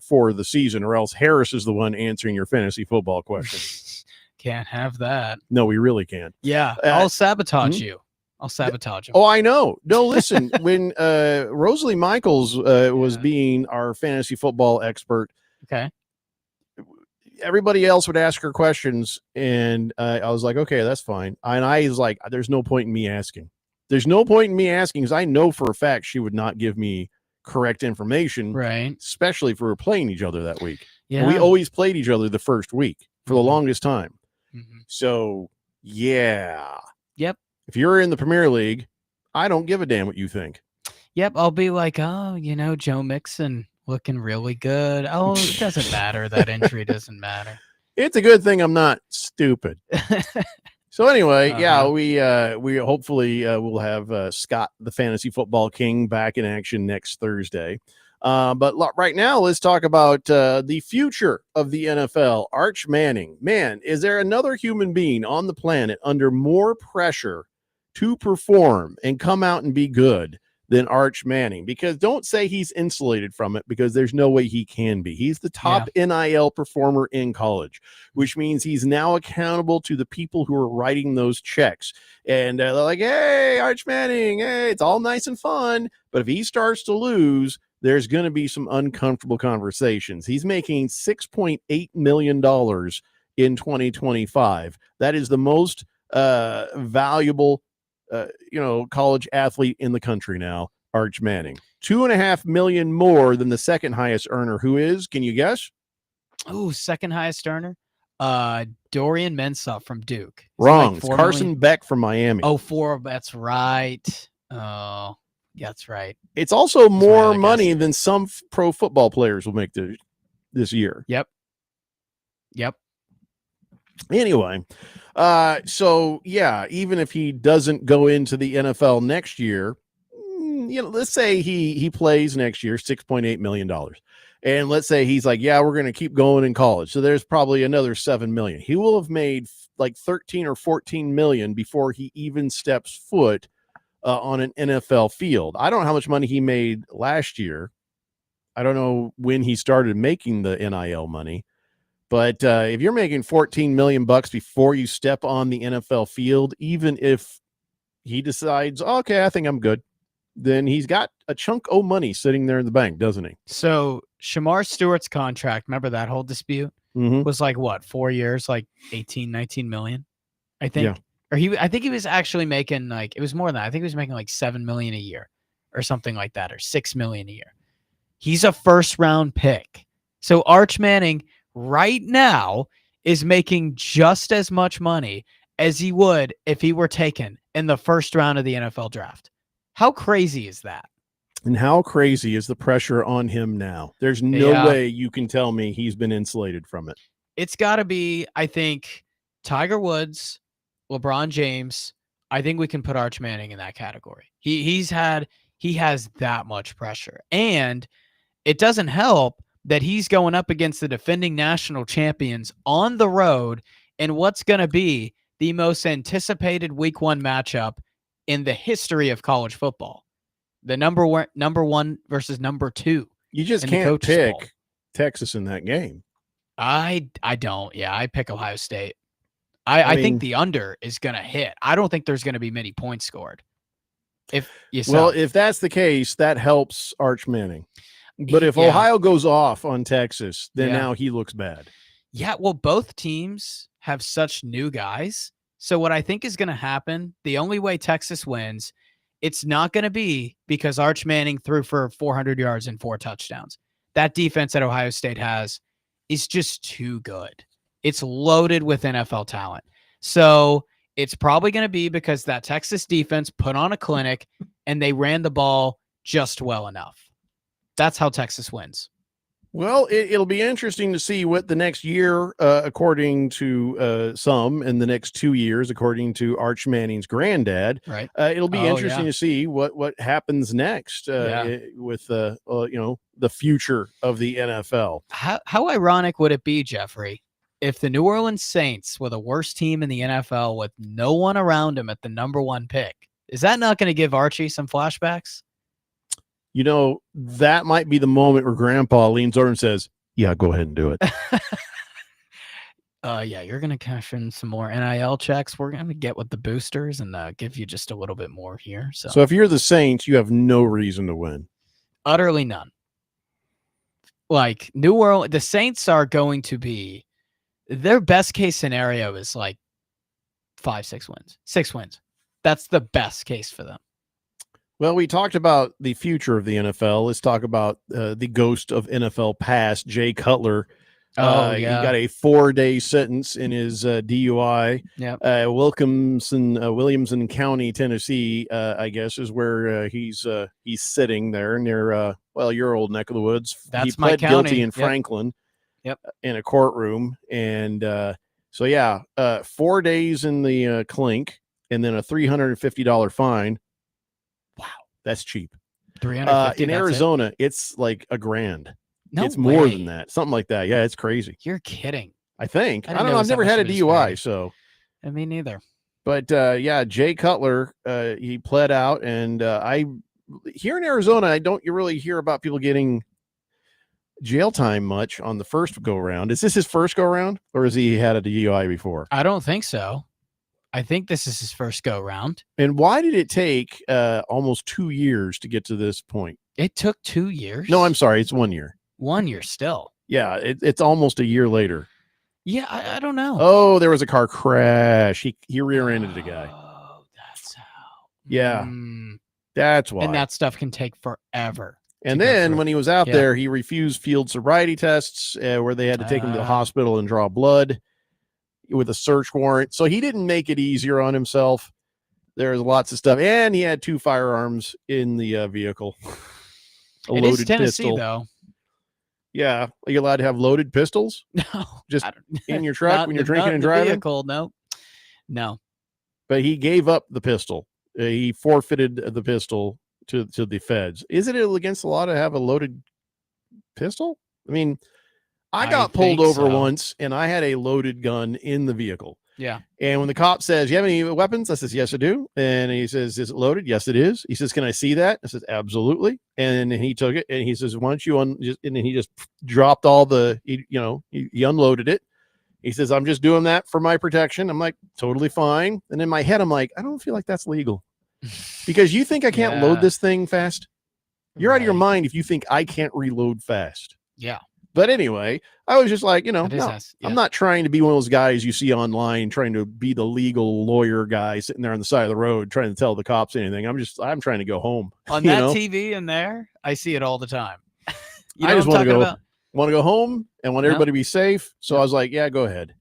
[SPEAKER 1] for the season, or else Harris is the one answering your fantasy football questions.
[SPEAKER 2] Can't have that.
[SPEAKER 1] No, we really can't.
[SPEAKER 2] Yeah, I'll sabotage you. I'll sabotage him.
[SPEAKER 1] Oh, I know. No, listen, when Rosalie Michaels was being our fantasy football expert,
[SPEAKER 2] okay,
[SPEAKER 1] everybody else would ask her questions, and I was like, okay, that's fine. And I was like, there's no point in me asking. There's no point in me asking, because I know for a fact she would not give me correct information,
[SPEAKER 2] right?
[SPEAKER 1] Especially if we were playing each other that week.
[SPEAKER 2] Yeah,
[SPEAKER 1] and we always played each other the first week for the longest time.
[SPEAKER 2] Mm-hmm.
[SPEAKER 1] So, yeah.
[SPEAKER 2] Yep.
[SPEAKER 1] If you're in the Premier League, I don't give a damn what you think.
[SPEAKER 2] Yep, I'll be like, oh, Joe Mixon looking really good. Oh, it doesn't matter. That injury doesn't matter.
[SPEAKER 1] It's a good thing I'm not stupid. So anyway, yeah, we hopefully will have Scott, the fantasy football king, back in action next Thursday. But right now, let's talk about the future of the NFL. Arch Manning. Man, is there another human being on the planet under more pressure to perform and come out and be good than Arch Manning? Because don't say he's insulated from it, because there's no way he can be. He's the top NIL performer in college, which means he's now accountable to the people who are writing those checks. And they're like, hey, Arch Manning, hey, it's all nice and fun. But if he starts to lose, there's going to be some uncomfortable conversations. He's making $6.8 million in 2025. That is the most valuable college athlete in the country now, Arch Manning. $2.5 million more than the second highest earner, who is, can you guess?
[SPEAKER 2] Oh, second highest earner? Dorian Mensah from Duke.
[SPEAKER 1] Wrong. It's Carson Beck from Miami.
[SPEAKER 2] Oh, 4. That's right. Oh, that's right.
[SPEAKER 1] It's also more money than some pro football players will make this year.
[SPEAKER 2] Yep.
[SPEAKER 1] Anyway, so yeah, even if he doesn't go into the NFL next year, let's say he plays next year, $6.8 million. And let's say he's like, yeah, we're going to keep going in college. So there's probably another $7 million. He will have made like 13 or 14 million before he even steps foot on an NFL field. I don't know how much money he made last year. I don't know when he started making the NIL money. But if you're making $14 million before you step on the NFL field, even if he decides, okay, I think I'm good, then he's got a chunk of money sitting there in the bank, doesn't he?
[SPEAKER 2] So Shamar Stewart's contract, remember that whole dispute, was like what, 4 years, like 18, 19 million, I think.
[SPEAKER 1] Yeah.
[SPEAKER 2] Or I think he was actually making like, it was more than that. I think he was making like 7 million a year or something like that, or 6 million a year. He's a first round pick. So Arch Manning right now is making just as much money as he would if he were taken in the first round of the NFL draft. How crazy is that?
[SPEAKER 1] And how crazy is the pressure on him now? There's no way you can tell me he's been insulated from it.
[SPEAKER 2] It's got to be, I think, Tiger Woods, LeBron James. I think we can put Arch Manning in that category. He has that much pressure. And it doesn't help that he's going up against the defending national champions on the road in what's going to be the most anticipated week 1 matchup in the history of college football. The number one versus number 2.
[SPEAKER 1] You just can't pick Texas in that game.
[SPEAKER 2] I don't. Yeah, I pick Ohio State. I think the under is going to hit. I don't think there's going to be many points scored. If
[SPEAKER 1] that's the case, that helps Arch Manning. But if Ohio goes off on Texas, then now he looks bad.
[SPEAKER 2] Yeah, well, both teams have such new guys. So what I think is going to happen, the only way Texas wins, it's not going to be because Arch Manning threw for 400 yards and 4 touchdowns. That defense that Ohio State has is just too good. It's loaded with NFL talent. So it's probably going to be because that Texas defense put on a clinic and they ran the ball just well enough. That's how Texas wins.
[SPEAKER 1] Well, it'll be interesting to see what the next year, according to some, and the next 2 years, according to Arch Manning's granddad.
[SPEAKER 2] Right.
[SPEAKER 1] It'll be interesting to see what happens next with the future of the NFL.
[SPEAKER 2] How ironic would it be, Jeffrey, if the New Orleans Saints were the worst team in the NFL with no one around him at the number 1 pick? Is that not going to give Archie some flashbacks?
[SPEAKER 1] You know, that might be the moment where Grandpa leans over and says, yeah, go ahead and do it.
[SPEAKER 2] You're going to cash in some more NIL checks. We're going to get with the boosters and give you just a little bit more here.
[SPEAKER 1] So if you're the Saints, you have no reason to win.
[SPEAKER 2] Utterly none. Like New Orleans, the Saints are going to be, their best case scenario is like 5-6 wins, 6 wins. That's the best case for them.
[SPEAKER 1] Well, we talked about the future of the NFL. Let's talk about the ghost of NFL past, Jay Cutler. He got a 4-day sentence in his DUI. Williamson County, Tennessee, I guess, is where he's sitting there near your old neck of the woods.
[SPEAKER 2] That's
[SPEAKER 1] he pled guilty in
[SPEAKER 2] Yep.
[SPEAKER 1] Franklin. In a courtroom, and 4 days in the clink, and then a $350 fine. Wow, that's cheap.
[SPEAKER 2] $350
[SPEAKER 1] in Arizona, it's like $1,000.
[SPEAKER 2] No
[SPEAKER 1] it's more
[SPEAKER 2] way.
[SPEAKER 1] than that, something like that. Yeah, it's crazy.
[SPEAKER 2] You're kidding.
[SPEAKER 1] I think.
[SPEAKER 2] I
[SPEAKER 1] I
[SPEAKER 2] didn't
[SPEAKER 1] don't
[SPEAKER 2] know
[SPEAKER 1] know.
[SPEAKER 2] it
[SPEAKER 1] I've
[SPEAKER 2] was that
[SPEAKER 1] never
[SPEAKER 2] much
[SPEAKER 1] had a
[SPEAKER 2] of a
[SPEAKER 1] DUI,
[SPEAKER 2] disparity.
[SPEAKER 1] so.
[SPEAKER 2] Me neither.
[SPEAKER 1] But Jay Cutler, he pled out, and here in Arizona, I don't really hear about people getting jail time much on the first go round. Is this his first go round, or has he had a DUI before?
[SPEAKER 2] I don't think so. I think this is his first go round.
[SPEAKER 1] And why did it take almost 2 years to get to this point?
[SPEAKER 2] It took 2 years.
[SPEAKER 1] No, I'm sorry. It's 1 year.
[SPEAKER 2] 1 year still.
[SPEAKER 1] Yeah, it's almost a year later.
[SPEAKER 2] Yeah, I don't know.
[SPEAKER 1] Oh, there was a car crash. He rear-ended a guy.
[SPEAKER 2] Oh, that's how.
[SPEAKER 1] Yeah, that's why.
[SPEAKER 2] And that stuff can take forever.
[SPEAKER 1] And then when he was out there, he refused field sobriety tests where they had to take him to the hospital and draw blood with a search warrant. So he didn't make it easier on himself. There's lots of stuff. And he had 2 firearms in the vehicle. A
[SPEAKER 2] it
[SPEAKER 1] loaded
[SPEAKER 2] is Tennessee,
[SPEAKER 1] pistol.
[SPEAKER 2] though.
[SPEAKER 1] Yeah. Are you allowed to have loaded pistols?
[SPEAKER 2] No.
[SPEAKER 1] Just in your truck when you're drinking and driving?
[SPEAKER 2] Vehicle, no.
[SPEAKER 1] But he gave up the pistol. He forfeited the pistol to the feds. Isn't it against the law to have a loaded pistol? I mean, I got pulled over once and I had a loaded gun in the vehicle.
[SPEAKER 2] Yeah.
[SPEAKER 1] And when the cop says, "You have any weapons?" I says, "Yes, I do." And he says, "Is it loaded?" "Yes, it is." He says, "Can I see that?" I says, "Absolutely." And he took it and he says, "Why don't you and then he just dropped all he unloaded it. He says, "I'm just doing that for my protection." I'm like, "Totally fine." And in my head, I'm like, I don't feel like that's legal. Because you think I can't load this thing fast? You're out of your mind if you think I can't reload fast.
[SPEAKER 2] Yeah.
[SPEAKER 1] But anyway, I was just like, no,
[SPEAKER 2] Yeah.
[SPEAKER 1] I'm not trying to be one of those guys you see online trying to be the legal lawyer guy sitting there on the side of the road trying to tell the cops anything. I'm trying to go home.
[SPEAKER 2] On that TV in there, I see it all the time.
[SPEAKER 1] I just want to go home and want everybody to be safe. So I was like, yeah, go ahead.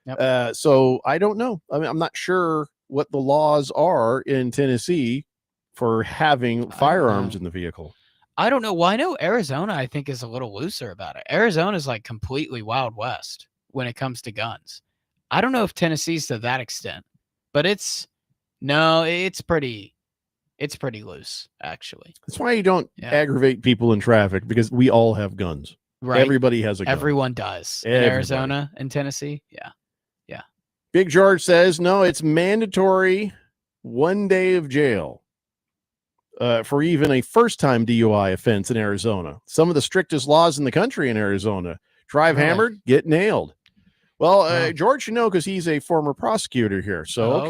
[SPEAKER 2] Yep.
[SPEAKER 1] So I don't know. I mean, I'm not sure what the laws are in Tennessee for having firearms in the vehicle.
[SPEAKER 2] I don't know. Well, I know Arizona, I think, is a little looser about it. Arizona is like completely Wild West when it comes to guns. I don't know if Tennessee's to that extent, but it's pretty loose, actually.
[SPEAKER 1] That's why you don't aggravate people in traffic, because we all have guns.
[SPEAKER 2] Right.
[SPEAKER 1] Everybody has a gun.
[SPEAKER 2] Everyone does. In Arizona and Tennessee. Yeah. Yeah.
[SPEAKER 1] Big George says, no, it's mandatory 1 day of jail. For even a first-time DUI offense in Arizona. Some of the strictest laws in the country in Arizona. Drive hammered, get nailed. Well, George should know because he's a former prosecutor here. So,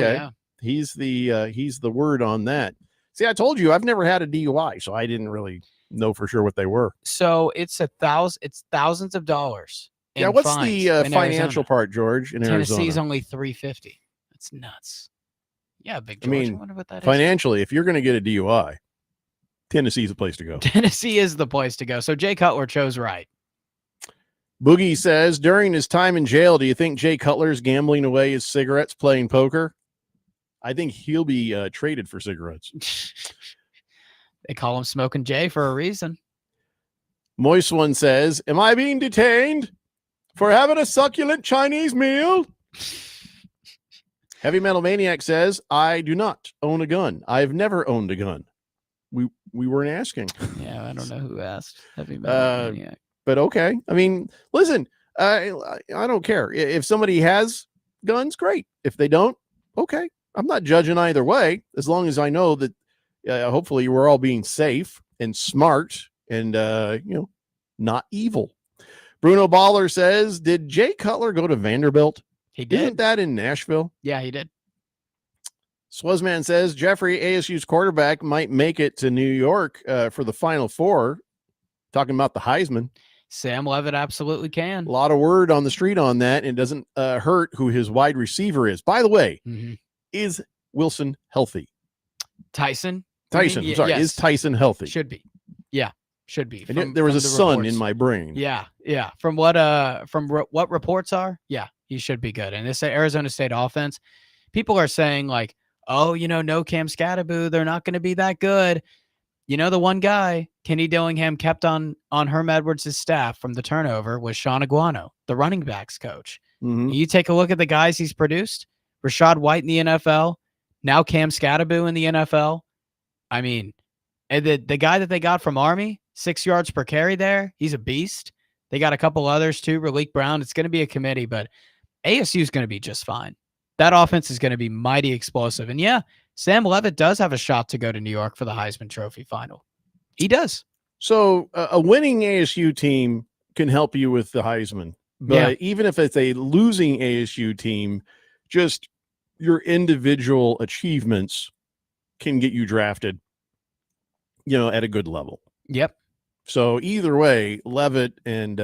[SPEAKER 1] he's the word on that. See, I told you I've never had a DUI, so I didn't really know for sure what they were.
[SPEAKER 2] So it's thousands of dollars.
[SPEAKER 1] Yeah, what's the financial part, George, in Arizona?
[SPEAKER 2] Tennessee's only $350. That's nuts. Yeah, Big George. I wonder what that is.
[SPEAKER 1] Financially, if you're going to get a DUI, Tennessee's the place to go.
[SPEAKER 2] Tennessee is the place to go. So Jay Cutler chose right.
[SPEAKER 1] Boogie says, during his time in jail, do you think Jay Cutler's gambling away his cigarettes playing poker? I think he'll be traded for cigarettes.
[SPEAKER 2] They call him Smoking Jay for a reason.
[SPEAKER 1] Moist One says, am I being detained for having a succulent Chinese meal? Heavy Metal Maniac says, I do not own a gun. I've never owned a gun. We weren't asking.
[SPEAKER 2] Yeah, I don't know who asked. Heavy Metal Maniac.
[SPEAKER 1] But okay. I mean, listen, I don't care. If somebody has guns, great. If they don't, okay. I'm not judging either way, as long as I know that hopefully we're all being safe and smart and, not evil. Bruno Baller says, did Jay Cutler go to Vanderbilt?
[SPEAKER 2] He did.
[SPEAKER 1] Isn't that in Nashville?
[SPEAKER 2] Yeah, he did.
[SPEAKER 1] Swazman says Jeffrey, ASU's quarterback, might make it to New York for the Final Four. Talking about the Heisman.
[SPEAKER 2] Sam Levitt absolutely can.
[SPEAKER 1] A lot of word on the street on that. And it doesn't hurt who his wide receiver is. By the way, is Wilson healthy?
[SPEAKER 2] Tyson?
[SPEAKER 1] Sorry. Yes. Is Tyson healthy?
[SPEAKER 2] Should be. Yeah, should be.
[SPEAKER 1] There was a sun in my brain.
[SPEAKER 2] Yeah. Yeah. From what reports are, yeah, he should be good. And this Arizona State offense, people are saying like, oh, no Cam Scatterboo, they're not going to be that good. The one guy Kenny Dillingham kept on Herm Edwards' staff from the turnover was Sean Aguano, the running backs coach. You take a look at the guys he's produced. Rashad White in the NFL, now Cam Scatterboo in the NFL. I mean, and the guy that they got from Army, 6 yards per carry there, he's a beast. They got a couple others too, Raleek Brown. It's going to be a committee, but ASU is going to be just fine. That offense is going to be mighty explosive. And yeah, Sam Levitt does have a shot to go to New York for the Heisman Trophy final. He does.
[SPEAKER 1] So a winning ASU team can help you with the Heisman. But even if it's a losing ASU team, just your individual achievements can get you drafted, at a good level.
[SPEAKER 2] Yep.
[SPEAKER 1] So either way, Levitt and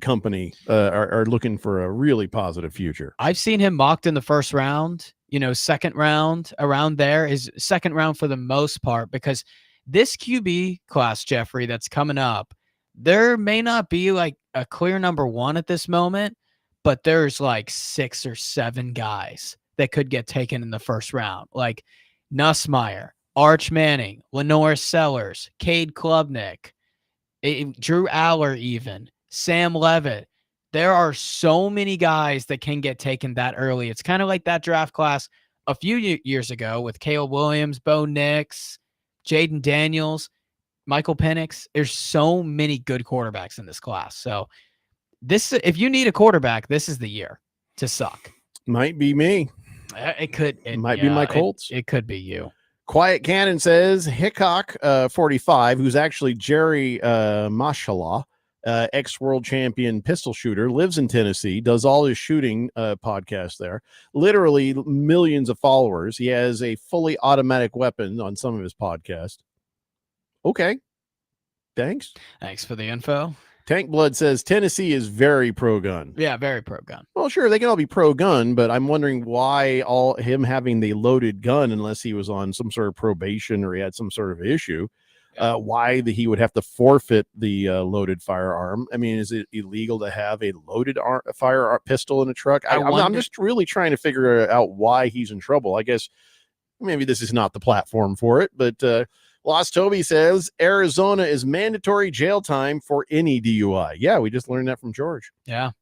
[SPEAKER 1] company are looking for a really positive future.
[SPEAKER 2] I've seen him mocked in the first round, second round, around there is second round for the most part, because this QB class, Jeffrey, that's coming up, there may not be like a clear number one at this moment, but there's like 6 or 7 guys that could get taken in the first round, like Nussmeier, Arch Manning, Lenore Sellers, Cade Klubnik, Drew Aller even, Sam Levitt. There are so many guys that can get taken that early. It's kind of like that draft class a few years ago with Caleb Williams, Bo Nix, Jaden Daniels, Michael Penix. There's so many good quarterbacks in this class. So if you need a quarterback, this is the year to suck.
[SPEAKER 1] Might be me.
[SPEAKER 2] It could.
[SPEAKER 1] It might be my Colts.
[SPEAKER 2] It could be you.
[SPEAKER 1] Quiet Cannon says Hickok, 45, who's actually Jerry Mashallah, ex-world champion pistol shooter, lives in Tennessee, does all his shooting podcast there. Literally millions of followers. He has a fully automatic weapon on some of his podcasts. Okay. Thanks.
[SPEAKER 2] Thanks for the info.
[SPEAKER 1] Tank Blood says Tennessee is very pro-gun.
[SPEAKER 2] Yeah, very pro-gun.
[SPEAKER 1] Well, sure, they can all be pro-gun, but I'm wondering why all him having the loaded gun, unless he was on some sort of probation or he had some sort of issue, why he would have to forfeit the loaded firearm. I mean, is it illegal to have a loaded fire pistol in a truck? I'm just really trying to figure out why he's in trouble. I guess maybe this is not the platform for it, but Lost Toby says Arizona is mandatory jail time for any DUI. Yeah, we just learned that from George.
[SPEAKER 2] Yeah.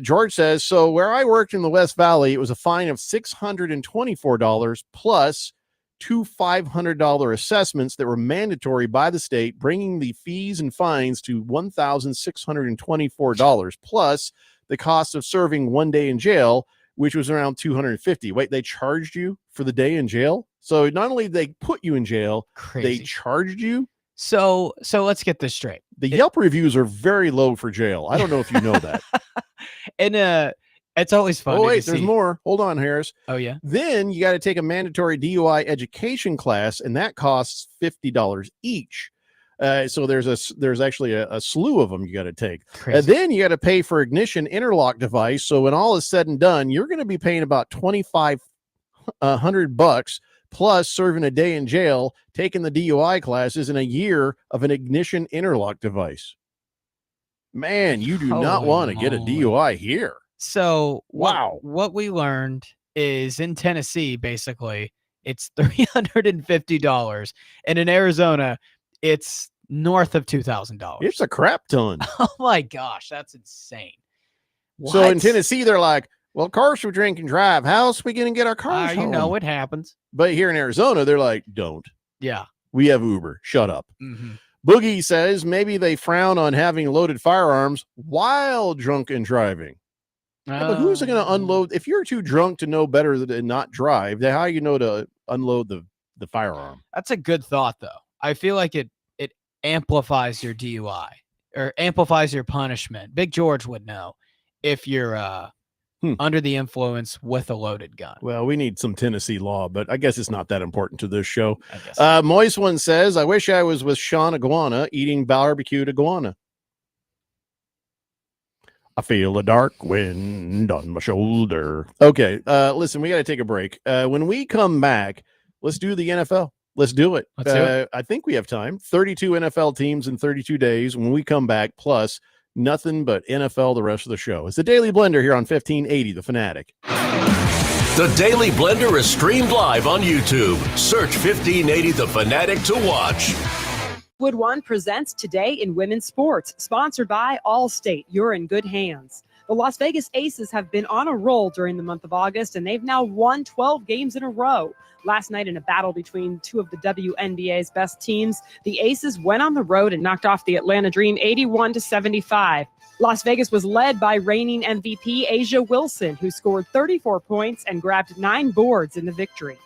[SPEAKER 1] George says, so where I worked in the West Valley, it was a fine of $624 plus two $500 assessments that were mandatory by the state, bringing the fees and fines to $1,624 plus the cost of serving 1 day in jail, which was around $250. Wait, they charged you for the day in jail? So not only did they put you in jail, they charged you?
[SPEAKER 2] So let's get this straight.
[SPEAKER 1] The Yelp reviews are very low for jail. I don't know if you know that.
[SPEAKER 2] And it's always fun.
[SPEAKER 1] Oh, wait, there's more. Hold on, Harris.
[SPEAKER 2] Oh, yeah?
[SPEAKER 1] Then you got to take a mandatory DUI education class, and that costs $50 each. So there's actually a slew of them you got to take. Then you got to pay for ignition interlock device. So when all is said and done, you're going to be paying about $2,500 plus serving a day in jail, taking the DUI classes, and a year of an ignition interlock device. Man, you do not want to get a DUI here.
[SPEAKER 2] So
[SPEAKER 1] wow,
[SPEAKER 2] what we learned is in Tennessee, basically, it's $350, and in Arizona, it's north of $2,000.
[SPEAKER 1] It's a crap ton.
[SPEAKER 2] Oh my gosh, that's insane.
[SPEAKER 1] So in Tennessee, they're like, well, of course we drink and drive. How else are we going to get our cars home?
[SPEAKER 2] You know it happens.
[SPEAKER 1] But here in Arizona, they're like, don't.
[SPEAKER 2] Yeah.
[SPEAKER 1] We have Uber. Shut up.
[SPEAKER 2] Mm-hmm.
[SPEAKER 1] Boogie says maybe they frown on having loaded firearms while drunk and driving. Yeah, but who's going to unload? If you're too drunk to know better than not drive, then how you know to unload the firearm?
[SPEAKER 2] That's a good thought, though. I feel like it amplifies your DUI or amplifies your punishment. Big George would know if you're under the influence with a loaded gun.
[SPEAKER 1] Well, we need some Tennessee law, but I guess it's not that important to this show. Moist One says, I wish I was with Sean Iguana eating barbecued iguana. I feel a dark wind on my shoulder. Okay, listen, we got to take a break. When we come back, let's do the NFL. Let's do it.
[SPEAKER 2] Let's do it.
[SPEAKER 1] I think we have time. 32 NFL teams in 32 days. When we come back, plus nothing but NFL the rest of the show. It's the Daily Blender here on 1580 The Fanatic.
[SPEAKER 4] The Daily Blender is streamed live on YouTube. Search 1580 The Fanatic to watch.
[SPEAKER 5] Wood One presents Today in Women's Sports, sponsored by Allstate. You're in good hands. The Las Vegas Aces have been on a roll during the month of August, and they've now won 12 games in a row. Last night, in a battle between two of the WNBA's best teams, the Aces went on the road and knocked off the Atlanta Dream 81-75. Las Vegas was led by reigning MVP A'ja Wilson, who scored 34 points and grabbed 9 boards in the victory.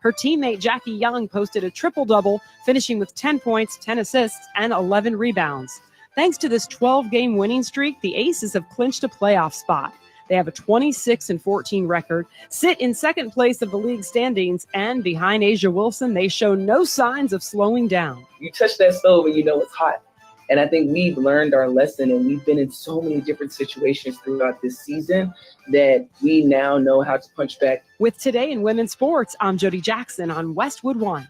[SPEAKER 5] Her teammate Jackie Young posted a triple-double, finishing with 10 points, 10 assists, and 11 rebounds. Thanks to this 12-game winning streak, the Aces have clinched a playoff spot. They have a 26-14 record, sit in second place of the league standings, and behind A'ja Wilson, they show no signs of slowing down.
[SPEAKER 7] You touch that stove and you know it's hot. And I think we've learned our lesson, and we've been in so many different situations throughout this season that we now know how to punch back.
[SPEAKER 5] With Today in Women's Sports, I'm Jody Jackson on Westwood One.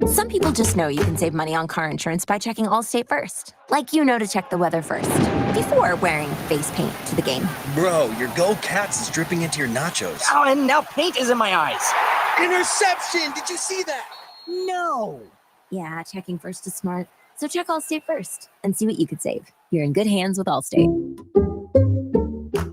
[SPEAKER 13] Some people just know you can save money on car insurance by checking Allstate first. Like you know to check the weather first, before wearing face paint to the game.
[SPEAKER 18] Bro, your Go Cats is dripping into your nachos.
[SPEAKER 19] Oh, and now paint is in my eyes.
[SPEAKER 18] Interception! Did you see that?
[SPEAKER 13] No. Yeah, checking first is smart. So check Allstate first and see what you could save. You're in good hands with Allstate.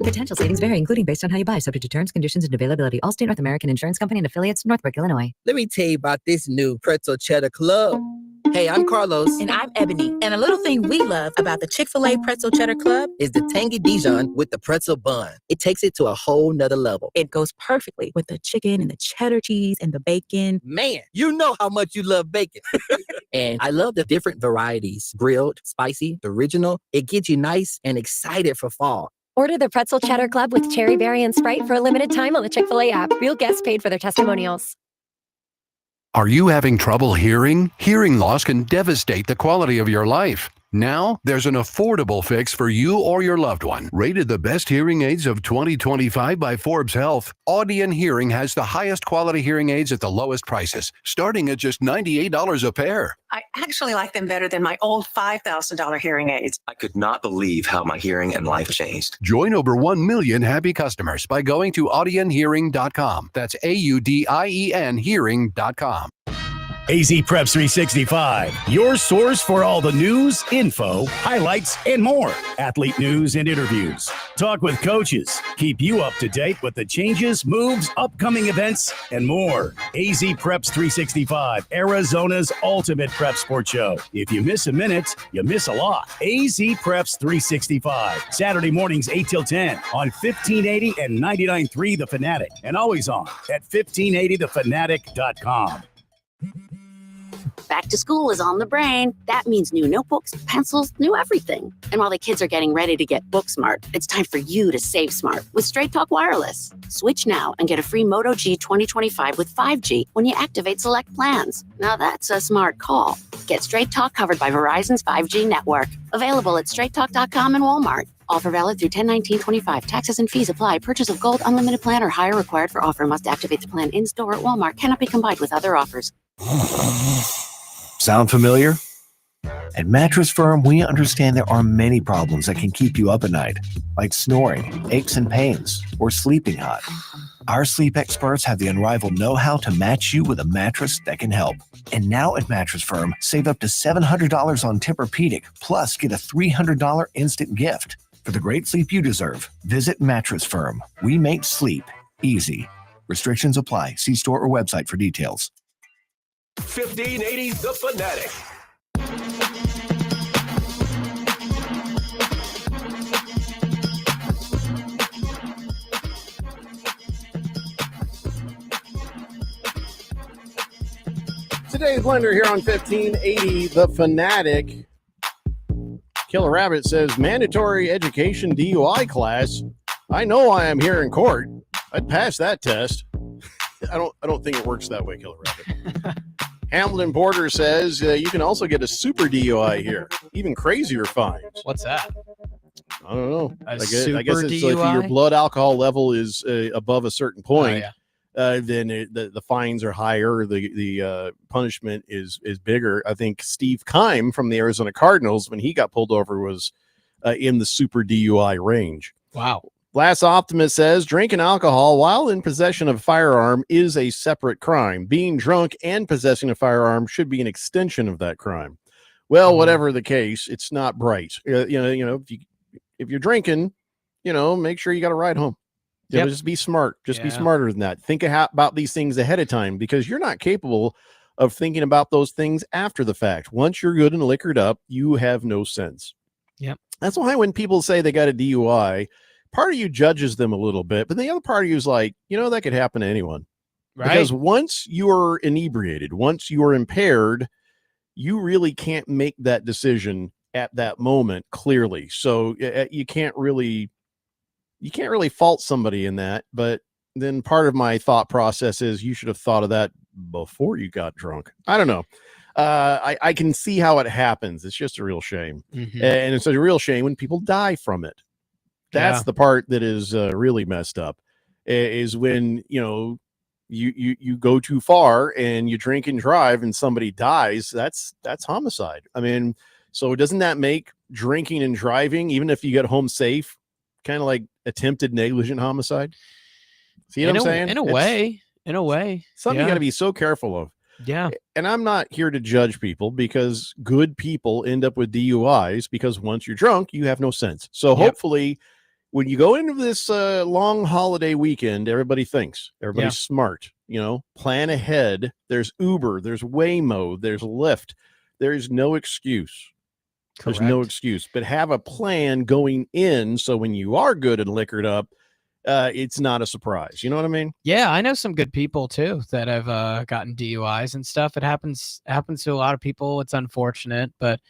[SPEAKER 20] Potential savings vary, including based on how you buy, subject to terms, conditions, and availability. Allstate North American Insurance Company and affiliates, Northbrook, Illinois.
[SPEAKER 21] Let me tell you about this new pretzel cheddar club.
[SPEAKER 6] Hey, I'm Carlos.
[SPEAKER 8] And I'm Ebony. And a little thing we love about the Chick-fil-A Pretzel Cheddar Club
[SPEAKER 6] is the tangy Dijon with the pretzel bun. It takes it to a whole nother level.
[SPEAKER 8] It goes perfectly with the chicken and the cheddar cheese and the bacon.
[SPEAKER 6] Man, you know how much you love bacon. And I love the different varieties. Grilled, spicy, original. It gets you nice and excited for fall.
[SPEAKER 9] Order the Pretzel Cheddar Club with Cherry Berry and Sprite for a limited time on the Chick-fil-A app. Real guests paid for their testimonials.
[SPEAKER 10] Are you having trouble hearing? Hearing loss can devastate the quality of your life. Now, there's an affordable fix for you or your loved one. Rated the best hearing aids of 2025 by Forbes Health, Audion Hearing has the highest quality hearing aids at the lowest prices, starting at just $98 a pair.
[SPEAKER 21] I actually like them better than my old $5,000 hearing aids.
[SPEAKER 18] I could not believe how my hearing and life changed.
[SPEAKER 10] Join over 1 million happy customers by going to audionhearing.com. That's AUDIEN hearing.com.
[SPEAKER 3] AZ Preps 365, your source for all the news, info, highlights, and more. Athlete news and interviews. Talk with coaches. Keep you up to date with the changes, moves, upcoming events, and more. AZ Preps 365, Arizona's ultimate prep sports show. If you miss a minute, you miss a lot. AZ Preps 365, Saturday mornings 8 till 10 on 1580 and 99.3 The Fanatic, and always on at 1580thefanatic.com.
[SPEAKER 23] Back to school is on the brain. That means new notebooks, pencils, new everything. And while the kids are getting ready to get book smart, it's time for you to save smart with Straight Talk Wireless. Switch now and get a free Moto G 2025 with 5G when you activate select plans. Now that's a smart call. Get Straight Talk covered by Verizon's 5G network. Available at straighttalk.com and Walmart. Offer valid through 10/19/25. Taxes and fees apply. Purchase of Gold Unlimited plan or higher required for offer. Must activate the plan in-store at Walmart. Cannot be combined with other offers.
[SPEAKER 24] Sound familiar? At Mattress Firm, we understand there are many problems that can keep you up at night, like snoring, aches and pains, or sleeping hot. Our sleep experts have the unrivaled know-how to match you with a mattress that can help. And now at Mattress Firm, save up to $700 on Tempur-Pedic, plus get a $300 instant gift. For the great sleep you deserve, visit Mattress Firm. We make sleep easy. Restrictions apply. See store or website for details.
[SPEAKER 4] 1580 The Fanatic.
[SPEAKER 1] Today's blender here on 1580 The Fanatic. Killer Rabbit says mandatory education DUI class. I know I am here in court. I'd pass that test. I don't think it works that way, Killer Rabbit. Hamilton Porter says you can also get a super DUI here, even crazier fines.
[SPEAKER 2] What's that?
[SPEAKER 1] I don't know. I guess it's
[SPEAKER 2] DUI?
[SPEAKER 1] like if your blood alcohol level is above a certain point,
[SPEAKER 2] Oh,
[SPEAKER 1] then the fines are higher. The punishment is bigger. I think Steve Keim from the Arizona Cardinals, when he got pulled over, was in the super DUI range.
[SPEAKER 2] Wow.
[SPEAKER 1] Last Optimist says drinking alcohol while in possession of a firearm is a separate crime. Being drunk and possessing a firearm should be an extension of that crime. Well, whatever the case, it's not bright. If you're drinking, make sure you got a ride home. Just be smart. Be smarter than that. Think about these things ahead of time, because you're not capable of thinking about those things after the fact. Once you're good and liquored up, you have no sense.
[SPEAKER 2] Yep.
[SPEAKER 1] That's why when people say they got a DUI, part of you judges them a little bit, but the other part of you is like, that could happen to anyone.
[SPEAKER 2] Right.
[SPEAKER 1] Because once you are inebriated, once you are impaired, you really can't make that decision at that moment clearly. So you can't really fault somebody in that. But then part of my thought process is you should have thought of that before you got drunk. I don't know. I can see how it happens. It's just a real shame.
[SPEAKER 2] Mm-hmm.
[SPEAKER 1] And it's a real shame when people die from it. That's the part that is really messed up, is when, you go too far and you drink and drive and somebody dies. That's homicide. I mean, so doesn't that make drinking and driving, even if you get home safe, kind of like attempted negligent homicide? See what I'm saying?
[SPEAKER 2] In a way.
[SPEAKER 1] Something you got to be so careful of.
[SPEAKER 2] Yeah.
[SPEAKER 1] And I'm not here to judge people, because good people end up with DUIs because once you're drunk, you have no sense. So hopefully when you go into this long holiday weekend, everybody's smart, plan ahead. There's Uber, there's Waymo, there's Lyft. There's no excuse. There's no excuse. But have a plan going in so when you are good and liquored up, it's not a surprise. You know what I mean?
[SPEAKER 2] Yeah, I know some good people too that have gotten DUIs and stuff. It happens to a lot of people. It's unfortunate, but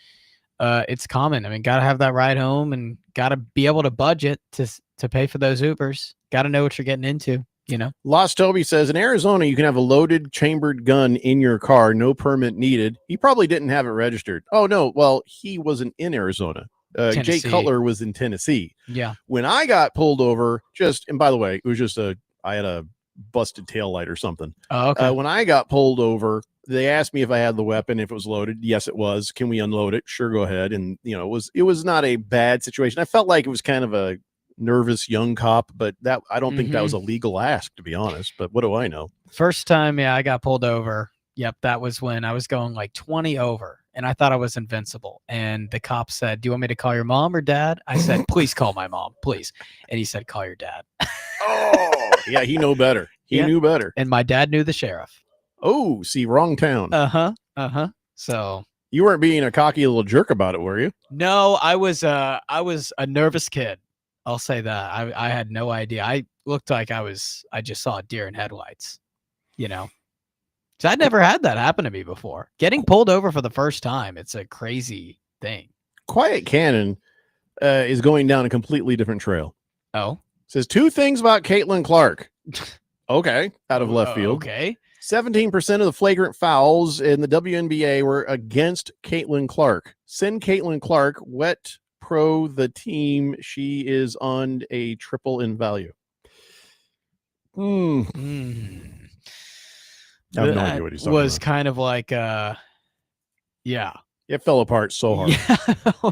[SPEAKER 2] it's common. I mean, got to have that ride home and got to be able to budget to pay for those Ubers. Got to know what you're getting into, you know.
[SPEAKER 1] Lost Toby says in Arizona, you can have a loaded chambered gun in your car, no permit needed. He probably didn't have it registered. Oh, no. Well, he wasn't in Arizona. Jay Cutler was in Tennessee.
[SPEAKER 2] Yeah.
[SPEAKER 1] When I got pulled over, and by the way, it was just I had a busted taillight or something.
[SPEAKER 2] Oh, okay.
[SPEAKER 1] When I got pulled over, they asked me if I had the weapon, if it was loaded. Yes, it was. Can we unload it? Sure, go ahead. And it was not a bad situation. I felt like it was kind of a nervous young cop, but that I don't think that was a legal ask, to be honest. But what do I know?
[SPEAKER 2] First time, I got pulled over. Yep, that was when I was going like 20 over, and I thought I was invincible. And the cop said, "Do you want me to call your mom or dad?" I said, "Please call my mom, please." And he said, "Call your dad."
[SPEAKER 1] Oh, yeah, he knew better. He knew better.
[SPEAKER 2] And my dad knew the sheriff.
[SPEAKER 1] Oh, see, wrong town.
[SPEAKER 2] So
[SPEAKER 1] you weren't being a cocky little jerk about it, were you?
[SPEAKER 2] No, I was a nervous kid. I'll say that. I had no idea. I looked like I just saw a deer in headlights, you know. So I'd never had that happen to me before. Getting pulled over for the first time, it's a crazy thing.
[SPEAKER 1] Quiet Cannon is going down a completely different trail.
[SPEAKER 2] Oh.
[SPEAKER 1] Says 2 things about Caitlin Clark. Okay. Out of left field.
[SPEAKER 2] Okay.
[SPEAKER 1] 17% of the flagrant fouls in the WNBA were against Caitlin Clark. Send Caitlin Clark wet pro the team. She is on a triple in value. I have no idea what he's talking
[SPEAKER 2] was
[SPEAKER 1] about.
[SPEAKER 2] kind of like, yeah.
[SPEAKER 1] It fell apart so hard.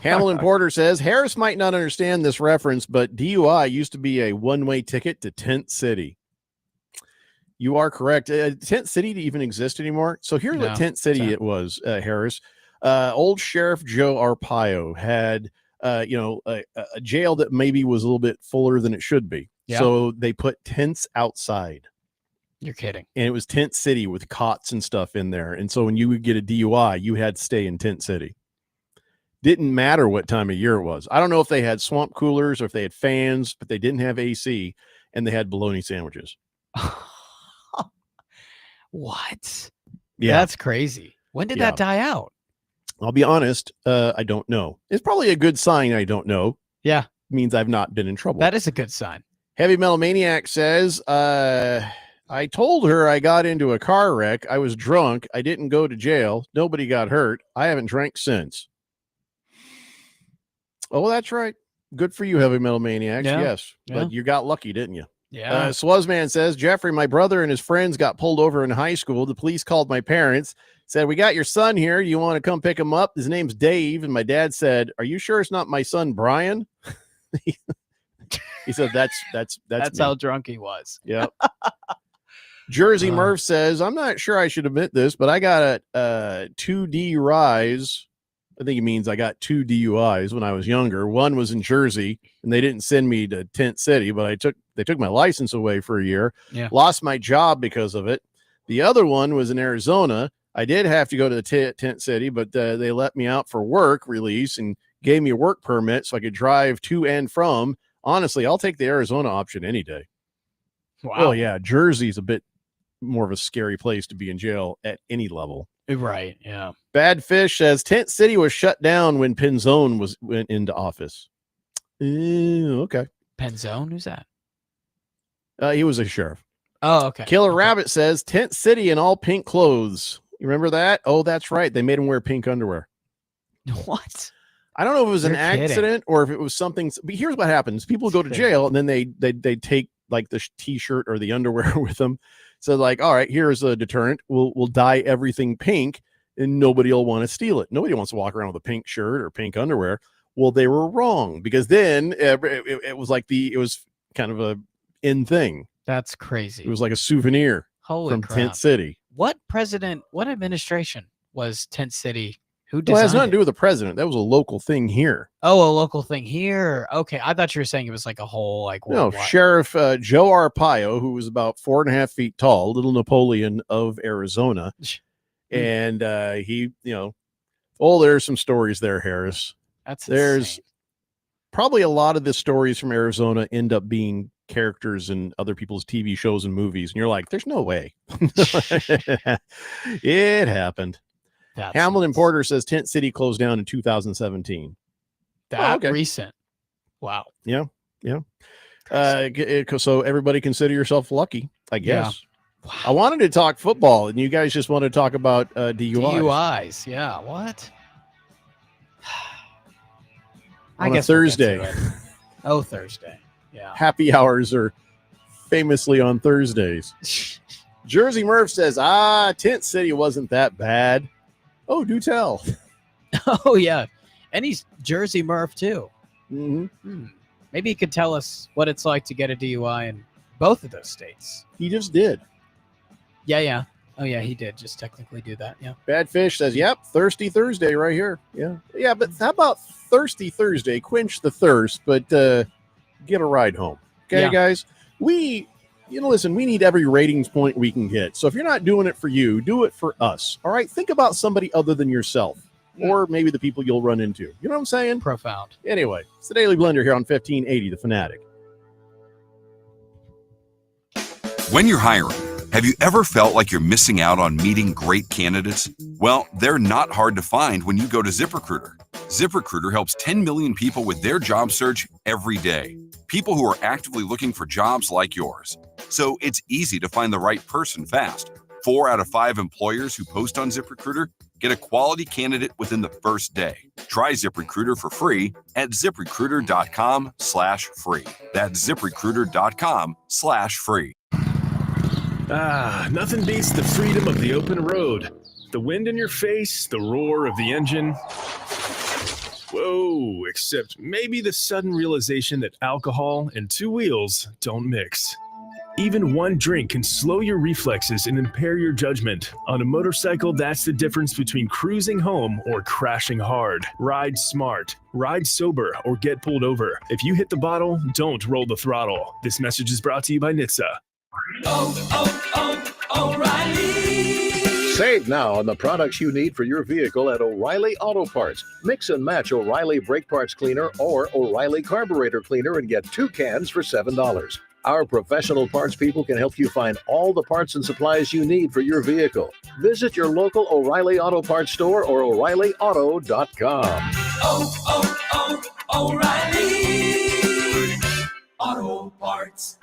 [SPEAKER 1] Hamilton Porter says, Harris might not understand this reference, but DUI used to be a one-way ticket to Tent City. You are correct. Tent City to even exist anymore. So here's what Tent City it was, Harris. Old Sheriff Joe Arpaio had, a jail that maybe was a little bit fuller than it should be.
[SPEAKER 2] Yeah.
[SPEAKER 1] So they put tents outside.
[SPEAKER 2] You're kidding.
[SPEAKER 1] And it was Tent City with cots and stuff in there. And so when you would get a DUI, you had to stay in Tent City. Didn't matter what time of year it was. I don't know if they had swamp coolers or if they had fans, but they didn't have AC and they had bologna sandwiches.
[SPEAKER 2] What?
[SPEAKER 1] Yeah.
[SPEAKER 2] That's crazy. When did that die out?
[SPEAKER 1] I'll be honest. I don't know. It's probably a good sign. I don't know.
[SPEAKER 2] Yeah.
[SPEAKER 1] It means I've not been in trouble.
[SPEAKER 2] That is a good sign.
[SPEAKER 1] Heavy Metal Maniac says, I told her I got into a car wreck. I was drunk. I didn't go to jail. Nobody got hurt. I haven't drank since. Oh, that's right. Good for you, Heavy Metal Maniacs.
[SPEAKER 2] Yeah.
[SPEAKER 1] Yes. But you got lucky, didn't you?
[SPEAKER 2] Yeah.
[SPEAKER 1] Swazman says, Jeffrey, my brother and his friends got pulled over in high school. The police called my parents, said, we got your son here. You want to come pick him up? His name's Dave. And my dad said, are you sure it's not my son, Brian? He said, that's
[SPEAKER 2] how drunk he was.
[SPEAKER 1] Yep. Jersey Murph says, I'm not sure I should admit this, but I got a 2 DUIs. I think he means I got 2 DUIs when I was younger. One was in Jersey, and they didn't send me to Tent City, but they took my license away for a year.
[SPEAKER 2] Yeah.
[SPEAKER 1] Lost my job because of it. The other one was in Arizona. I did have to go to the Tent City, but they let me out for work release and gave me a work permit so I could drive to and from. Honestly, I'll take the Arizona option any day.
[SPEAKER 2] Wow.
[SPEAKER 1] Oh, yeah. Jersey's a bit more of a scary place to be in jail at any level.
[SPEAKER 2] Right. Yeah.
[SPEAKER 1] Bad Fish says Tent City was shut down when Penzone went into office. Okay.
[SPEAKER 2] Penzone? Who's that?
[SPEAKER 1] He was a sheriff.
[SPEAKER 2] Oh, okay.
[SPEAKER 1] Killer Rabbit says Tent City in all pink clothes. You remember that? Oh, that's right. They made him wear pink underwear.
[SPEAKER 2] What?
[SPEAKER 1] I don't know if it was
[SPEAKER 2] You're
[SPEAKER 1] an accident or if it was something. But here's what happens. People go to jail and then they take like the t-shirt or the underwear with them. So like, all right, here's a deterrent. We'll dye everything pink and nobody will want to steal it. Nobody wants to walk around with a pink shirt or pink underwear. Well, they were wrong because then it was like it was kind of a in thing.
[SPEAKER 2] That's crazy.
[SPEAKER 1] It was like a souvenir from
[SPEAKER 2] crap.
[SPEAKER 1] Tent City.
[SPEAKER 2] What administration was Tent City? Who
[SPEAKER 1] Well, it
[SPEAKER 2] designed
[SPEAKER 1] has nothing to do with the president. That was a local thing here.
[SPEAKER 2] Oh, a local thing here. Okay. I thought you were saying it was like a whole like
[SPEAKER 1] No,
[SPEAKER 2] worldwide.
[SPEAKER 1] Sheriff Joe Arpaio, who was about 4.5 feet tall, little Napoleon of Arizona. And he, Oh, there's some stories there, Harris. There's probably a lot of the stories from Arizona end up being characters in other people's TV shows and movies, and you're like, there's no way. It happened. Hamilton Porter says Tent City closed down in 2017.
[SPEAKER 2] Recent. Wow.
[SPEAKER 1] Yeah. So everybody consider yourself lucky, I guess. Yeah. Wow. I wanted to talk football, and you guys just want to talk about
[SPEAKER 2] DUIs. Yeah. What?
[SPEAKER 1] I guess Thursday.
[SPEAKER 2] Thursday. Yeah.
[SPEAKER 1] Happy hours are famously on Thursdays. Jersey Murph says, Tent City wasn't that bad. Oh, do tell.
[SPEAKER 2] Oh, yeah. And he's Jersey Murph, too.
[SPEAKER 1] Mm-hmm.
[SPEAKER 2] Maybe he could tell us what it's like to get a DUI in both of those states.
[SPEAKER 1] He just did.
[SPEAKER 2] Yeah. Oh, yeah, he did just technically do that. Yeah.
[SPEAKER 1] Bad Fish says, yep, Thirsty Thursday right here. Yeah. Yeah, but how about Thirsty Thursday? Quench the thirst, but get a ride home. Okay, guys? Listen, we need every ratings point we can get. So if you're not doing it for you, do it for us. All right? Think about somebody other than yourself. Or maybe the people you'll run into. You know what I'm saying?
[SPEAKER 2] Profound.
[SPEAKER 1] Anyway, it's the Daily Blender here on 1580 The Fanatic.
[SPEAKER 11] When you're hiring, have you ever felt like you're missing out on meeting great candidates? Well, they're not hard to find when you go to ZipRecruiter. ZipRecruiter helps 10 million people with their job search every day. People who are actively looking for jobs like yours. So it's easy to find the right person fast. 4 out of 5 employers who post on ZipRecruiter get a quality candidate within the first day. Try ZipRecruiter for free at ZipRecruiter.com/free. That's ZipRecruiter.com/free.
[SPEAKER 12] Nothing beats the freedom of the open road. The wind in your face, the roar of the engine. Whoa, except maybe the sudden realization that alcohol and 2 wheels don't mix. Even one drink can slow your reflexes and impair your judgment. On a motorcycle, that's the difference between cruising home or crashing hard. Ride smart, ride sober, or get pulled over. If you hit the bottle, don't roll the throttle. This message is brought to you by NHTSA.
[SPEAKER 14] O'Reilly. Save now on the products you need for your vehicle at O'Reilly Auto Parts. Mix and match O'Reilly Brake Parts Cleaner or O'Reilly Carburetor Cleaner and get 2 cans for $7. Our professional parts people can help you find all the parts and supplies you need for your vehicle. Visit your local O'Reilly Auto Parts store or O'ReillyAuto.com. O'Reilly Auto Parts.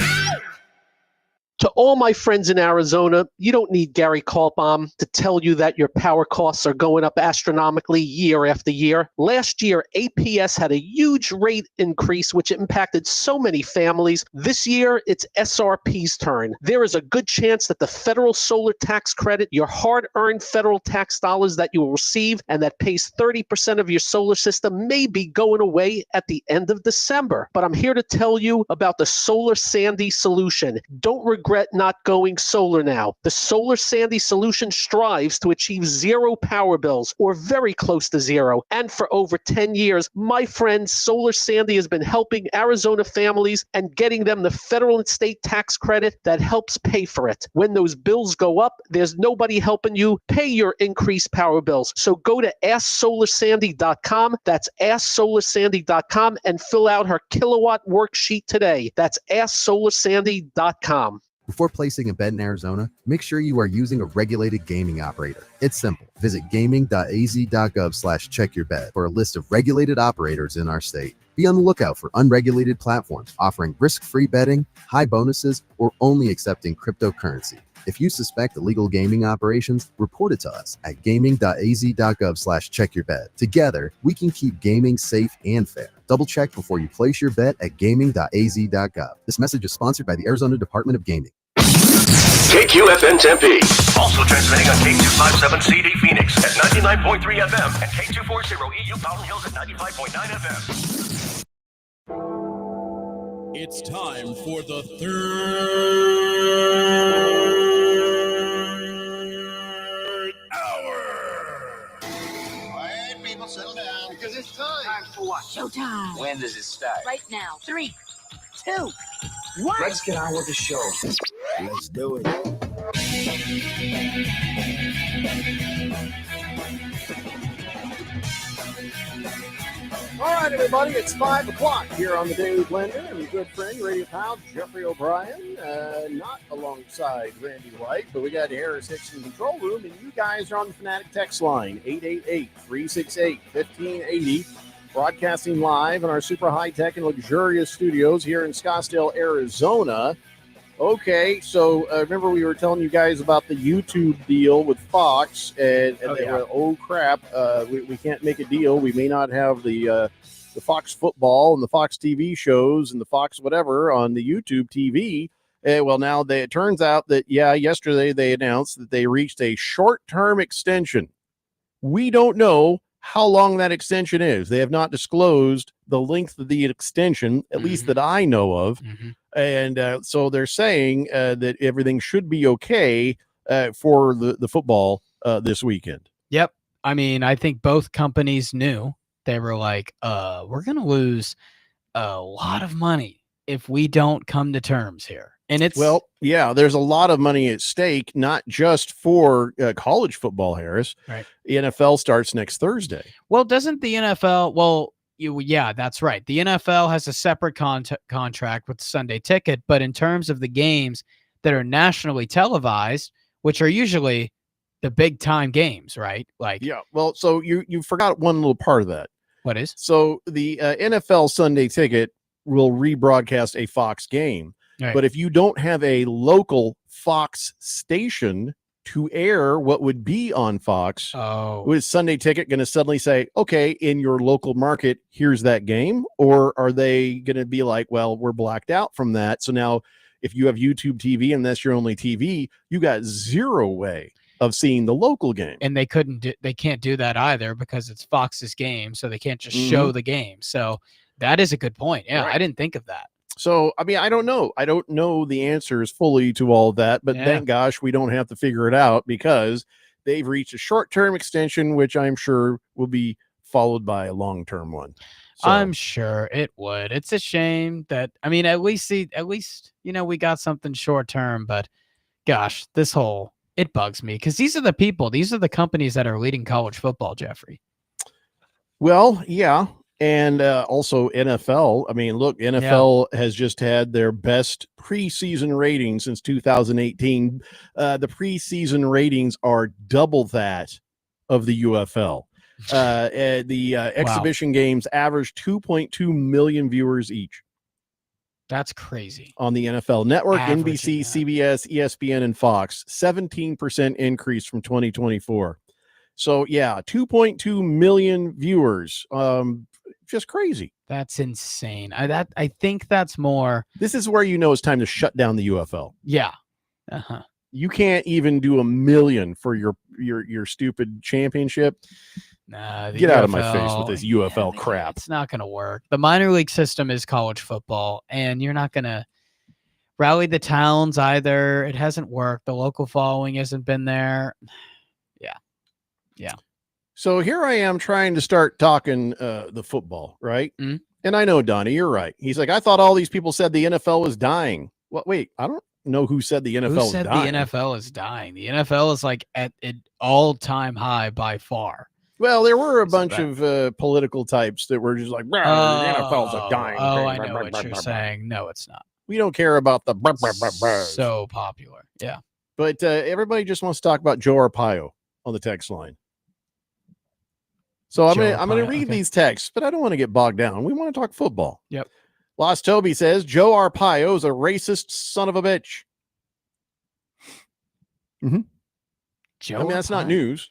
[SPEAKER 15] To all my friends in Arizona, you don't need Gary Kaltbaum to tell you that your power costs are going up astronomically year after year. Last year, APS had a huge rate increase, which impacted so many families. This year, it's SRP's turn. There is a good chance that the federal solar tax credit, your hard-earned federal tax dollars that you will receive and that pays 30% of your solar system, may be going away at the end of December. But I'm here to tell you about the Solar Sandy solution. Don't regret not going solar now. The Solar Sandy solution strives to achieve 0 power bills, or very close to 0. And for over 10 years, my friend Solar Sandy has been helping Arizona families and getting them the federal and state tax credit that helps pay for it. When those bills go up, there's nobody helping you pay your increased power bills. So go to AskSolarSandy.com. That's AskSolarSandy.com and fill out her kilowatt worksheet today. That's AskSolarSandy.com.
[SPEAKER 16] Before placing a bet in Arizona, make sure you are using a regulated gaming operator. It's simple. Visit gaming.az.gov/check-your-bet for a list of regulated operators in our state. Be on the lookout for unregulated platforms offering risk-free betting, high bonuses, or only accepting cryptocurrency. If you suspect illegal gaming operations, report it to us at gaming.az.gov/check-your-bet. Together, we can keep gaming safe and fair. Double check before you place your bet at gaming.az.gov. This message is sponsored by the Arizona Department of Gaming.
[SPEAKER 4] KQFN Tempe. Also transmitting on K257CD Phoenix at 99.3 FM and K240EU Fountain Hills at 95.9 FM.
[SPEAKER 17] It's time for the third hour.
[SPEAKER 22] All right, people, settle down because it's time.
[SPEAKER 19] Time for what?
[SPEAKER 22] Showtime.
[SPEAKER 19] When does it start?
[SPEAKER 22] Right now.
[SPEAKER 19] 3, 2, 1.
[SPEAKER 22] Let's get on with the show. Let's do it.
[SPEAKER 1] All right, everybody, it's 5 o'clock here on the Daily Blender, and good friend, radio pal Jeffrey O'Brien, not alongside Randy White, but we got Harris Hicks in the control room, and you guys are on the Fanatic text line, 888-368-1580, broadcasting live in our super high-tech and luxurious studios here in Scottsdale, Arizona. Okay, so remember we were telling you guys about the YouTube deal with Fox, and they were, oh crap, we can't make a deal. We may not have the Fox football and the Fox TV shows and the Fox whatever on the YouTube TV. Well, now it turns out that, yesterday they announced that they reached a short-term extension. We don't know how long that extension is. They have not disclosed the length of the extension, at least that I know of. And so they're saying that everything should be okay for the football this weekend.
[SPEAKER 2] Yep. I mean, I think both companies knew. They were like, we're going to lose a lot of money if we don't come to terms here. And it's
[SPEAKER 1] there's a lot of money at stake, not just for college football, Harris.
[SPEAKER 2] Right.
[SPEAKER 1] The NFL starts next Thursday.
[SPEAKER 2] Well, doesn't the NFL? That's right. The NFL has a separate contract with Sunday Ticket, but in terms of the games that are nationally televised, which are usually the big time games, right?
[SPEAKER 1] Well, so you forgot one little part of that.
[SPEAKER 2] What is?
[SPEAKER 1] So the NFL Sunday Ticket will rebroadcast a Fox game.
[SPEAKER 2] Right.
[SPEAKER 1] But if you don't have a local Fox station to air what would be on Fox, is Sunday Ticket going to suddenly say, okay, in your local market, here's that game? Or are they going to be like, well, we're blacked out from that. So now if you have YouTube TV and that's your only TV, you got zero way of seeing the local game.
[SPEAKER 2] And they can't do that either because it's Fox's game. So they can't just show the game. So that is a good point. Yeah. Right. I didn't think of that.
[SPEAKER 1] So, I mean, I don't know. I don't know the answers fully to all of that, but thank gosh we don't have to figure it out because they've reached a short-term extension, which I'm sure will be followed by a long-term one. So,
[SPEAKER 2] I'm sure it would. It's a shame that, I mean, at least, we got something short-term, but gosh, it bugs me because these are the companies that are leading college football, Jeffrey.
[SPEAKER 1] Well, yeah. And also NFL. I mean, look, NFL has just had their best preseason ratings since 2018. The preseason ratings are double that of the UFL. The exhibition games average 2.2 million viewers each.
[SPEAKER 2] That's crazy.
[SPEAKER 1] On the NFL Network, NBC, CBS, ESPN, and Fox. 17% increase from 2024. So, 2.2 million viewers. Just crazy.
[SPEAKER 2] That's insane. I think that's more.
[SPEAKER 1] This is where it's time to shut down the UFL.
[SPEAKER 2] Yeah.
[SPEAKER 1] You can't even do 1 million for your stupid championship.
[SPEAKER 2] Nah,
[SPEAKER 1] get out of my face with this UFL crap.
[SPEAKER 2] It's not going to work. The minor league system is college football, and you're not going to rally the towns either. It hasn't worked. The local following hasn't been there. Yeah.
[SPEAKER 1] So here I am trying to start talking the football, right?
[SPEAKER 2] Mm-hmm.
[SPEAKER 1] And I know, Donnie, you're right. He's like, I thought all these people said the NFL was dying. Well, wait, I don't know who said the NFL
[SPEAKER 2] Who said
[SPEAKER 1] is dying.
[SPEAKER 2] the NFL is dying? The NFL is like at an all-time high by far.
[SPEAKER 1] Well, there were a bunch of political types that were just like, the NFL's a dying.
[SPEAKER 2] I know what you're saying. No, it's not.
[SPEAKER 1] We don't care about the
[SPEAKER 2] so popular. Yeah.
[SPEAKER 1] But everybody just wants to talk about Joe Arpaio on the text line. So I'm gonna read these texts, but I don't want to get bogged down. We want to talk football.
[SPEAKER 2] Yep.
[SPEAKER 1] Lost Toby says Joe Arpaio is a racist son of a bitch. Mm-hmm.
[SPEAKER 2] Joe,
[SPEAKER 1] I mean, that's not news.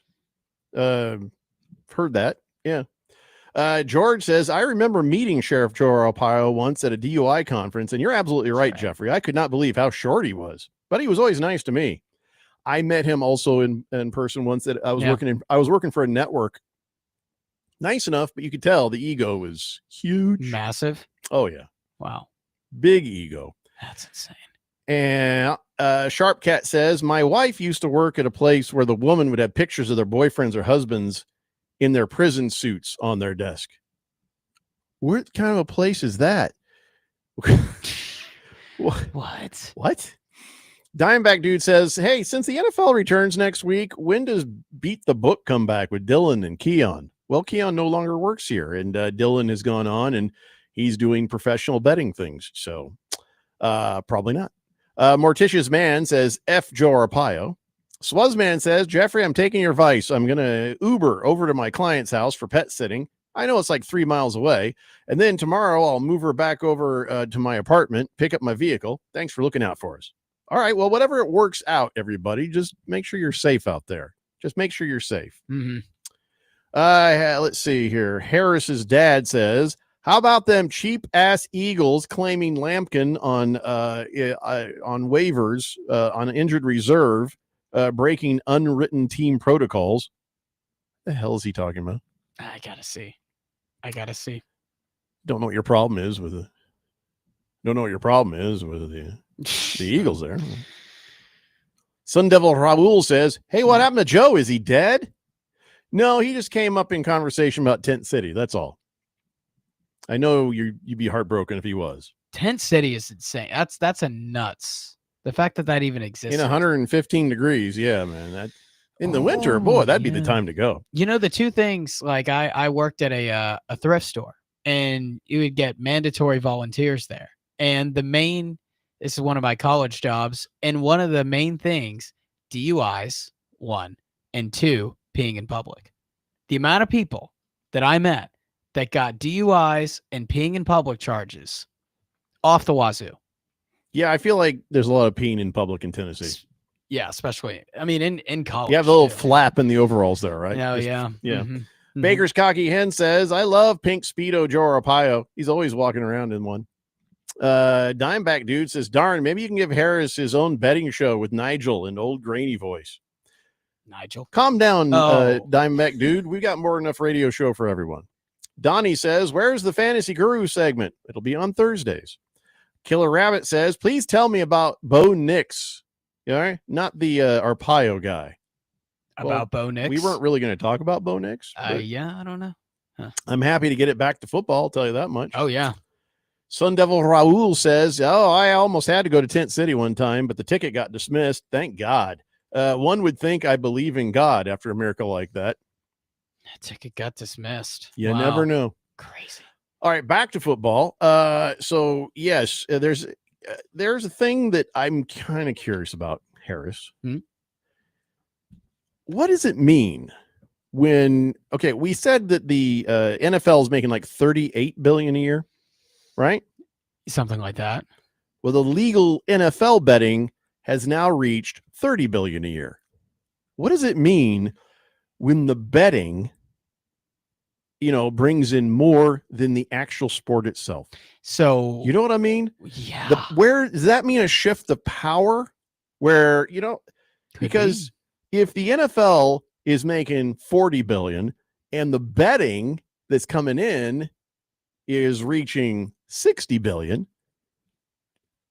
[SPEAKER 1] Heard that. Yeah. George says, I remember meeting Sheriff Joe Arpaio once at a DUI conference, and you're absolutely right, Jeffrey. I could not believe how short he was, but he was always nice to me. I met him also in person once that I was working for a network. Nice enough, but you could tell the ego was huge.
[SPEAKER 2] Massive.
[SPEAKER 1] Oh, yeah.
[SPEAKER 2] Wow.
[SPEAKER 1] Big ego.
[SPEAKER 2] That's insane.
[SPEAKER 1] And Sharp Cat says, my wife used to work at a place where the woman would have pictures of their boyfriends or husbands in their prison suits on their desk. What kind of a place is that? What? Dimeback Dude says, hey, since the NFL returns next week, when does Beat the Book come back with Dylan and Keon? Well, Keon no longer works here, and Dylan has gone on and he's doing professional betting things. So probably not. Morticia's Man says, F. Joe Arpaio. Swazman says, Jeffrey, I'm taking your advice. I'm going to Uber over to my client's house for pet sitting. I know it's like 3 miles away. And then tomorrow I'll move her back over to my apartment, pick up my vehicle. Thanks for looking out for us. All right. Well, whatever it works out, everybody, just make sure you're safe out there. Just make sure you're safe.
[SPEAKER 2] Mm-hmm.
[SPEAKER 1] Let's see here. Harris's dad says, how about them cheap ass Eagles claiming Lampkin on waivers on injured reserve, breaking unwritten team protocols? The hell is he talking about?
[SPEAKER 2] I gotta see.
[SPEAKER 1] Don't know what your problem is with it. Don't know what your problem is with the Eagles there. Sun Devil Raul says, hey, what happened to Joe? Is he dead? No, he just came up in conversation about Tent City. That's all. I know you'd be heartbroken if he was.
[SPEAKER 2] Tent City is insane. That's a nuts. The fact that even exists
[SPEAKER 1] in 115 degrees. Yeah, man. That in the winter, boy, that'd be the time to go.
[SPEAKER 2] You know, the two things, like I worked at a thrift store, and you would get mandatory volunteers there. And this is one of my college jobs, and one of the main things, DUIs, 1, and 2, peeing in public. The amount of people that I met that got DUIs and peeing in public charges off the wazoo.
[SPEAKER 1] Yeah, I feel like there's a lot of peeing in public in Tennessee.
[SPEAKER 2] Yeah, especially, I mean, in college.
[SPEAKER 1] You have a little flap in the overalls there, right?
[SPEAKER 2] Oh,
[SPEAKER 1] Just,
[SPEAKER 2] yeah.
[SPEAKER 1] Yeah.
[SPEAKER 2] Mm-hmm.
[SPEAKER 1] Baker's Cocky Hen says, I love pink Speedo Joe Arpaio. He's always walking around in one. Dimeback Dude says, darn, maybe you can give Harris his own betting show with Nigel and old grainy voice.
[SPEAKER 2] Nigel.
[SPEAKER 1] Calm down, Dimeback Dude. We got more than enough radio show for everyone. Donnie says, where's the Fantasy Guru segment? It'll be on Thursdays. Killer Rabbit says, please tell me about Bo Nix. All right, not the Arpaio guy.
[SPEAKER 2] About Bo Nix?
[SPEAKER 1] We weren't really going to talk about Bo Nix.
[SPEAKER 2] Yeah, I don't know. Huh.
[SPEAKER 1] I'm happy to get it back to football, I'll tell you that much.
[SPEAKER 2] Oh, yeah.
[SPEAKER 1] Sun Devil Raul says, I almost had to go to Tent City one time, but the ticket got dismissed. Thank God. One would think I believe in God after a miracle like that.
[SPEAKER 2] That ticket got dismissed.
[SPEAKER 1] You never know.
[SPEAKER 2] Crazy. All
[SPEAKER 1] right, back to football. So yes, there's a thing that I'm kind of curious about, Harris. What does it mean when, we said that the NFL is making like $38 billion a year, right?
[SPEAKER 2] Something like that.
[SPEAKER 1] Well, the legal NFL betting has now reached $30 billion a year. What does it mean when the betting, brings in more than the actual sport itself?
[SPEAKER 2] So,
[SPEAKER 1] you know what I mean?
[SPEAKER 2] Yeah.
[SPEAKER 1] Where does that mean a shift of power where, because if the NFL is making 40 billion and the betting that's coming in is reaching 60 billion,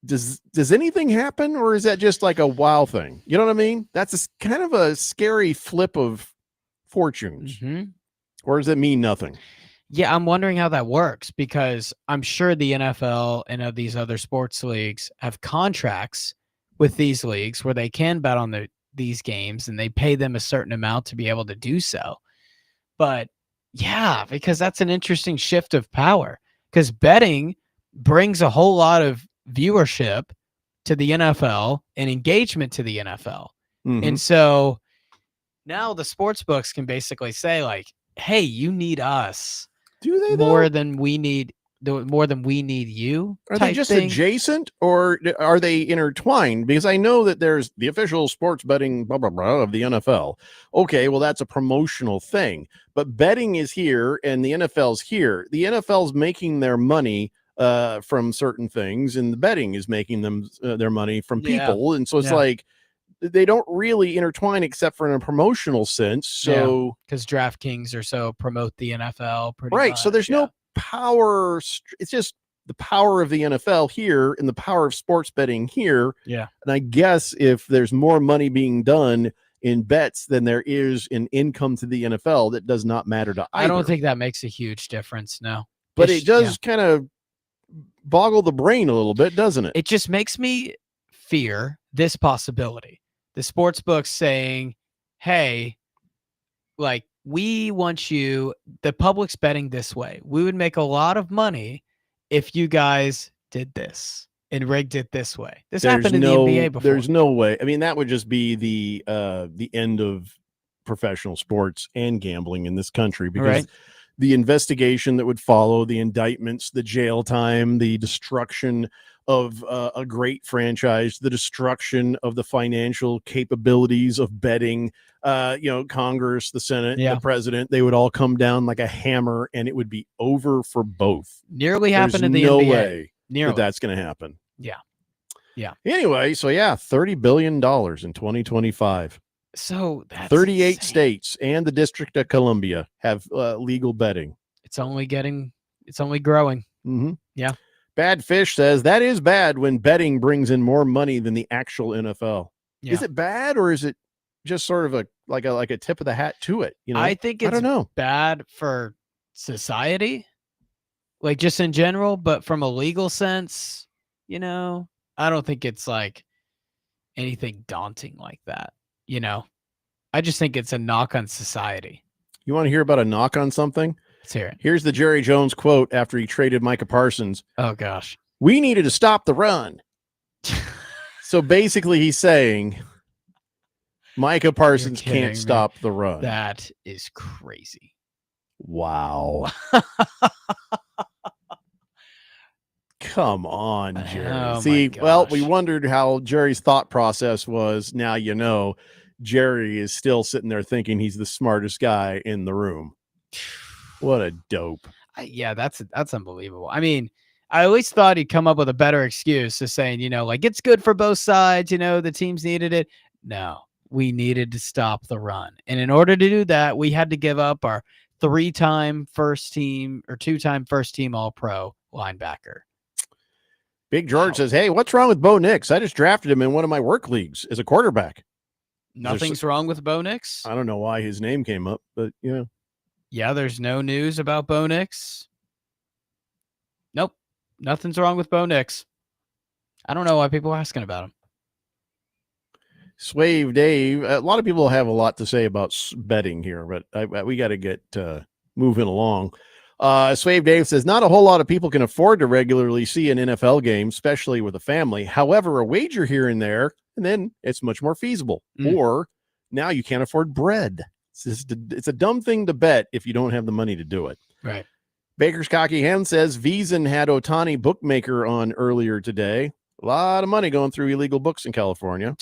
[SPEAKER 1] does anything happen, or is that just like a wow thing? You know what I mean? That's kind of a scary flip of fortunes. Or does it mean nothing?
[SPEAKER 2] Yeah, I'm wondering how that works, because I'm sure the NFL and these other sports leagues have contracts with these leagues where they can bet on these games and they pay them a certain amount to be able to do so. But yeah, because that's an interesting shift of power, because betting brings a whole lot of viewership to the NFL and engagement to the NFL. And so now the sports books can basically say, like, hey, you need us.
[SPEAKER 1] Do they
[SPEAKER 2] more than we need you?
[SPEAKER 1] Are they just adjacent, or are they intertwined? Because I know that there's the official sports betting blah blah blah of the NFL. Okay, well, that's a promotional thing, but betting is here and the NFL's here. The NFL's making their money from certain things, and the betting is making them their money from people. And so it's like they don't really intertwine except for in a promotional sense. So
[SPEAKER 2] because DraftKings or so promote the NFL pretty
[SPEAKER 1] right.
[SPEAKER 2] much.
[SPEAKER 1] So there's no power. It's just the power of the NFL here and the power of sports betting here.
[SPEAKER 2] Yeah.
[SPEAKER 1] And I guess if there's more money being done in bets than there is in income to the NFL, that does not matter to either.
[SPEAKER 2] I don't think that makes a huge difference. No,
[SPEAKER 1] but it does kind of boggle the brain a little bit, doesn't it?
[SPEAKER 2] It just makes me fear this possibility. The sports books saying, hey, like, we want you, the public's betting this way. We would make a lot of money if you guys did this and rigged it this way. This happened in the NBA before.
[SPEAKER 1] There's no way. I mean, that would just be the end of professional sports and gambling in this country, because the investigation that would follow, the indictments, the jail time, the destruction of a great franchise, the destruction of the financial capabilities of betting, Congress, the Senate, the president, they would all come down like a hammer, and it would be over for both.
[SPEAKER 2] Nearly happened in the
[SPEAKER 1] no
[SPEAKER 2] NBA.
[SPEAKER 1] way
[SPEAKER 2] Nearly.
[SPEAKER 1] that's going to happen.
[SPEAKER 2] Yeah. Yeah.
[SPEAKER 1] Anyway, so yeah, $30 billion in 2025.
[SPEAKER 2] So that's
[SPEAKER 1] 38
[SPEAKER 2] insane.
[SPEAKER 1] states and the District of Columbia have legal betting.
[SPEAKER 2] It's only growing.
[SPEAKER 1] Mm-hmm.
[SPEAKER 2] Yeah.
[SPEAKER 1] Bad Fish says that is bad when betting brings in more money than the actual NFL.
[SPEAKER 2] Yeah.
[SPEAKER 1] Is it bad, or is it just sort of like a tip of the hat to it?
[SPEAKER 2] I think
[SPEAKER 1] I
[SPEAKER 2] it's
[SPEAKER 1] don't know.
[SPEAKER 2] bad for society, like just in general, but from a legal sense, I don't think it's like anything daunting like that. I just think it's a knock on society.
[SPEAKER 1] You want to hear about a knock on something?
[SPEAKER 2] Let's hear it.
[SPEAKER 1] Here's the Jerry Jones quote after he traded Micah Parsons.
[SPEAKER 2] Oh, gosh.
[SPEAKER 1] We needed to stop the run. So basically he's saying Micah Parsons can't stop the run.
[SPEAKER 2] That is crazy.
[SPEAKER 1] Wow. Come on, Jerry.
[SPEAKER 2] Oh,
[SPEAKER 1] See,
[SPEAKER 2] my
[SPEAKER 1] well,
[SPEAKER 2] gosh.
[SPEAKER 1] we wondered how Jerry's thought process was. Now Jerry is still sitting there thinking he's the smartest guy in the room. What a dope.
[SPEAKER 2] Yeah, that's unbelievable. I mean, I always thought he'd come up with a better excuse to saying, it's good for both sides. The teams needed it. No, we needed to stop the run. And in order to do that, we had to give up our 3-time first team or 2-time first team All-Pro linebacker.
[SPEAKER 1] Big George says, hey, what's wrong with Bo Nix? I just drafted him in one of my work leagues as a quarterback.
[SPEAKER 2] Nothing's wrong with Bo Nix.
[SPEAKER 1] I don't know why his name came up, but
[SPEAKER 2] Yeah, there's no news about Bo Nix. Nope. Nothing's wrong with Bo Nix. I don't know why people are asking about him.
[SPEAKER 1] Swave Dave, a lot of people have a lot to say about betting here, but we got to get moving along. Swave Dave says, not a whole lot of people can afford to regularly see an NFL game, especially with a family. However, a wager here and there, and then it's much more feasible. Or now you can't afford bread. It's a dumb thing to bet if you don't have the money to do it.
[SPEAKER 2] Right.
[SPEAKER 1] Baker's Cocky Hen says Veasan had Otani bookmaker on earlier today. A lot of money going through illegal books in California.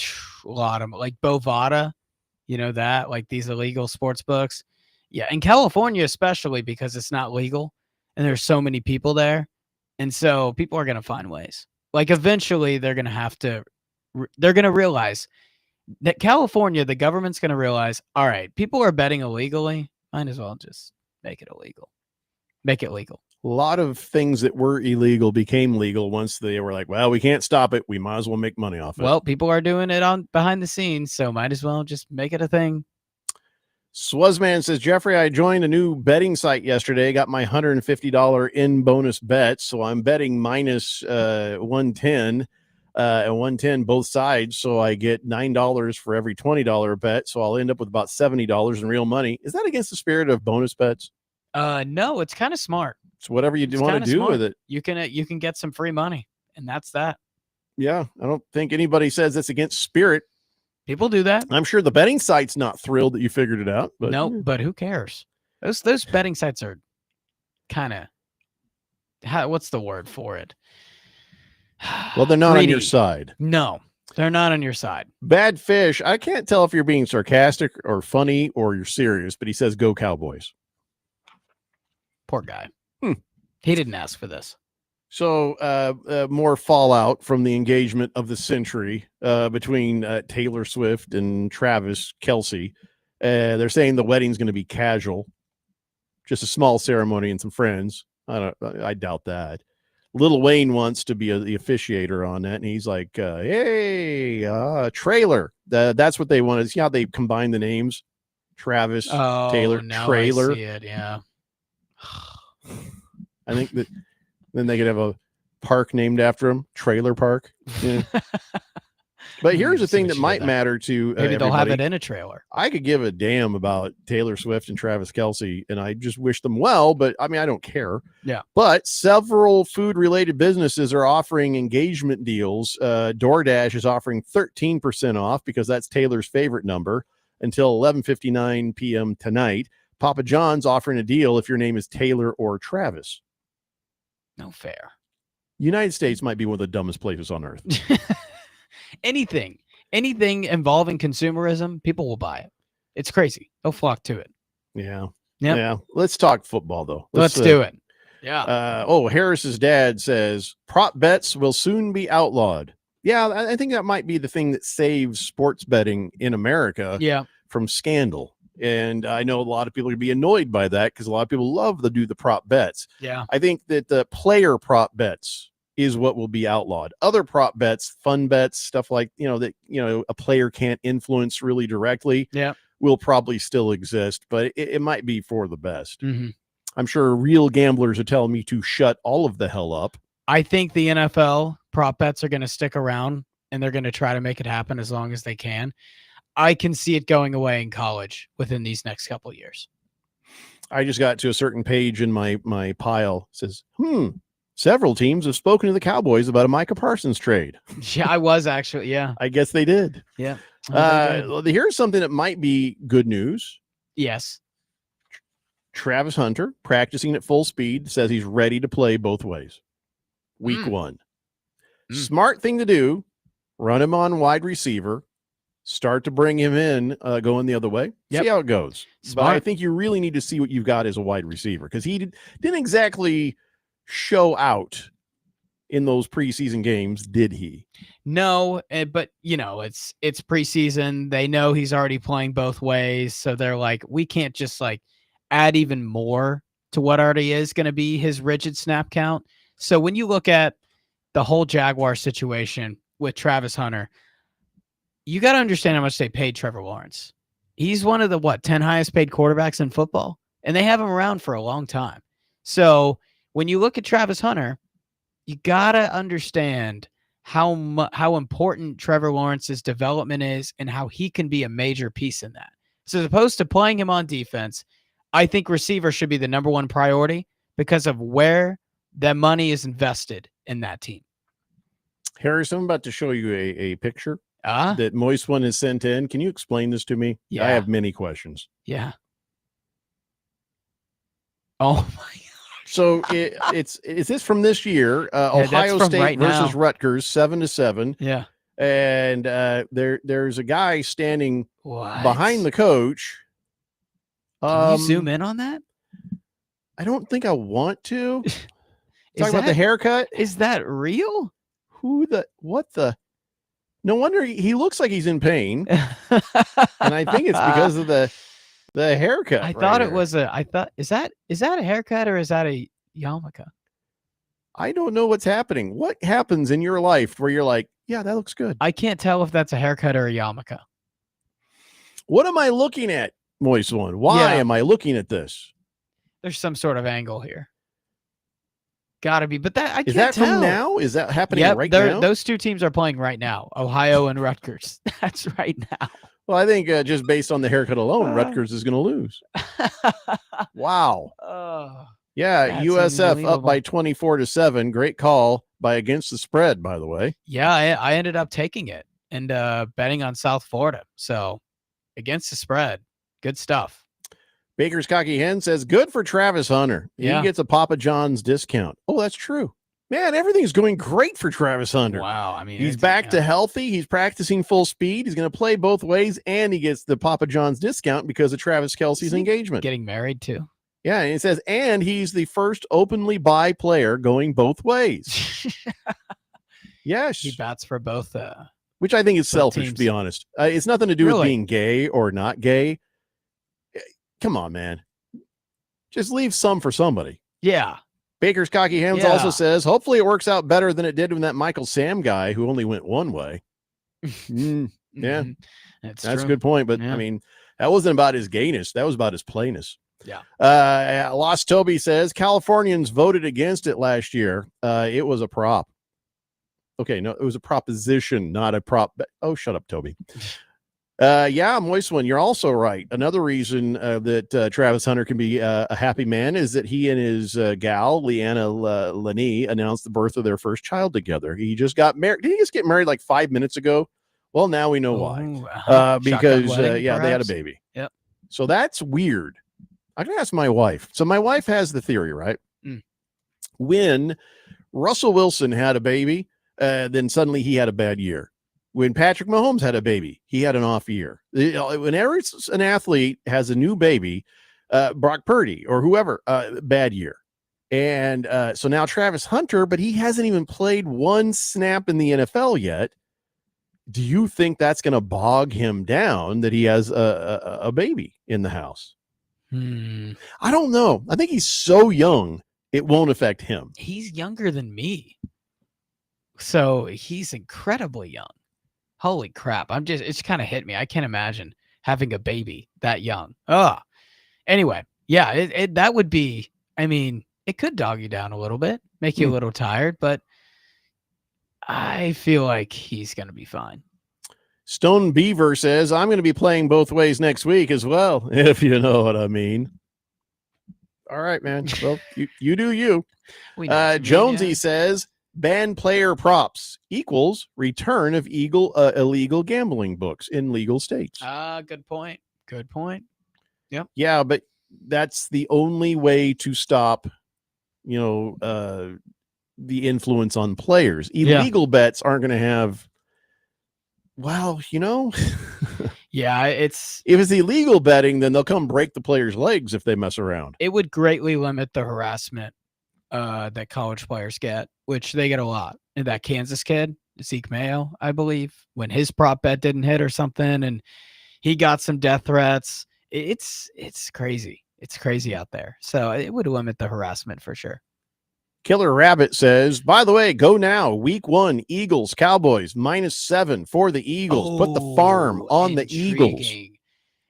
[SPEAKER 2] A lot of like Bovada, that, like these illegal sports books. Yeah, in California especially, because it's not legal and there's so many people there. And so people are going to find ways. Like eventually they're going to realize that California, the government's going to realize, all right, people are betting illegally. Might as well just make it illegal. Make it legal.
[SPEAKER 1] A lot of things that were illegal became legal once they were like, well, we can't stop it. We might as well make money off it.
[SPEAKER 2] Well, people are doing it on behind the scenes, so might as well just make it a thing.
[SPEAKER 1] Swazman says, Jeffrey, I joined a new betting site yesterday, got my $150 in bonus bet. So I'm betting minus 110 and 110 both sides. So I get $9 for every $20 bet. So I'll end up with about $70 in real money. Is that against the spirit of bonus bets?
[SPEAKER 2] No, it's kind of smart.
[SPEAKER 1] It's whatever you want to do with it.
[SPEAKER 2] You can get some free money, and that's that.
[SPEAKER 1] Yeah, I don't think anybody says that's against spirit.
[SPEAKER 2] People do that.
[SPEAKER 1] I'm sure the betting site's not thrilled that you figured it out. But
[SPEAKER 2] no, but who cares? Those betting sites are kind of, what's the word for it?
[SPEAKER 1] Well, they're not
[SPEAKER 2] Greedy.
[SPEAKER 1] on your side.
[SPEAKER 2] No, they're not on your side.
[SPEAKER 1] Bad Fish, I can't tell if you're being sarcastic or funny or you're serious, but he says, go Cowboys.
[SPEAKER 2] Poor guy. He didn't ask for this.
[SPEAKER 1] So more fallout from the engagement of the century between Taylor Swift and Travis Kelce. They're saying the wedding's going to be casual, just a small ceremony and some friends. I doubt that. Lil Wayne wants to be the officiator on that, and he's like, hey, Trailer. That's what they want. See how they combine the names? Travis, Taylor, Trailer.
[SPEAKER 2] I see it, yeah.
[SPEAKER 1] I think that then they could have a park named after him, Trailer Park. Yeah. But here's the thing that might matter to
[SPEAKER 2] maybe they'll have
[SPEAKER 1] everybody.
[SPEAKER 2] it in a trailer.
[SPEAKER 1] I could give a damn about Taylor Swift and Travis Kelce, and I just wish them well, but I mean, I don't care.
[SPEAKER 2] Yeah.
[SPEAKER 1] But several food-related businesses are offering engagement deals. DoorDash is offering 13% off because that's Taylor's favorite number until 11:59 p.m. tonight. Papa John's offering a deal if your name is Taylor or Travis.
[SPEAKER 2] No fair.
[SPEAKER 1] United States might be one of the dumbest places on earth.
[SPEAKER 2] Anything involving consumerism, people will buy it. It's crazy. They'll flock to it.
[SPEAKER 1] Yeah.
[SPEAKER 2] Yep.
[SPEAKER 1] Yeah. Let's talk football, though.
[SPEAKER 2] Let's do it. Yeah.
[SPEAKER 1] Harris's dad says prop bets will soon be outlawed. Yeah, I think that might be the thing that saves sports betting in America from scandal. And I know a lot of people would be annoyed by that because a lot of people love to do the prop bets.
[SPEAKER 2] Yeah.
[SPEAKER 1] I think that the player prop bets is what will be outlawed. Other prop bets, fun bets, stuff like, that, a player can't influence really directly will probably still exist, but it might be for the best.
[SPEAKER 2] Mm-hmm.
[SPEAKER 1] I'm sure real gamblers are telling me to shut all of the hell up.
[SPEAKER 2] I think the NFL prop bets are going to stick around and they're going to try to make it happen as long as they can. I can see it going away in college within these next couple of years.
[SPEAKER 1] I just got to a certain page in my pile. It says, several teams have spoken to the Cowboys about a Micah Parsons trade.
[SPEAKER 2] Yeah, I was actually. Yeah.
[SPEAKER 1] I guess they did.
[SPEAKER 2] Yeah.
[SPEAKER 1] Here's something that might be good news.
[SPEAKER 2] Yes.
[SPEAKER 1] Travis Hunter, practicing at full speed, says he's ready to play both ways. Week 1. Smart thing to do, run him on wide receiver, start to bring him in, going the other way. See how it goes.
[SPEAKER 2] Smart.
[SPEAKER 1] But I think you really need to see what you've got as a wide receiver because he didn't exactly show out in those preseason games, did he?
[SPEAKER 2] No, but it's preseason. They know he's already playing both ways, so they're like, we can't just add even more to what already is going to be his rigid snap count. So when you look at the whole Jaguar situation with Travis Hunter, you got to understand how much they paid Trevor Lawrence. He's one of the 10 highest paid quarterbacks in football, and they have him around for a long time. So when you look at Travis Hunter, you got to understand how important Trevor Lawrence's development is and how he can be a major piece in that. So as opposed to playing him on defense, I think receiver should be the number one priority because of where that money is invested in that team.
[SPEAKER 1] Harris, I'm about to show you a picture that Moist One has sent in. Can you explain this to me?
[SPEAKER 2] Yeah.
[SPEAKER 1] I have many questions.
[SPEAKER 2] Yeah. Oh my God.
[SPEAKER 1] So is this from this year? Ohio State
[SPEAKER 2] right
[SPEAKER 1] versus
[SPEAKER 2] now.
[SPEAKER 1] Rutgers, 7-7.
[SPEAKER 2] Yeah.
[SPEAKER 1] And there's a guy standing behind the coach.
[SPEAKER 2] Can you zoom in on that?
[SPEAKER 1] I don't think I want to. Talk about the haircut.
[SPEAKER 2] Is that real?
[SPEAKER 1] What the? No wonder he looks like he's in pain. And I think it's because of the haircut.
[SPEAKER 2] I thought it was is that a haircut or is that a yarmulke?
[SPEAKER 1] I don't know what's happening. What happens in your life where you're like, yeah, that looks good?
[SPEAKER 2] I can't tell if that's a haircut or a yarmulke.
[SPEAKER 1] What am I looking at, Moist One? Why am I looking at this?
[SPEAKER 2] There's some sort of angle here. Gotta be, but that I can't
[SPEAKER 1] Is that
[SPEAKER 2] tell.
[SPEAKER 1] from now? Is that happening right now?
[SPEAKER 2] Those two teams are playing right now, Ohio and Rutgers. That's right now.
[SPEAKER 1] Well, I think just based on the haircut alone, Rutgers is going to lose. Wow. Yeah, USF up by 24-7. Great call by Against the Spread, by the way.
[SPEAKER 2] Yeah, I ended up taking it and betting on South Florida. So Against the Spread, good stuff.
[SPEAKER 1] Baker's Cocky Hen says, good for Travis Hunter. He gets a Papa John's discount. Oh, that's true. Man, everything's going great for Travis Hunter.
[SPEAKER 2] Wow. I mean,
[SPEAKER 1] he's back to healthy. He's practicing full speed. He's going to play both ways, and he gets the Papa John's discount because of Travis Kelce's engagement.
[SPEAKER 2] Getting married too.
[SPEAKER 1] Yeah, and it says, and he's the first openly bi player going both ways. Yes.
[SPEAKER 2] He bats for both.
[SPEAKER 1] Which I think is selfish,
[SPEAKER 2] teams.
[SPEAKER 1] to be honest. It's nothing to do with being gay or not gay. Come on, man. Just leave some for somebody.
[SPEAKER 2] Yeah.
[SPEAKER 1] Baker's Cocky Hens also says, hopefully it works out better than it did with that Michael Sam guy who only went one way. Yeah. That's a good point. But I mean, that wasn't about his gayness. That was about his plainness.
[SPEAKER 2] Yeah.
[SPEAKER 1] Lost Toby says Californians voted against it last year. It was a prop. Okay, no, it was a proposition, not a prop. Oh, shut up, Toby. Yeah, Moist One, you're also right. Another reason that Travis Hunter can be a happy man is that he and his gal, Leanna Lani, announced the birth of their first child together. He just got married. Did he just get married like 5 minutes ago? Well, now we know why. Because,
[SPEAKER 2] wedding,
[SPEAKER 1] they had a
[SPEAKER 2] perhaps?
[SPEAKER 1] baby.
[SPEAKER 2] Yep.
[SPEAKER 1] So that's weird. I can ask my wife. So my wife has the theory, right? When Russell Wilson had a baby, then suddenly he had a bad year. When Patrick Mahomes had a baby, he had an off year. Whenever an athlete has a new baby, Brock Purdy or whoever, bad year. And so now Travis Hunter, but he hasn't even played one snap in the NFL yet. Do you think that's going to bog him down that he has a baby in the house? I don't know. I think he's so young, it won't affect him.
[SPEAKER 2] He's younger than me. So he's incredibly young. Holy crap. It's kind of hit me. I can't imagine having a baby that young. Anyway, yeah, that would be, I mean, it could dog you down a little bit, make you a little tired, but I feel like he's going to be fine.
[SPEAKER 1] Stone Beaver says, I'm going to be playing both ways next week as well, if you know what I mean. All right, man. Well, you do you. Jonesy says, ban player props equals return of illegal gambling books in legal states.
[SPEAKER 2] Good point. Good point. Yep.
[SPEAKER 1] Yeah, but that's the only way to stop, the influence on players. Illegal bets aren't going to have,
[SPEAKER 2] yeah,
[SPEAKER 1] if it's illegal betting, then they'll come break the players' legs if they mess around.
[SPEAKER 2] It would greatly limit the harassment that college players get, which they get a lot. And that Kansas kid, Zeke Mayo, I believe, when his prop bet didn't hit or something, and he got some death threats. It's crazy. It's crazy out there. So it would limit the harassment for sure.
[SPEAKER 1] Killer Rabbit says, by the way, go now. Week 1, Eagles, Cowboys, -7 for the Eagles. Put the farm on the Eagles.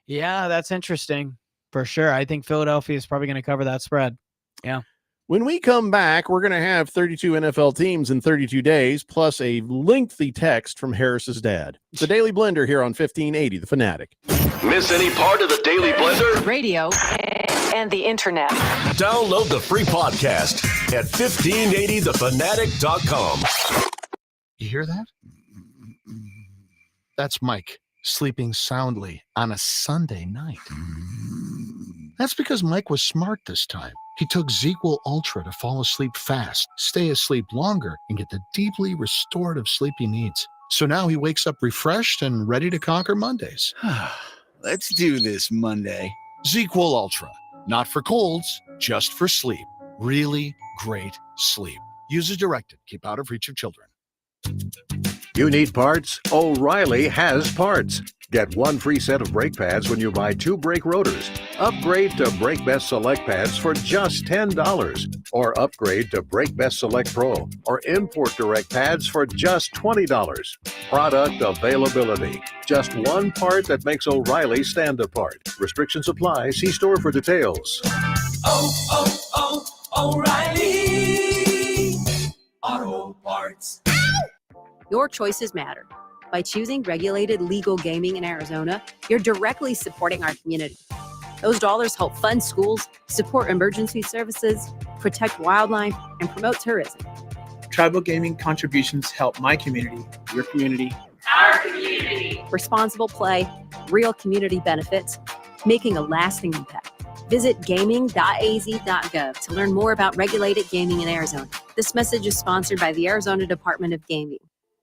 [SPEAKER 2] Yeah, that's interesting for sure. I think Philadelphia is probably going to cover that spread. Yeah.
[SPEAKER 1] When we come back, we're going to have 32 NFL teams in 32 days, plus a lengthy text from Harris's dad. The Daily Blender here on 1580, The Fanatic.
[SPEAKER 4] Miss any part of the Daily Blender?
[SPEAKER 21] Radio and the internet.
[SPEAKER 4] Download the free podcast at 1580thefanatic.com.
[SPEAKER 5] You hear that? That's Mike sleeping soundly on a Sunday night. That's because Mike was smart this time. He took ZzzQuil Ultra to fall asleep fast, stay asleep longer, and get the deeply restorative sleep he needs. So now he wakes up refreshed and ready to conquer Mondays.
[SPEAKER 7] Let's do this Monday.
[SPEAKER 5] ZzzQuil Ultra. Not for colds, just for sleep. Really great sleep. Use as directed. Keep out of reach of children.
[SPEAKER 14] You need parts? O'Reilly has parts. Get one free set of brake pads when you buy 2 brake rotors. Upgrade to Brake Best Select pads for just $10. Or upgrade to Brake Best Select Pro or Import Direct pads for just $20. Product availability. Just one part that makes O'Reilly stand apart. Restrictions apply. See store for details.
[SPEAKER 13] O'Reilly Auto Parts.
[SPEAKER 20] Your choices matter. By choosing regulated legal gaming in Arizona, you're directly supporting our community. Those dollars help fund schools, support emergency services, protect wildlife, and promote tourism.
[SPEAKER 25] Tribal gaming contributions help my community, your community,
[SPEAKER 20] our community. Responsible play, real community benefits, making a lasting impact. Visit gaming.az.gov to learn more about regulated gaming in Arizona. This message is sponsored by the Arizona Department of Gaming.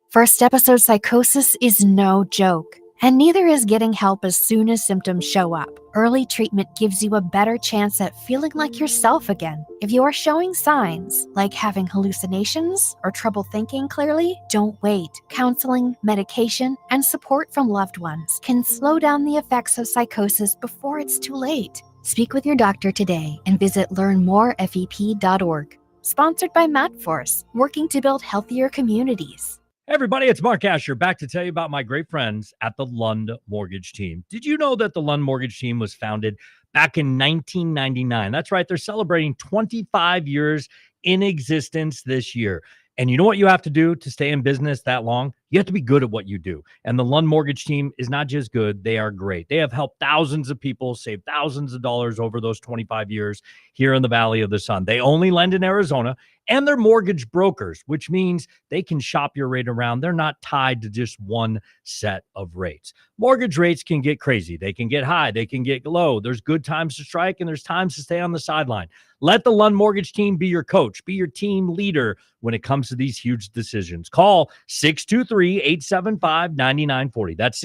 [SPEAKER 26] First episode psychosis is no joke, and neither is getting help as soon as symptoms show up. Early treatment gives you a better chance at feeling like yourself again. If you are showing signs, like having hallucinations or trouble thinking clearly, don't wait. Counseling, medication, and support from loved ones can slow down the effects of psychosis before it's too late. Speak with your doctor today and visit learnmorefep.org. Sponsored by MadForce, working to build healthier communities.
[SPEAKER 27] Hey everybody, it's Mark Asher, back to tell you about my great friends at the Lund Mortgage Team. Did you know that the Lund Mortgage Team was founded back in 1999? That's right, they're celebrating 25 years in existence this year. And you know what you have to do to stay in business that long? You have to be good at what you do. And the Lund Mortgage team is not just good, they are great. They have helped thousands of people save thousands of dollars over those 25 years here in the Valley of the Sun. They only lend in Arizona, and they're mortgage brokers, which means they can shop your rate around. They're not tied to just one set of rates. Mortgage rates can get crazy. They can get high. They can get low. There's good times to strike, and there's times to stay on the sideline. Let the Lund Mortgage team be your coach, be your team leader when it comes to these huge decisions. Call 623-875-9940. That's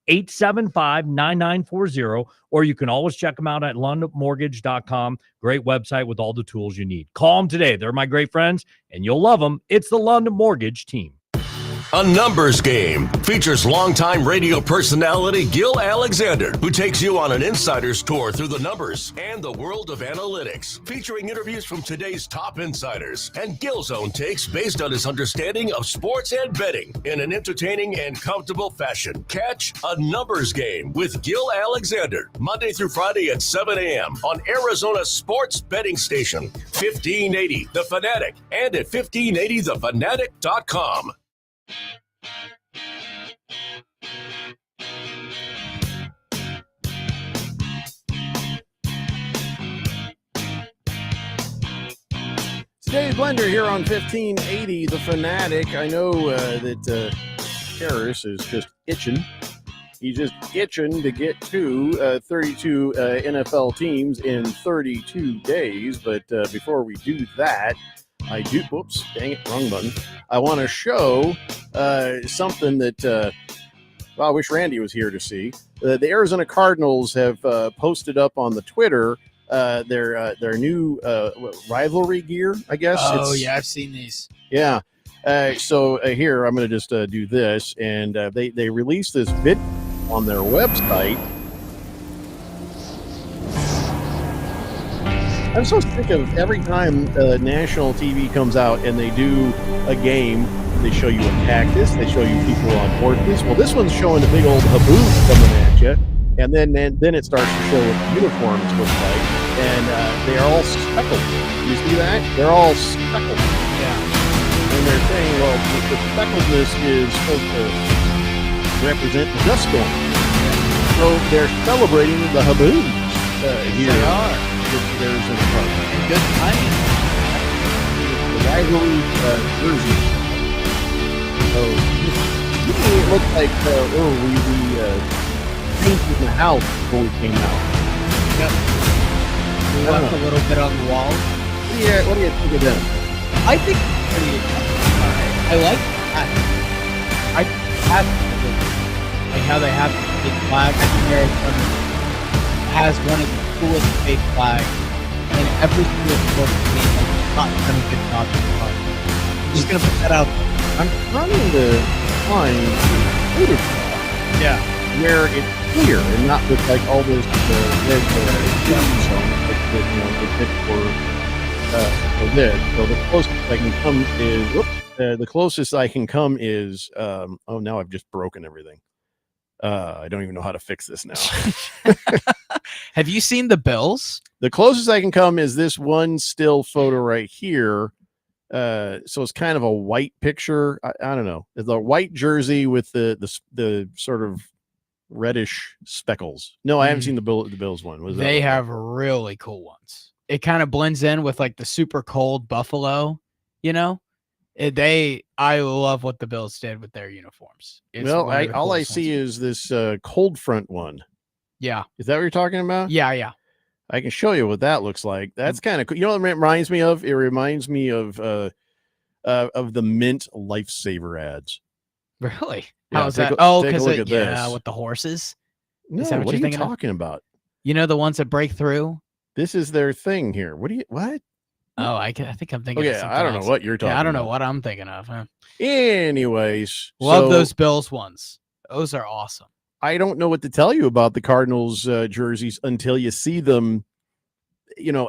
[SPEAKER 27] 623-875-9940, or you can always check them out at lundmortgage.com. Great website with all the tools you need. Call them today. They're my great friends, and you'll love them. It's the Lund Mortgage team.
[SPEAKER 4] A Numbers Game features longtime radio personality Gil Alexander, who takes you on an insider's tour through the numbers and the world of analytics, featuring interviews from today's top insiders and Gil's own takes based on his understanding of sports and betting in an entertaining and comfortable fashion. Catch A Numbers Game with Gil Alexander, Monday through Friday at 7 a.m. on Arizona Sports Betting Station, 1580 The Fanatic, and at 1580thefanatic.com.
[SPEAKER 1] Dave Blender here on 1580 The Fanatic. I know that Harris is just itching. He's just itching to get to 32 NFL teams in 32 days. But before we do that, whoops, dang it, wrong button. I want to show something that I wish Randy was here to see. The Arizona Cardinals have posted up on the Twitter their new rivalry gear, I guess.
[SPEAKER 2] Oh, yeah, I've seen these.
[SPEAKER 1] Yeah. So here, I'm going to just do this. And they released this video on their website. I'm so sick of every time national TV comes out and they do a game, they show you a cactus, they show you people on horses. Well, this one's showing a big old haboob coming at you. And then it starts to show what the uniforms look like. And they are all speckled. You see that? They're all speckled. Yeah. And they're saying, well, the speckledness is supposed to represent the dust storm. So they're celebrating the haboobs here.
[SPEAKER 2] They are.
[SPEAKER 1] There's a
[SPEAKER 2] and good timing.
[SPEAKER 1] The rivalry jersey. So it looks like we painted the house before we came out.
[SPEAKER 2] Yep. We left a little bit on the wall.
[SPEAKER 1] Yeah, what do you think of them?
[SPEAKER 2] I think it's pretty alright. I like that. I have like how they have the big flag. I think Arizona has one of the coolest fake flags in every single sports team. Not done a good job so far. I'm just gonna put that out there.
[SPEAKER 1] I'm trying to find the
[SPEAKER 2] yeah,
[SPEAKER 1] where it's clear and not with like all this red gems on it that for this. So the closest I can come is the closest I can come is oh, now I've just broken everything. I don't even know how to fix this now.
[SPEAKER 2] Have you seen the Bills?
[SPEAKER 1] The closest I can come is this one still photo right here. So it's kind of a white picture. I don't know. It's a white jersey with the sort of reddish speckles. No, I haven't seen the Bills one.
[SPEAKER 2] They have really cool ones. It kind of blends in with like the super cold Buffalo, you know? I love what the Bills did with their uniforms.
[SPEAKER 1] Well, all I see is this cold front one.
[SPEAKER 2] Yeah.
[SPEAKER 1] Is that what you're talking about?
[SPEAKER 2] Yeah.
[SPEAKER 1] I can show you what that looks like. That's kind of cool. You know what it reminds me of? It reminds me of the Mint Lifesaver ads.
[SPEAKER 2] Really?
[SPEAKER 1] Yeah,
[SPEAKER 2] How's that? Because with the horses.
[SPEAKER 1] No,
[SPEAKER 2] Is that
[SPEAKER 1] what are
[SPEAKER 2] you're
[SPEAKER 1] you talking about?
[SPEAKER 2] You know the ones that break through.
[SPEAKER 1] This is their thing here. What?
[SPEAKER 2] Oh, I think I'm thinking.
[SPEAKER 1] Okay, I don't know what you're talking.
[SPEAKER 2] I don't know
[SPEAKER 1] about.
[SPEAKER 2] what I'm thinking of. Huh?
[SPEAKER 1] Anyways,
[SPEAKER 2] love those Bills ones. Those are awesome.
[SPEAKER 1] I don't know what to tell you about the Cardinals jerseys until you see them,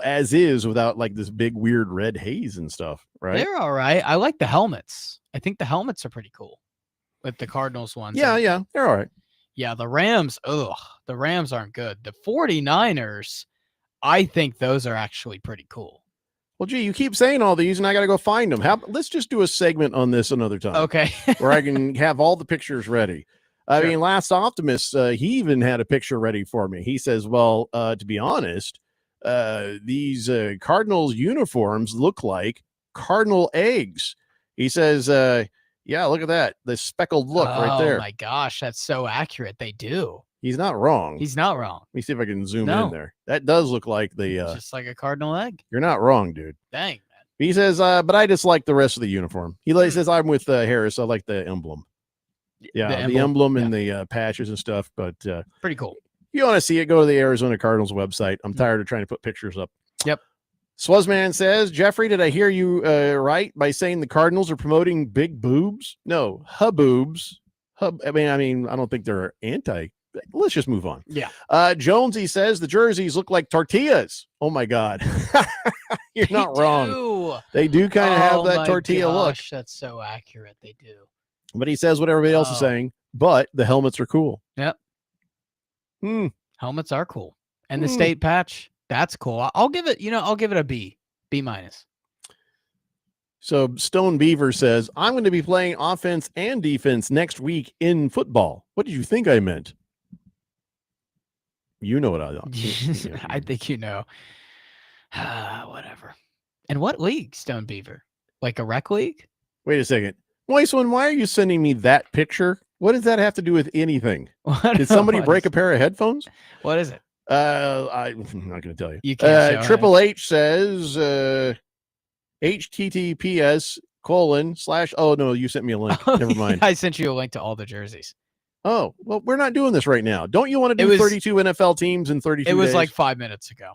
[SPEAKER 1] as is, without like this big weird red haze and stuff. Right?
[SPEAKER 2] They're all right. I like the helmets. I think the helmets are pretty cool with the Cardinals ones.
[SPEAKER 1] Yeah, they're all right.
[SPEAKER 2] Yeah, the Rams. The Rams aren't good. The 49ers, I think those are actually pretty cool.
[SPEAKER 1] Well, gee, you keep saying all these, and I got to go find them. Let's just do a segment on this another time.
[SPEAKER 2] Okay.
[SPEAKER 1] Where I can have all the pictures ready. I mean, Last Optimist, he even had a picture ready for me. He says, well, to be honest, these Cardinals uniforms look like Cardinal eggs. He says, yeah, look at that. The speckled look right there.
[SPEAKER 2] Oh, my gosh. That's so accurate. They do.
[SPEAKER 1] He's not wrong.
[SPEAKER 2] He's not wrong.
[SPEAKER 1] Let me see if I can zoom in there. That does look like the
[SPEAKER 2] just like a cardinal egg.
[SPEAKER 1] You're not wrong, dude.
[SPEAKER 2] Dang, man.
[SPEAKER 1] He says, but I just like the rest of the uniform. He says, I'm with Harris. I like the emblem. Yeah, the emblem and the patches and stuff. But
[SPEAKER 2] pretty cool.
[SPEAKER 1] You want to see it, go to the Arizona Cardinals website. I'm tired of trying to put pictures up.
[SPEAKER 2] Yep.
[SPEAKER 1] Swazman says, Jeffrey, did I hear you right by saying the Cardinals are promoting big boobs? No, huboobs. I mean, I don't think they're anti. Let's just move on.
[SPEAKER 2] Yeah.
[SPEAKER 1] Jonesy says the jerseys look like tortillas. Oh my God. You're not wrong. They do kind of have that tortilla look.
[SPEAKER 2] That's so accurate. They do.
[SPEAKER 1] But he says what everybody else is saying, but the helmets are cool.
[SPEAKER 2] Yep. Helmets are cool. And the state patch, that's cool. I'll give it, I'll give it a B minus.
[SPEAKER 1] So Stone Beaver says, I'm going to be playing offense and defense next week in football. What did you think I meant? You know what I thought.
[SPEAKER 2] I think you know. Whatever. And what league, Stone Beaver? Like a rec league?
[SPEAKER 1] Wait a second. Moiswin, why are you sending me that picture? What does that have to do with anything? Did somebody break a pair of headphones?
[SPEAKER 2] What is it?
[SPEAKER 1] I'm not going to tell you.
[SPEAKER 2] You can't
[SPEAKER 1] Triple H says https:/. Oh, no, you sent me a link. Never mind.
[SPEAKER 2] I sent you a link to all the jerseys.
[SPEAKER 1] Oh, well, we're not doing this right now. Don't you want to do 32 NFL teams in 32 days?
[SPEAKER 2] It was like 5 minutes ago.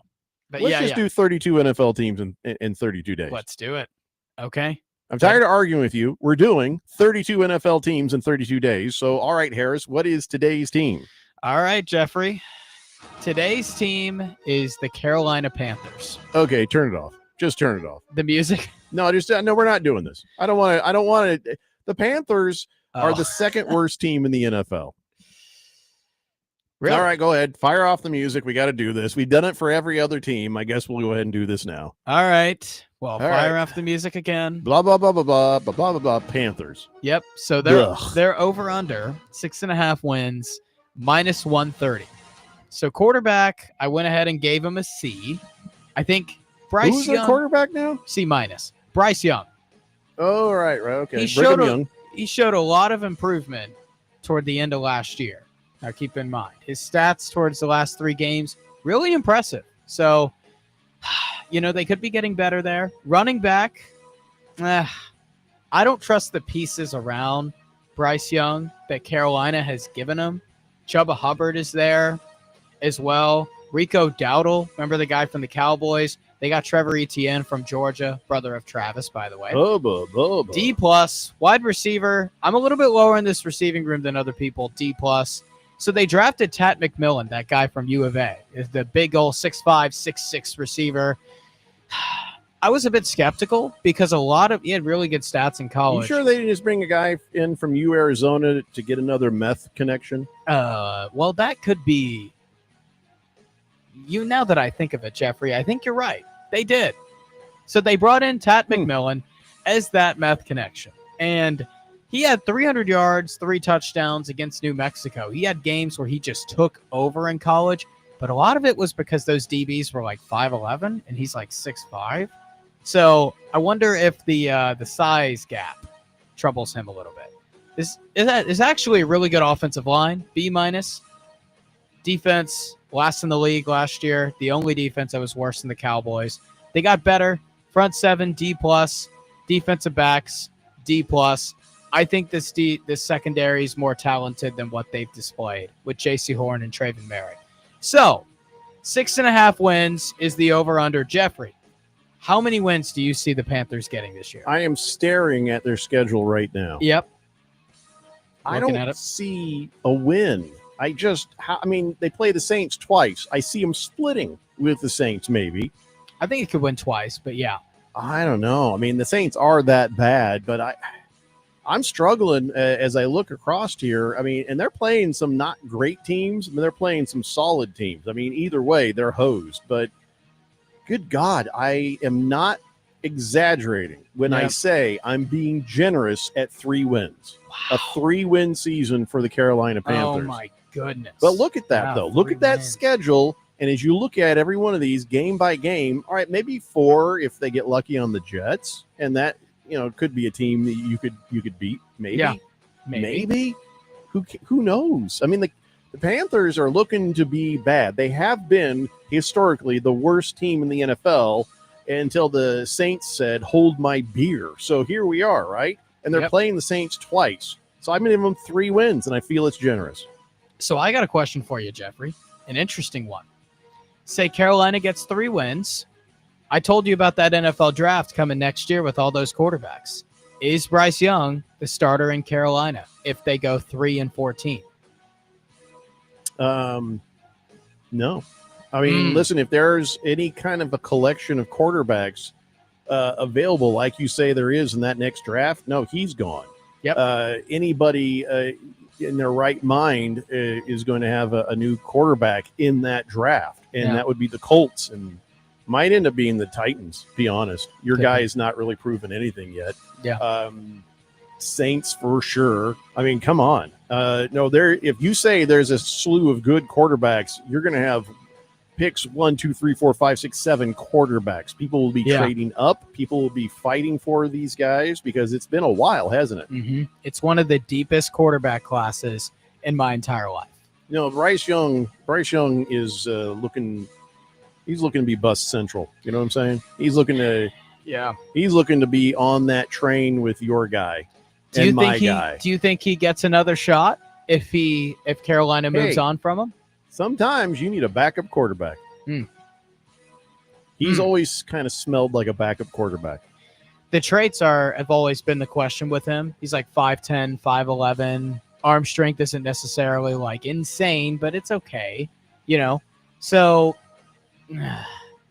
[SPEAKER 2] But
[SPEAKER 1] let's just do 32 NFL teams in 32 days.
[SPEAKER 2] Let's do it. Okay.
[SPEAKER 1] I'm tired of arguing with you. We're doing 32 NFL teams in 32 days. So, all right, Harris, what is today's team?
[SPEAKER 2] All right, Jeffrey. Today's team is the Carolina Panthers.
[SPEAKER 1] Okay, turn it off. Just turn it off.
[SPEAKER 2] The music?
[SPEAKER 1] No, no, we're not doing this. I don't want to. The Panthers are the second worst team in the NFL.
[SPEAKER 2] Really?
[SPEAKER 1] All right, go ahead. Fire off the music. We got to do this. We've done it for every other team. I guess we'll go ahead and do this now.
[SPEAKER 2] All right. Well, fire off the music again.
[SPEAKER 1] Blah, blah, blah, blah, blah, blah, blah, blah, blah. Panthers.
[SPEAKER 2] Yep. So they're over under 6.5 wins, minus 130. So quarterback, I went ahead and gave him a C. I think Bryce
[SPEAKER 1] Who's
[SPEAKER 2] Young.
[SPEAKER 1] their quarterback now?
[SPEAKER 2] C minus. Bryce Young.
[SPEAKER 1] Oh, right. Okay.
[SPEAKER 2] He showed a lot of improvement toward the end of last year. Now, keep in mind, his stats towards the last 3 games, really impressive. So, they could be getting better there. Running back, I don't trust the pieces around Bryce Young that Carolina has given him. Chuba Hubbard is there as well. Rico Dowdle, remember the guy from the Cowboys? They got Trevor Etienne from Georgia, brother of Travis, by the way. D+, wide receiver. I'm a little bit lower in this receiving room than other people. D+. So they drafted Tat McMillan, that guy from U of A, is the big old 6'5", 6'6" receiver. I was a bit skeptical because he had really good stats in college.
[SPEAKER 1] You sure they didn't just bring a guy in from Arizona to get another meth connection?
[SPEAKER 2] Well, that could be. Now that I think of it, Jeffrey, I think you're right. They did. So they brought in Tat McMillan as that meth connection. And he had 300 yards, 3 touchdowns against New Mexico. He had games where he just took over in college, but a lot of it was because those DBs were like 5'11", and he's like 6'5". So I wonder if the size gap troubles him a little bit. Is actually a really good offensive line, B-. Defense, last in the league last year. The only defense that was worse than the Cowboys. They got better. Front 7, D+. Defensive backs, D+. I think this secondary is more talented than what they've displayed with J.C. Horn and Traven Merritt. So, 6.5 wins is the over-under. Jeffrey, how many wins do you see the Panthers getting this year?
[SPEAKER 1] I am staring at their schedule right now.
[SPEAKER 2] Yep.
[SPEAKER 1] I don't see a win. They play the Saints twice. I see them splitting with the Saints, maybe.
[SPEAKER 2] I think it could win twice, but yeah.
[SPEAKER 1] I don't know. I mean, the Saints are that bad, but I'm struggling as I look across here. I mean, and they're playing some not great teams, but they're playing some solid teams. I mean, either way, they're hosed. But good God, I am not exaggerating when I say I'm being generous at 3 wins. Wow. A 3-win season for the Carolina Panthers.
[SPEAKER 2] Oh, my goodness.
[SPEAKER 1] But look at that, though. Look at that
[SPEAKER 2] wins.
[SPEAKER 1] schedule. And as you look at every one of these game by game, all right, maybe 4 if they get lucky on the Jets. And that, could be a team that you could beat. Maybe.
[SPEAKER 2] Yeah,
[SPEAKER 1] maybe. Who knows? I mean, the Panthers are looking to be bad. They have been historically the worst team in the NFL until the Saints said, hold my beer. So here we are, right? And they're playing the Saints twice. So I'm going to give them 3 wins, and I feel it's generous.
[SPEAKER 2] So I got a question for you, Jeffrey. An interesting one. Say Carolina gets 3 wins. I told you about that NFL draft coming next year with all those quarterbacks. Is Bryce Young the starter in Carolina if they go 3-14?
[SPEAKER 1] No. I mean, listen, if there's any kind of a collection of quarterbacks available, like you say there is in that next draft, no, he's gone.
[SPEAKER 2] Yep.
[SPEAKER 1] Anybody in their right mind is going to have a new quarterback in that draft, and that would be the Colts, and might end up being the Titans, to be honest. Your guy is not really proven anything yet.
[SPEAKER 2] Yeah.
[SPEAKER 1] Saints for sure. I mean, come on. No, if you say there's a slew of good quarterbacks, you're going to have picks 1, 2, 3, 4, 5, 6, 7 quarterbacks. People will be trading up. People will be fighting for these guys because it's been a while, hasn't it?
[SPEAKER 2] Mm-hmm. It's one of the deepest quarterback classes in my entire life.
[SPEAKER 1] Bryce Young is looking. He's looking to be bust central. You know what I'm saying? He's looking to be on that train with your guy. Do
[SPEAKER 2] you think he gets another shot if Carolina moves on from him?
[SPEAKER 1] Sometimes you need a backup quarterback. He's always kind of smelled like a backup quarterback.
[SPEAKER 2] The traits have always been the question with him. He's like 5'10", 5'11". Arm strength isn't necessarily like insane, but it's okay. So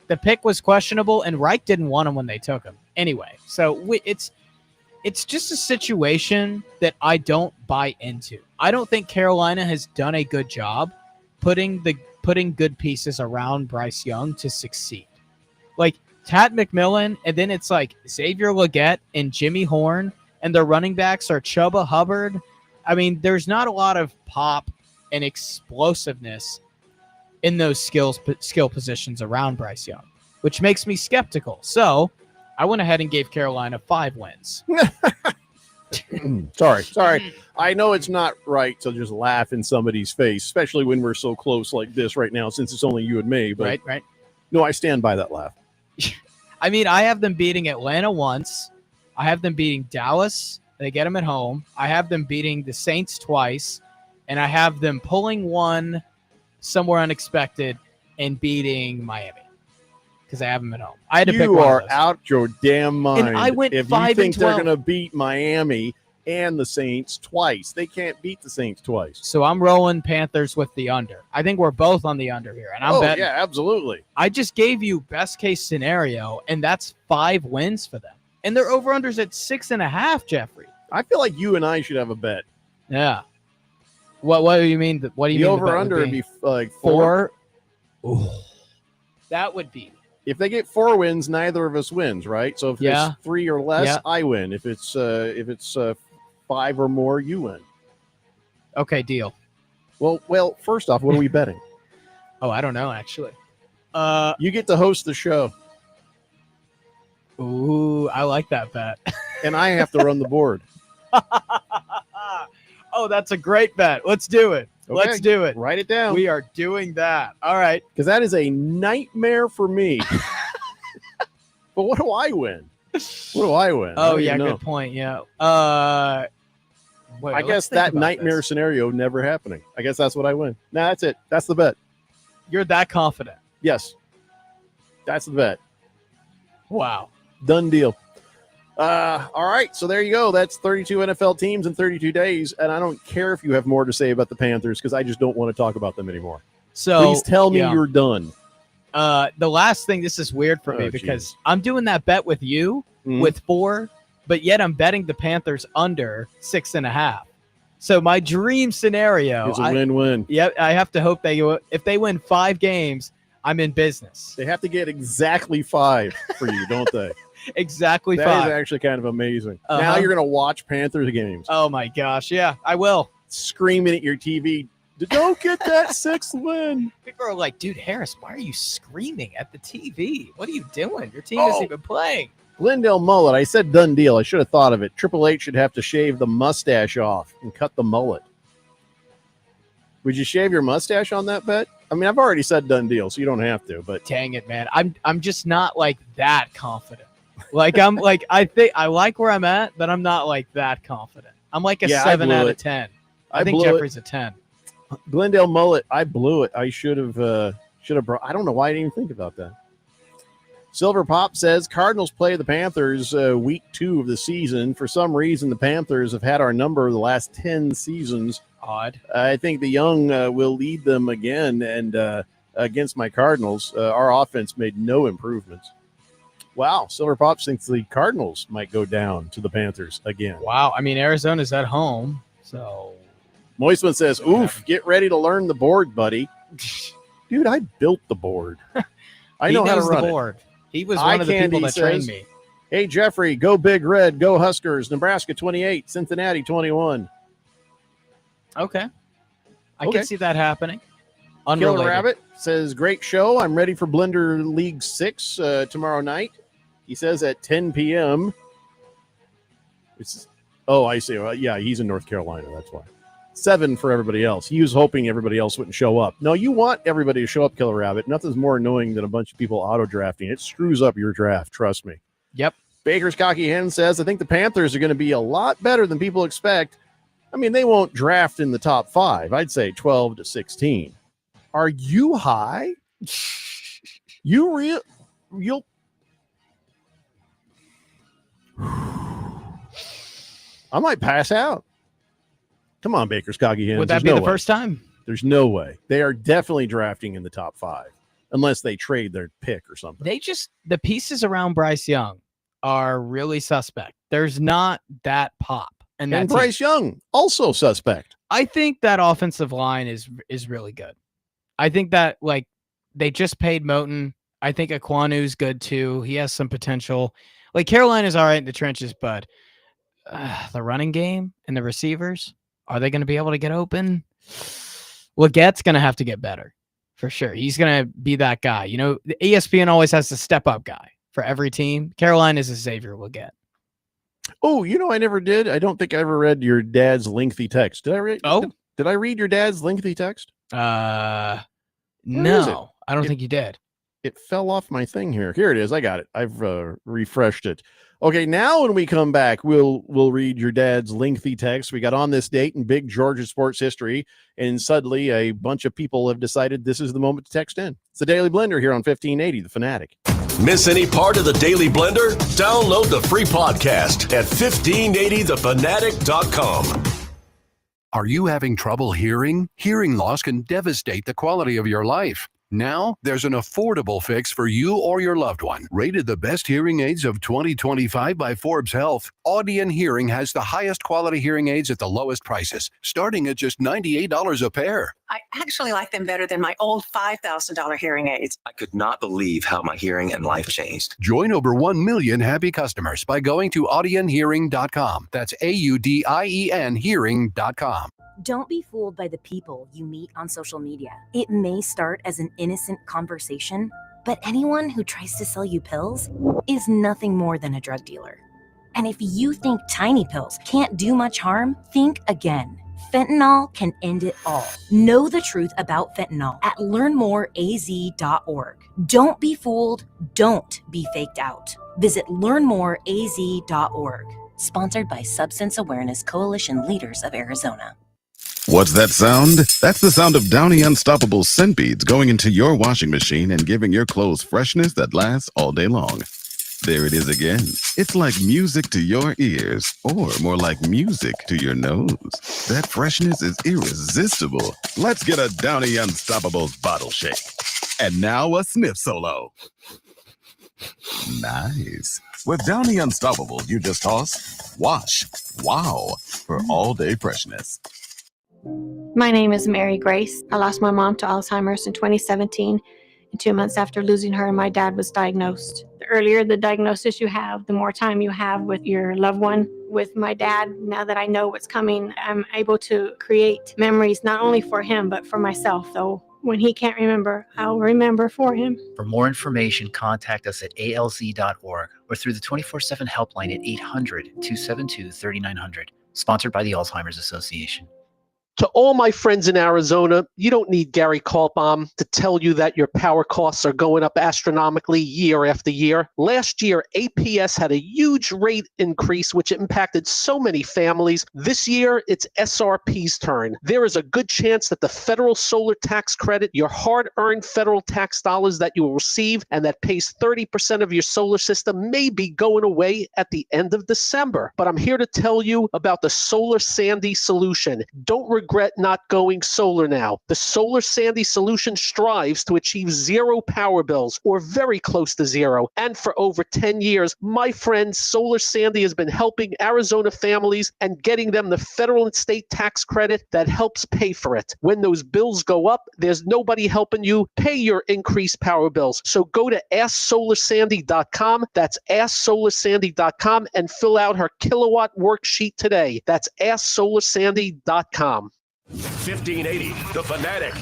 [SPEAKER 2] the pick was questionable, and Reich didn't want him when they took him. Anyway, so it's just a situation that I don't buy into. I don't think Carolina has done a good job putting good pieces around Bryce Young to succeed. Like Tad McMillan, and then it's like Xavier Legette and Jimmy Horn, and their running backs are Chuba Hubbard. I mean, there's not a lot of pop and explosiveness in those skill positions around Bryce Young, which makes me skeptical. So I went ahead and gave Carolina 5 wins.
[SPEAKER 1] Sorry. I know it's not right to just laugh in somebody's face, especially when we're so close like this right now, since it's only you and me. But
[SPEAKER 2] right.
[SPEAKER 1] No, I stand by that laugh.
[SPEAKER 2] I mean, I have them beating Atlanta once. I have them beating Dallas. They get them at home. I have them beating the Saints twice. And I have them pulling one somewhere unexpected and beating Miami because I have them at home. I had to pick one.
[SPEAKER 1] You are out your damn mind.
[SPEAKER 2] And I went
[SPEAKER 1] if
[SPEAKER 2] 5
[SPEAKER 1] you think
[SPEAKER 2] and 12.
[SPEAKER 1] they're going to beat Miami and the Saints twice. They can't beat the Saints twice.
[SPEAKER 2] So I'm rolling Panthers with the under. I think we're both on the under here. And I'm betting.
[SPEAKER 1] Yeah, absolutely.
[SPEAKER 2] I just gave you best case scenario, and that's 5 wins for them. And their over-unders at 6.5, Jeffrey.
[SPEAKER 1] I feel like you and I should have a bet.
[SPEAKER 2] Yeah. What do you mean? What do you
[SPEAKER 1] the
[SPEAKER 2] mean?
[SPEAKER 1] Over-under would be like
[SPEAKER 2] 4. Ooh. That would be.
[SPEAKER 1] If they get 4 wins, neither of us wins, right? So if it's 3 or less, I win. If it's 5 or more, you win.
[SPEAKER 2] Okay, deal.
[SPEAKER 1] Well, first off, what are we betting?
[SPEAKER 2] Oh, I don't know, actually.
[SPEAKER 1] You get to host the show.
[SPEAKER 2] Ooh, I like that bet.
[SPEAKER 1] And I have to run the board.
[SPEAKER 2] Oh, that's a great bet. Let's do it.
[SPEAKER 1] Okay.
[SPEAKER 2] Let's do it.
[SPEAKER 1] Write it down.
[SPEAKER 2] We are doing that. All right.
[SPEAKER 1] Because that is a nightmare for me. But what do I win?
[SPEAKER 2] Oh, yeah, good point. Yeah.
[SPEAKER 1] I guess that nightmare scenario never happening. I guess that's what I win. Nah, that's it. That's the bet.
[SPEAKER 2] You're that confident?
[SPEAKER 1] Yes. That's the bet.
[SPEAKER 2] Wow.
[SPEAKER 1] Done deal. All right, so there you go. That's 32 NFL teams in 32 days, and I don't care if you have more to say about the Panthers because I just don't want to talk about them anymore.
[SPEAKER 2] So
[SPEAKER 1] please tell me you're done.
[SPEAKER 2] The last thing, this is weird for me because I'm doing that bet with you with 4, but yet I'm betting the Panthers under 6.5. So my dream scenario
[SPEAKER 1] is a win-win.
[SPEAKER 2] Yep, I have to hope if they win 5 games, I'm in business.
[SPEAKER 1] They have to get exactly 5 for you, don't they?
[SPEAKER 2] exactly
[SPEAKER 1] That
[SPEAKER 2] 5.
[SPEAKER 1] is actually kind of amazing.
[SPEAKER 2] Uh-huh.
[SPEAKER 1] Now you're going to watch Panthers games.
[SPEAKER 2] Oh my gosh, yeah, I will.
[SPEAKER 1] Screaming at your TV, don't get that 6th win.
[SPEAKER 2] People are like, dude, Harris, why are you screaming at the TV? What are you doing? Your team isn't even playing.
[SPEAKER 1] Glendale mullet. I said done deal. I should have thought of it. Triple H should have to shave the mustache off and cut the mullet. Would you shave your mustache on that bet? I mean, I've already said done deal, so you don't have to. But
[SPEAKER 2] dang it, man, I'm just not like that confident. Like I'm like I think I like where I'm at, but I'm not like that confident. I'm like a 7 out of 10. I think Jeffrey's a 10.
[SPEAKER 1] Glendale mullet. I blew it. I should have brought. I don't know why I didn't even think about that. Silver Pop says Cardinals play the Panthers week 2 of the season. For some reason, the Panthers have had our number the last 10 seasons.
[SPEAKER 2] Odd.
[SPEAKER 1] I think the young will lead them again. And against my Cardinals, our offense made no improvements. Wow. Silver Pop thinks the Cardinals might go down to the Panthers again.
[SPEAKER 2] Wow. I mean, Arizona's at home. So
[SPEAKER 1] Moistman says, oof, get ready to learn the board, buddy. Dude, I built the board. I know how to run
[SPEAKER 2] the board. He was one of the people that trained me.
[SPEAKER 1] Hey, Jeffrey, go Big Red, go Huskers, Nebraska 28, Cincinnati 21.
[SPEAKER 2] Okay. I can see that happening.
[SPEAKER 1] Killer Rabbit says, great show. I'm ready for Blender League 6 tomorrow night. He says at 10 p.m. I see. Yeah, he's in North Carolina. That's why. 7 for everybody else. He was hoping everybody else wouldn't show up. No, you want everybody to show up, Killer Rabbit. Nothing's more annoying than a bunch of people auto-drafting. It screws up your draft. Trust me.
[SPEAKER 2] Yep.
[SPEAKER 1] Baker's Cocky Hen says, I think the Panthers are going to be a lot better than people expect. I mean, they won't draft in the top 5. I'd say 12 to 16. Are you high? You'll I might pass out. Come on, Baker's Cocky Hens.
[SPEAKER 2] Would that be the first time?
[SPEAKER 1] There's no way. They are definitely drafting in the top 5 unless they trade their pick or something.
[SPEAKER 2] The pieces around Bryce Young are really suspect. There's not that pop. And
[SPEAKER 1] Bryce Young, also suspect.
[SPEAKER 2] I think that offensive line is really good. I think that, like, they just paid Moton. I think Aquanu's good, too. He has some potential. Like, Carolina's all right in the trenches, but the running game and the receivers, are they going to be able to get open? Legette's going to have to get better, for sure. He's going to be that guy. You know, the ESPN always has the step-up guy for every team. Carolina is a Xavier Legette.
[SPEAKER 1] Oh, you know, I never did. I don't think I ever read your dad's lengthy text. Did I read?
[SPEAKER 2] Oh,
[SPEAKER 1] did I read your dad's lengthy text?
[SPEAKER 2] No, I don't think you did.
[SPEAKER 1] It fell off my thing here. Here it is. I got it. I've refreshed it. Okay, now when we come back, we'll read your dad's lengthy text. We got on this date in big Georgia sports history, and suddenly a bunch of people have decided this is the moment to text in. It's the Daily Blender here on 1580 The Fanatic.
[SPEAKER 4] Miss any part of the Daily Blender? Download the free podcast at 1580thefanatic.com.
[SPEAKER 3] Are you having trouble hearing? Hearing loss can devastate the quality of your life. Now, there's an affordable fix for you or your loved one. Rated the best hearing aids of 2025 by Forbes Health, Audion Hearing has the highest quality hearing aids at the lowest prices, starting at just $98 a pair.
[SPEAKER 21] I actually like them better than my old $5,000 hearing aids.
[SPEAKER 6] I could not believe how my hearing and life changed.
[SPEAKER 3] Join over 1 million happy customers by going to audionhearing.com. That's AUDIEN hearing.com.
[SPEAKER 8] Don't be fooled by the people you meet on social media. It may start as an innocent conversation, but anyone who tries to sell you pills is nothing more than a drug dealer. And if you think tiny pills can't do much harm, think again. Fentanyl can end it all. Know the truth about fentanyl at learnmoreaz.org. Don't be fooled. Don't be faked out. Visit learnmoreaz.org. Sponsored by Substance Awareness Coalition Leaders of Arizona.
[SPEAKER 9] What's that sound? That's the sound of Downy Unstoppable scent beads going into your washing machine and giving your clothes freshness that lasts all day long. There it is again. It's like music to your ears, or more like music to your nose. That freshness is irresistible. Let's get a Downy Unstoppables bottle shake. And now a sniff solo. Nice. With Downy Unstoppables, you just toss, wash, wow, for all-day freshness.
[SPEAKER 10] My name is Mary Grace. I lost my mom to Alzheimer's in 2017, and 2 months after losing her, my dad was diagnosed. earlier the diagnosis you have, the more time you have with your loved one. With my dad, now that I know what's coming, I'm able to create memories not only for him, but for myself. So when he can't remember, I'll remember for him.
[SPEAKER 11] For more information, contact us at alz.org or through the 24/7 helpline at 800-272-3900. Sponsored by the Alzheimer's Association.
[SPEAKER 12] To all my friends in Arizona, you don't need Gary Kaltbaum to tell you that your power costs are going up astronomically year after year. Last year, APS had a huge rate increase, which impacted so many families. This year, it's SRP's turn. There is a good chance that the federal solar tax credit, your hard-earned federal tax dollars that you will receive and that pays 30% of your solar system, may be going away at the end of December. But I'm here to tell you about the Solar Sandy solution. Don't regret not going solar now. The Solar Sandy solution strives to achieve zero power bills, or very close to zero. And for over 10 years, my friend, Solar Sandy has been helping Arizona families and getting them the federal and state tax credit that helps pay for it. When those bills go up, there's nobody helping you pay your increased power bills. So go to AskSolarSandy.com. That's AskSolarSandy.com and fill out her kilowatt worksheet today. That's AskSolarSandy.com.
[SPEAKER 4] 1580, The Fanatic.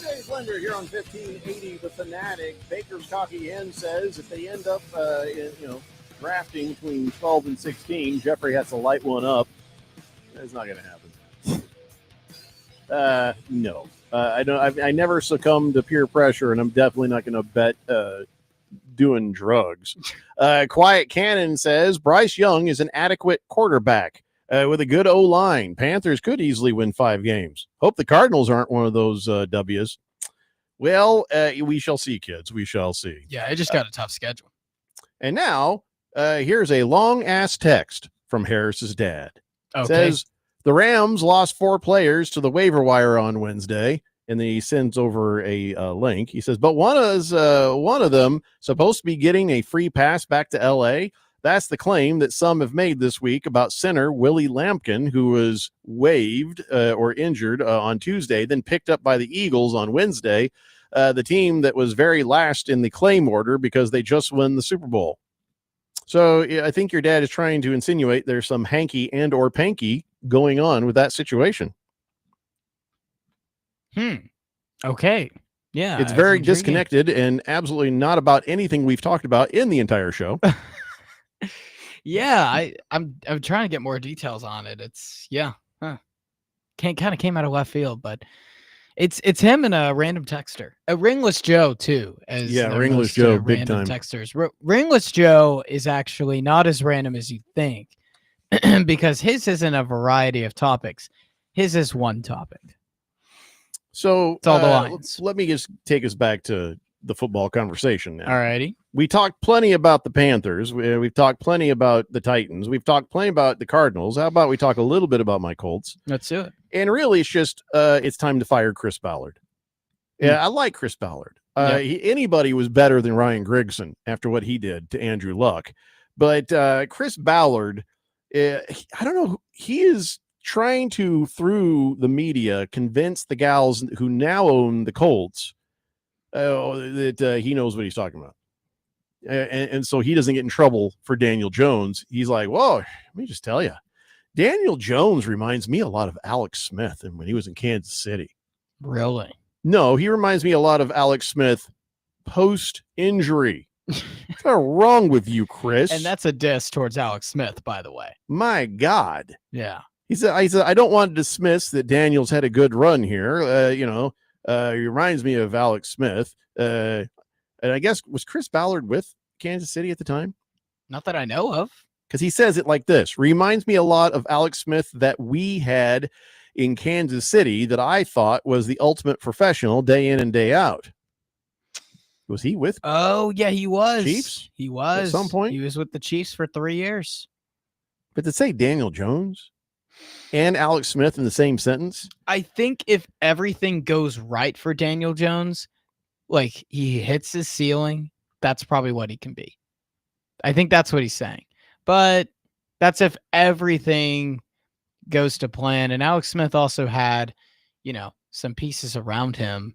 [SPEAKER 1] Dave Linder here on 1580 The Fanatic. Baker's Coffee Inn says if they end up, drafting between 12 and 16, Jeffrey has to light one up. That's not going to happen. No. I don't. I never succumb to peer pressure, and I'm definitely not going to bet doing drugs. Quiet Cannon says Bryce Young is an adequate quarterback with a good O-line. Panthers could easily win 5 games. Hope the Cardinals aren't one of those W's. Well, we shall see, kids. We shall see.
[SPEAKER 2] Yeah, I just got a tough schedule.
[SPEAKER 1] And now, here's a long-ass text from Harris's dad.
[SPEAKER 2] Okay.
[SPEAKER 1] Says, the Rams lost 4 players to the waiver wire on Wednesday, and then he sends over a link. He says, but one of them supposed to be getting a free pass back to L.A.? That's the claim that some have made this week about center Willie Lampkin, who was waived or injured on Tuesday, then picked up by the Eagles on Wednesday, the team that was very last in the claim order because they just won the Super Bowl. So I think your dad is trying to insinuate there's some hanky and or panky going on with that situation.
[SPEAKER 2] Okay. Yeah.
[SPEAKER 1] It's very disconnected and absolutely not about anything we've talked about in the entire show.
[SPEAKER 2] Yeah, I'm trying to get more details on it. It's kind of came out of left field, but it's him and a random texter, a Ringless Joe too.
[SPEAKER 1] Ringless Joe, big time
[SPEAKER 2] texters. Ringless Joe is actually not as random as you think, because his isn't a variety of topics. His is one topic.
[SPEAKER 1] So
[SPEAKER 2] it's all the lines.
[SPEAKER 1] Let me just take us back to the football conversation now.
[SPEAKER 2] All righty.
[SPEAKER 1] We talked plenty about the Panthers. We've talked plenty about the Titans. We've talked plenty about the Cardinals. How about we talk a little bit about my Colts?
[SPEAKER 2] Let's do it.
[SPEAKER 1] And really, it's just it's time to fire Chris Ballard. Yeah, I like Chris Ballard. Anybody was better than Ryan Grigson after what he did to Andrew Luck. But Chris Ballard, I don't know, he is trying to, through the media, convince the gals who now own the Colts that he knows what he's talking about. And so he doesn't get in trouble for Daniel Jones. He's like, whoa, let me just tell you, Daniel Jones reminds me a lot of Alex Smith and when he was in Kansas City.
[SPEAKER 2] Really?
[SPEAKER 1] No, he reminds me a lot of Alex Smith post-injury. What's wrong with you, Chris?
[SPEAKER 2] And that's a diss towards Alex Smith, by the way.
[SPEAKER 1] My God.
[SPEAKER 2] Yeah.
[SPEAKER 1] He said, I don't want to dismiss that Daniel's had a good run here. He reminds me of Alex Smith. And I guess, was Chris Ballard with Kansas City at the time?
[SPEAKER 2] Not that I know of.
[SPEAKER 1] Because he says it like this. Reminds me a lot of Alex Smith that we had in Kansas City that I thought was the ultimate professional day in and day out. Was he with?
[SPEAKER 2] Oh, yeah, he was.
[SPEAKER 1] Chiefs?
[SPEAKER 2] He was.
[SPEAKER 1] At some point?
[SPEAKER 2] He was with the Chiefs for 3 years.
[SPEAKER 1] But to say Daniel Jones and Alex Smith in the same sentence?
[SPEAKER 2] I think if everything goes right for Daniel Jones, like he hits his ceiling, that's probably what he can be. I think that's what he's saying. But that's if everything goes to plan. And Alex Smith also had, some pieces around him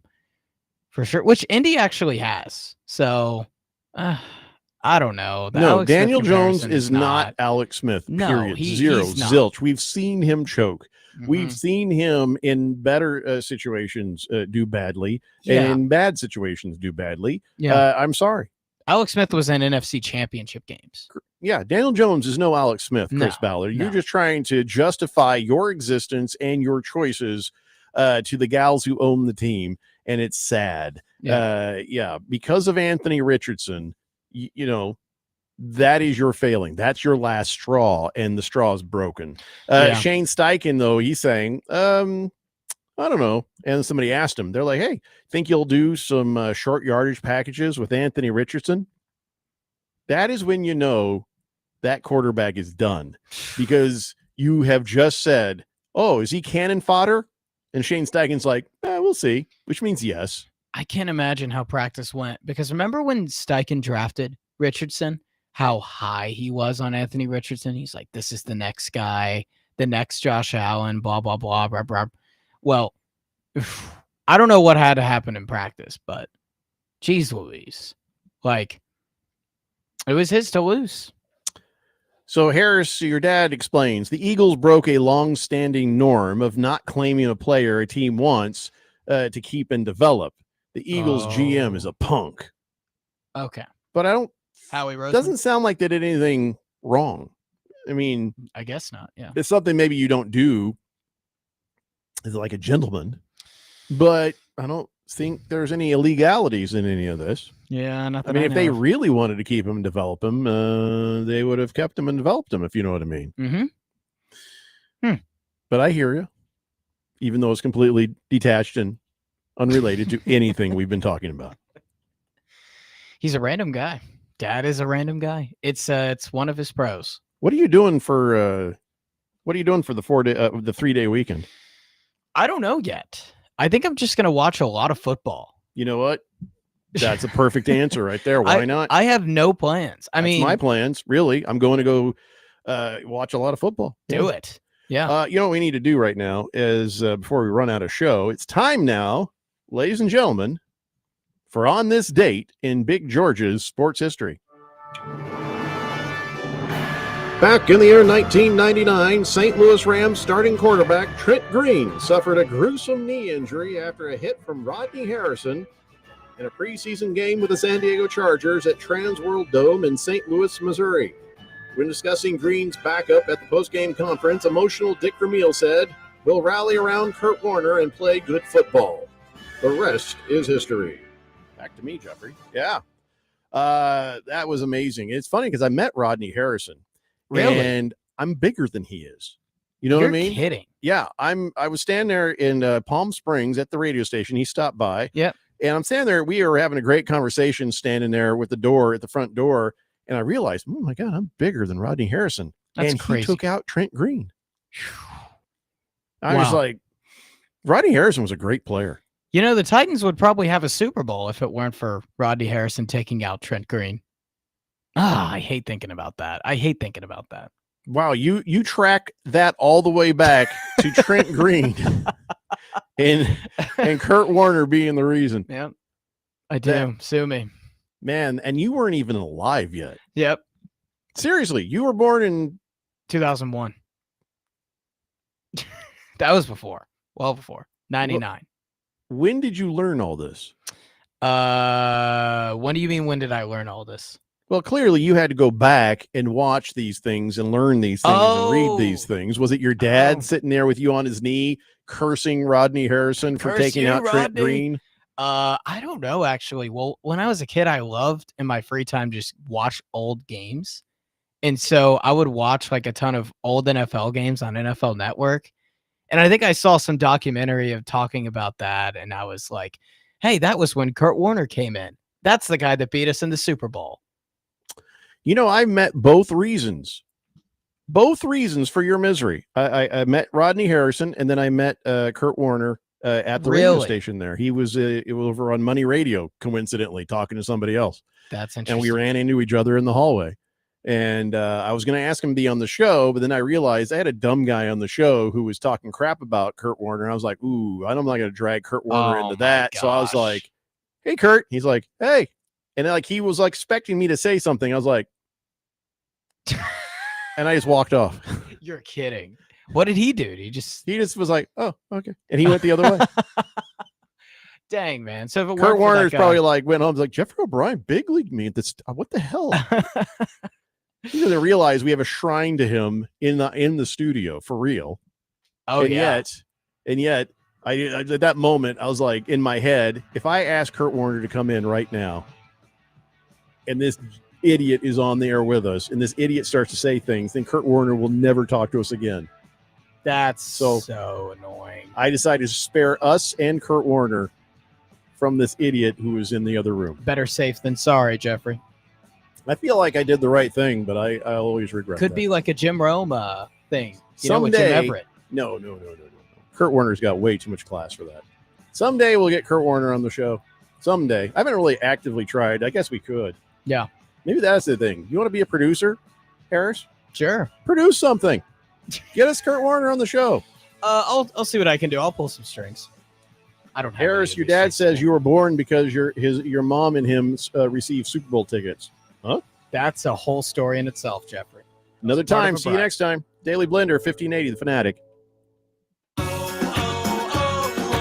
[SPEAKER 2] for sure, which Indy actually has. So I don't know.
[SPEAKER 1] No, Daniel Jones is not Alex Smith, period. Zero, zilch. We've seen him choke. Mm-hmm. We've seen him in better situations do badly, and in bad situations do badly.
[SPEAKER 2] Yeah.
[SPEAKER 1] I'm sorry.
[SPEAKER 2] Alex Smith was in NFC championship games.
[SPEAKER 1] Yeah, Daniel Jones is no Alex Smith, Chris Ballard. You're just trying to justify your existence and your choices to the gals who own the team, and it's sad. Because of Anthony Richardson, that is your failing. That's your last straw, and the straw is broken. Shane Steichen, though, he's saying, I don't know. And somebody asked him, they're like, hey, think you'll do some short yardage packages with Anthony Richardson? That is when you know that quarterback is done, because you have just said, oh, is he cannon fodder? And Shane Steichen's like, we'll see, which means yes.
[SPEAKER 2] I can't imagine how practice went, because remember when Steichen drafted Richardson, how high he was on Anthony Richardson? He's like, this is the next guy, the next Josh Allen, blah, blah, blah, blah, blah. Well, I don't know what had to happen in practice, but geez Louise, like, it was his to lose.
[SPEAKER 1] So Harris, your dad explains, the Eagles broke a long-standing norm of not claiming a player a team wants to keep and develop. The Eagles GM is a punk.
[SPEAKER 2] Okay.
[SPEAKER 1] But I don't,
[SPEAKER 2] Howie Roseman
[SPEAKER 1] doesn't sound like they did anything wrong. I mean,
[SPEAKER 2] I guess not. Yeah.
[SPEAKER 1] It's something maybe you don't do as like a gentleman, but I don't think there's any illegalities in any of this.
[SPEAKER 2] Yeah.
[SPEAKER 1] I mean, if they really wanted to keep him and develop him, they would have kept him and developed him, if you know what I mean.
[SPEAKER 2] Mm-hmm.
[SPEAKER 1] But I hear you, even though it's completely detached and unrelated to anything we've been talking about.
[SPEAKER 2] He's a random guy. Dad is a random guy. It's one of his pros.
[SPEAKER 1] What are you doing for the 3-day weekend?
[SPEAKER 2] I don't know yet. I think I'm just going to watch a lot of football.
[SPEAKER 1] You know what? That's a perfect answer right there. Why not?
[SPEAKER 2] I have no plans. I mean,
[SPEAKER 1] my plans, really. I'm going to go watch a lot of football.
[SPEAKER 2] Do it. Yeah.
[SPEAKER 1] You know what we need to do right now is before we run out of show, it's time now, ladies and gentlemen, for On This Date in Big George's sports history. Back in the year 1999, St. Louis Rams starting quarterback Trent Green suffered a gruesome knee injury after a hit from Rodney Harrison in a preseason game with the San Diego Chargers at Trans World Dome in St. Louis, Missouri. When discussing Green's backup at the postgame conference, emotional Dick Vermeil said, "We'll rally around Kurt Warner and play good football. The rest is history." Back to me, Jeffrey. Yeah. That was amazing. It's funny because I met Rodney Harrison.
[SPEAKER 2] Really?
[SPEAKER 1] And I'm bigger than he is. You know what I mean?
[SPEAKER 2] Kidding.
[SPEAKER 1] Yeah. I was standing there in Palm Springs at the radio station. He stopped by.
[SPEAKER 2] Yep.
[SPEAKER 1] And I'm standing there. We were having a great conversation standing there with the door at the front door. And I realized, oh my God, I'm bigger than Rodney Harrison.
[SPEAKER 2] That's crazy.
[SPEAKER 1] He took out Trent Green. I was like, Rodney Harrison was a great player.
[SPEAKER 2] You know, the Titans would probably have a Super Bowl if it weren't for Rodney Harrison taking out Trent Green. I hate thinking about that.
[SPEAKER 1] Wow, you track that all the way back to Trent Green and Kurt Warner being the reason.
[SPEAKER 2] Yeah, I do. Sue me.
[SPEAKER 1] Man, and you weren't even alive yet.
[SPEAKER 2] Yep.
[SPEAKER 1] Seriously, you were born in
[SPEAKER 2] 2001. That was before. Well before. 99.
[SPEAKER 1] When did you learn all this?
[SPEAKER 2] When do you mean when did I learn all this?
[SPEAKER 1] Well, clearly you had to go back and watch these things and learn these things and read these things. Was it your dad sitting there with you on his knee cursing Rodney Harrison for taking out Trent Green?
[SPEAKER 2] I don't know, actually. Well, when I was a kid, I loved in my free time just watch old games. And so I would watch like a ton of old NFL games on NFL Network. And I think I saw some documentary of talking about that. And I was like, hey, that was when Kurt Warner came in. That's the guy that beat us in the Super Bowl.
[SPEAKER 1] You know, I met both reasons for your misery. I met Rodney Harrison, and then I met Kurt Warner at the radio station there. He was over on Money Radio, coincidentally, talking to somebody else.
[SPEAKER 2] That's interesting.
[SPEAKER 1] And we ran into each other in the hallway. And I was going to ask him to be on the show, but then I realized I had a dumb guy on the show who was talking crap about Kurt Warner. I was like, ooh, I'm not going to drag Kurt Warner into that. So I was like, hey, Kurt. He's like, hey. And then, like, he was like expecting me to say something. I was like, and I just walked off.
[SPEAKER 2] You're kidding. What did he do? He just
[SPEAKER 1] was like, oh, okay. And he went the other way.
[SPEAKER 2] Dang, man. So if it
[SPEAKER 1] Kurt Warner's probably like went home, like, Jeffrey O'Brien big league me. What the hell? He doesn't realize we have a shrine to him in the studio for real.
[SPEAKER 2] Oh,
[SPEAKER 1] and
[SPEAKER 2] yeah.
[SPEAKER 1] Yet I at that moment I was like, in my head, if I ask Kurt Warner to come in right now, and this idiot is on the air with us, and this idiot starts to say things, then Kurt Warner will never talk to us again.
[SPEAKER 2] That's so annoying.
[SPEAKER 1] I decided to spare us and Kurt Warner from this idiot who was in the other room.
[SPEAKER 2] Better safe than sorry, Jeffrey.
[SPEAKER 1] I feel like I did the right thing, but I always regret
[SPEAKER 2] Could
[SPEAKER 1] that.
[SPEAKER 2] be like a Jim Rome thing.
[SPEAKER 1] Someday,
[SPEAKER 2] with Jim Everett.
[SPEAKER 1] No. Kurt Warner's got way too much class for that. Someday we'll get Kurt Warner on the show. Someday. I haven't really actively tried. I guess we could.
[SPEAKER 2] Yeah.
[SPEAKER 1] Maybe that's the thing. You want to be a producer, Harris?
[SPEAKER 2] Sure.
[SPEAKER 1] Produce something. Get us Kurt Warner on the show.
[SPEAKER 2] I'll see what I can do. I'll pull some strings. I don't have
[SPEAKER 1] Harris, your dad says you were born because your mom and him received Super Bowl tickets. Huh?
[SPEAKER 2] That's a whole story in itself, Jeffrey.
[SPEAKER 1] Another time. See you next time. Daily Blender, 1580, The Fanatic.